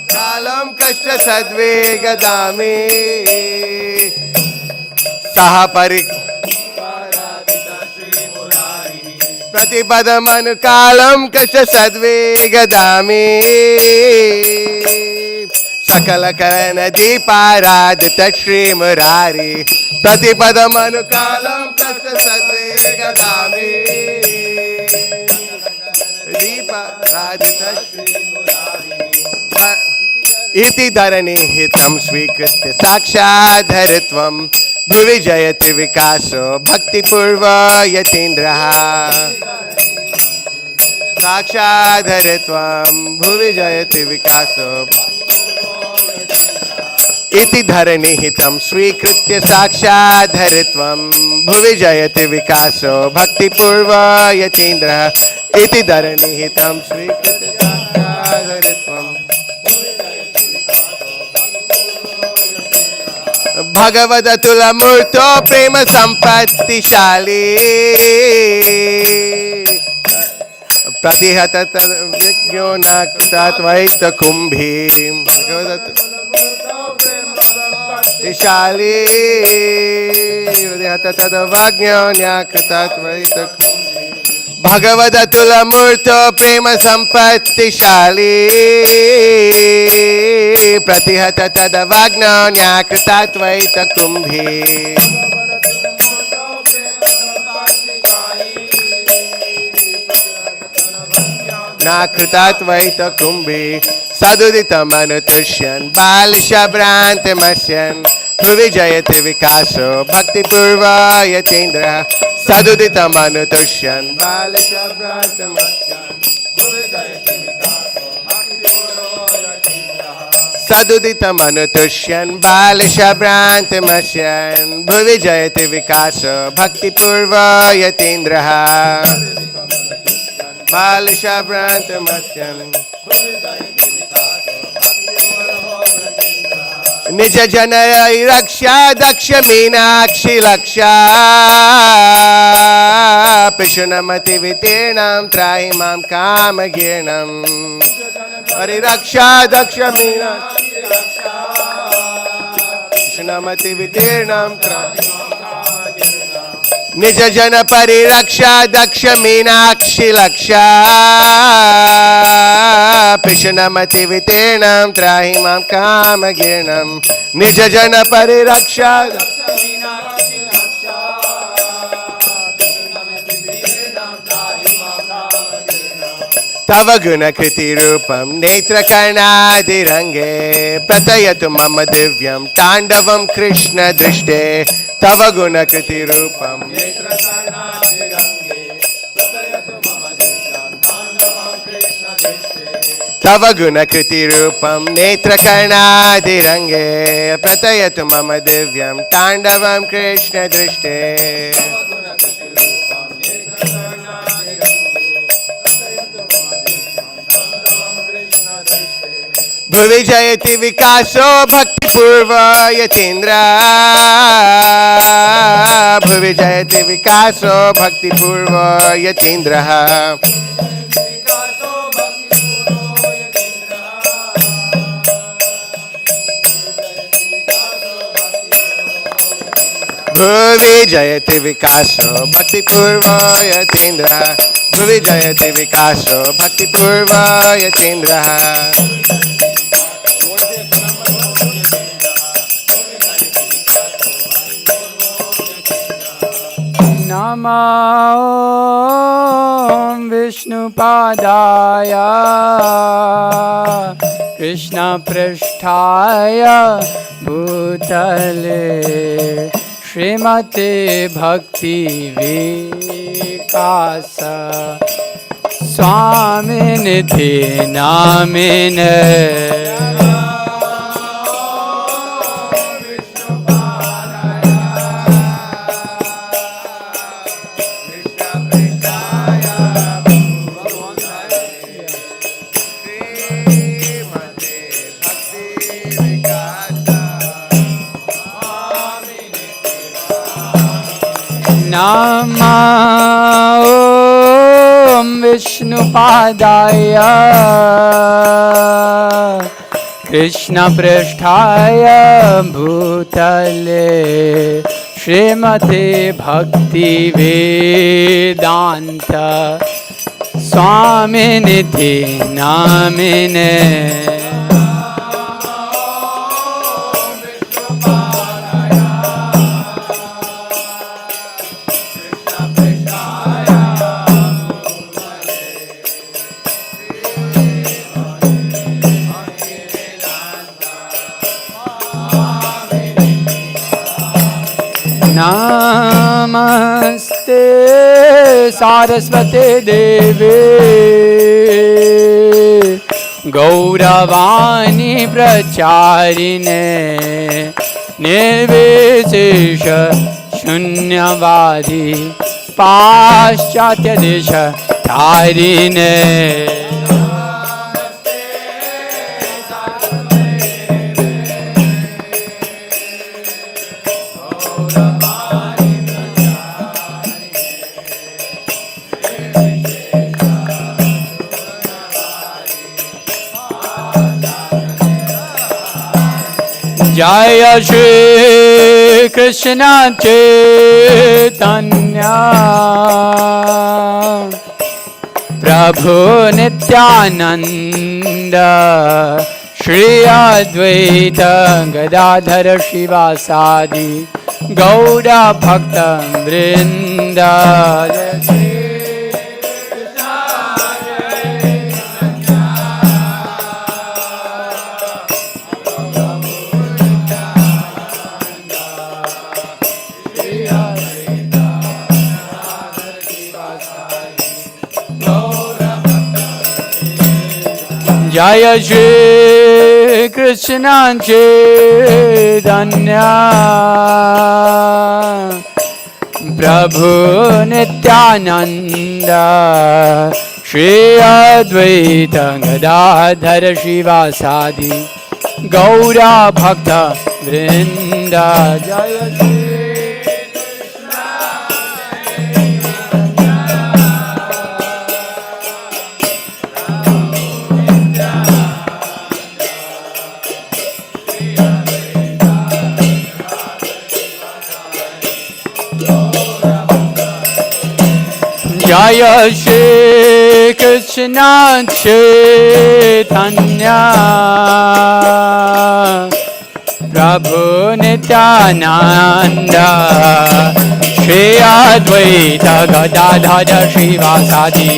Kalam Kashta Sadvegadami Saha Parikaradita Pratipadamanu kalam kasha sadvegadami Sakala karana deeparadita Shri Murari Pratipadamanu kalam kasha sadvegadami Deeparadita Shri Murari Iti dharani hitam svikritya sakshadharitvam Bhuvi Jayati Vikaso Bhakti Purva Yatindraha Sakshadharitvam Bhuvi Jayati Vikaso Iti dharani hitam svikritya sakshadharitvam Bhuvi Jayati Vikaso Bhakti Purva Yatindraha Iti dharani hitam svikritya sakshadharitvam Bhagavadatulla Murto Prema Sampatti Shali Pratihata Vigyo Naktatvaita Kumbhi Tishali Tadavagnyanyakritatvaita Bhagavadatula Murto Prema Sampattishali Pratihata Tadavagnyanyakritatvaita Kumbhi Nakritatvaita Kumbhi Sadudita Manutushan Balisha Brante Masyan Bhuvijayate Vikaso Bhakti Purva Yatindra Sadudita Manutushan Balisha Brante Masyan Bhuvijayate Vikaso Bhakti Purva Yatindra Sadudita Manutushan Balisha Brante Masyan Bhuvijayate Vikaso Bhakti Purva Yatindra Balisha Brante Masyan Nija Janaya Raksha Daksha Meenakshi Laksha Pishunamati Vitirnam Trahimam Kamagirnam Hari Raksha Daksha Meenakshi Laksha Pishunamati Vitirnam Trahimam Nija Jana Pariraksha Daksha Meenakshi Laksha Pishanamati Vitirnam Trahimam Kamagirnam Nija Jana Pariraksha Daksha Meenakshi Laksha Pishanamati Vitirnam Trahimam Kamagirnam Tava Guna Kriti Rupam Netra Karnadi Range Pratayatu Mama Divyam Tandavam Krishna Drishte Tava Guna Kriti Rupam Netra Karnadi Range Pratayatu Mama Divyam Tandavam Krishna Drishte Tava Guna Kriti Rupam Netra Karnadi Range Pratayatu Mama Divyam Tandavam Krishna Drishte Bhuvijayati Vikaso Bhakti Purva Yatindra Bhuvijayati Vikaso Bhakti Purva Yatindra Bhuvijayati Vikaso Bhakti Purva Yatindra Bhuvijayati Vikaso Bhakti Purva Yatindra Nama Om Vishnupadaya Krishna Prishthaya Bhutale Srimate Bhakti Vikasa Swami Niti Namine Nama Om Vishnupadaya Krishna Prishthaya Bhutale Srimate Bhakti Vedanta Swami Niti Namine Namaste Saraswate Deve Gauravani Pracharine Nirvishesha Shunyavadi Paschatya Desha Tarine Jaya Shri Krishna Chaitanya Prabhu Nityananda Shri Advaita Gadadhara Shivasadi Gauda Bhakta Vrinda. Jaya Shri Krishna Chaitanya Prabhu Nityananda Shri Advaita Gadadhara Shivasadi Gauda Bhakta Vrinda. Jaya Shri Jaya Shri Krishna Chaitanya Prabhu Nityananda Shri Advaita Gadadhara Shivasadi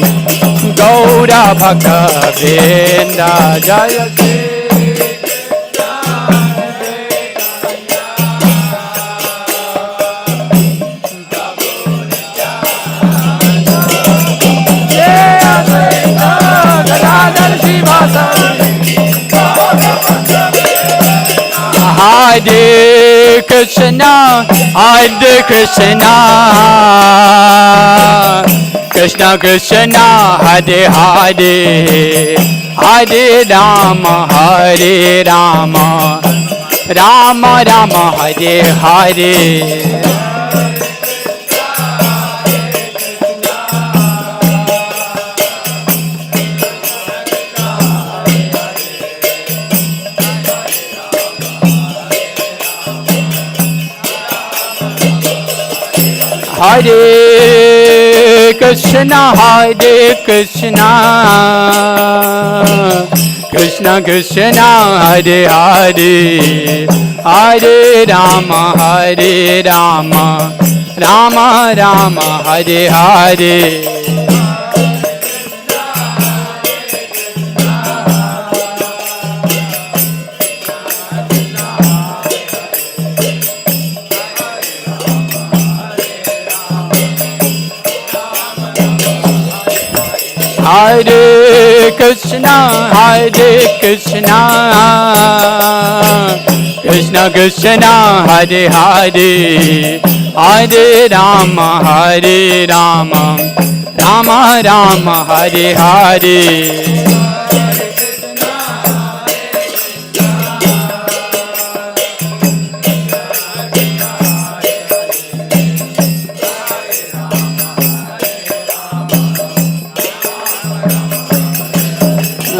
Gauda Bhakta Vrinda. Jaya Shri Hare Krishna, Hare Krishna, Krishna Krishna, Hare Hare, Hare Rama, Hare Rama, Rama Rama, Hare Hare. Hare Krishna, Hare Krishna, Krishna Krishna, Hare Hare, Hare Rama, Hare Rama, Rama Rama, Hare Hare. Hare Krishna, Hare Krishna, Krishna Krishna, Hare Hare, Hare Rama, Hare Rama, Rama Rama, Hare Hare.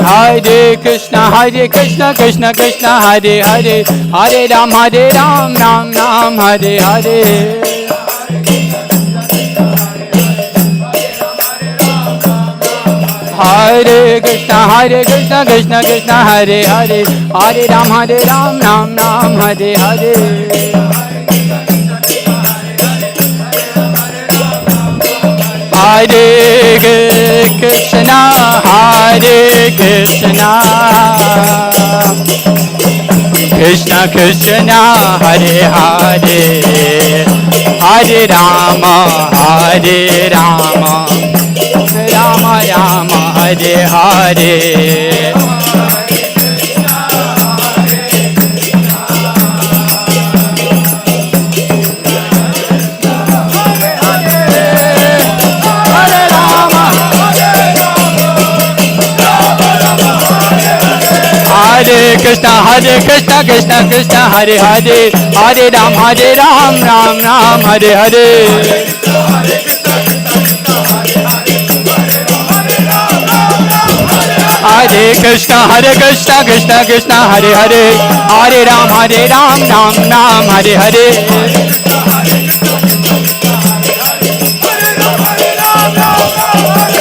Hare Krishna, Krishna Krishna, Hare Hare, Hare Ram, Ram Ram, Hare Hare. Hare Krishna, Krishna Krishna, Hare Hare, Hare Ram, Ram Ram, Hare Hare. Hare Krishna, Krishna Krishna, Hare Hare, Hare Rama, Rama Rama, Hare Hare. Hare Krishna, Krishna Krishna, Hare Hare, Hare Ram, Ram Ram, Hare Hare. Hare Hare Krishna Krishna Krishna Hare Hare, Hare Ram Ram Ram Hare Hare.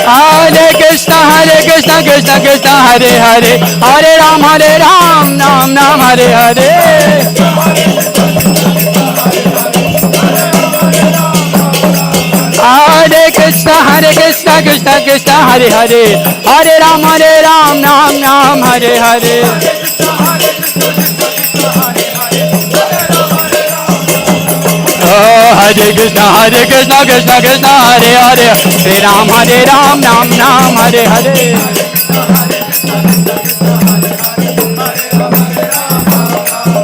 Hare Krishna Krishna Krishna Hare Hare, Hare Ram Ram Ram Hare Hare. Hare Krishna Krishna Krishna Hare Hare, Hare Ram Ram Ram Hare Hare. Oh, Hare Krishna Krishna Krishna Hare Hare, Hare Ram Ram Ram Hare Hare.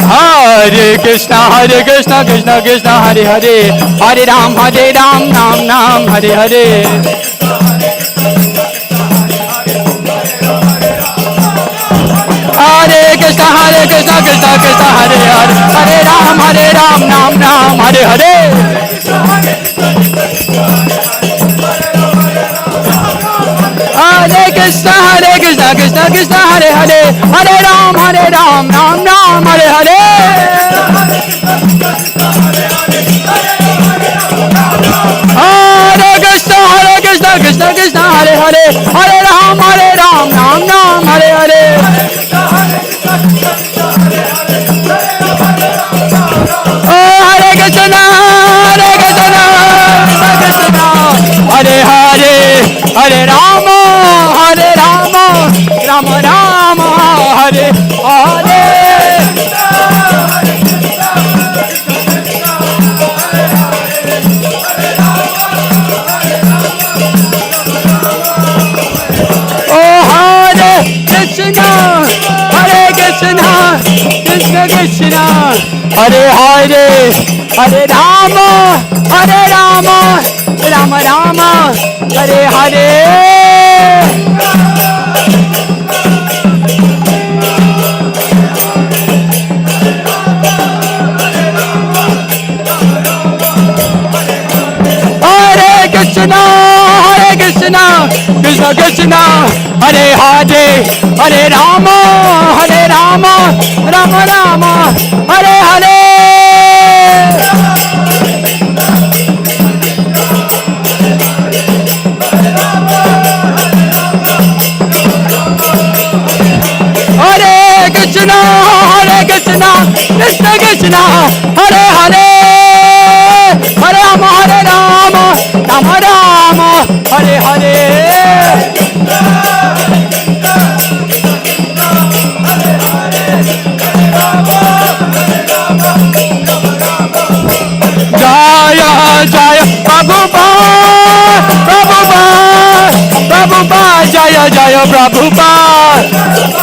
Hare Krishna Krishna Krishna Hare Hare, Hare Ram Ram Hare Hare. Hare Krishna Krishna Krishna Hare Hare, Hare Ram Ram Hare Hare. Hare Krishna Krishna Hare Hare, Hare Ram Ram Hare Hare. Hare Krishna Krishna Hare Hare, Hare Ram Ram Hare Hare. Hare Krishna Hare Hare, Hare Rama Rama Rama Hare Hare. Oh, Hare Krishna Krishna Krishna Hare Hare, Hare Rama Rama Rama Hare Hare. Hare Krishna Krishna Krishna Hare Hare, Hare Rama Rama Rama Hare Hare. Hare Krishna Krishna Krishna Hare Hare, Hare Rama Rama Rama Hare Hare. Jaya Jaya Prabhupada Jaya Jaya Prabhupada.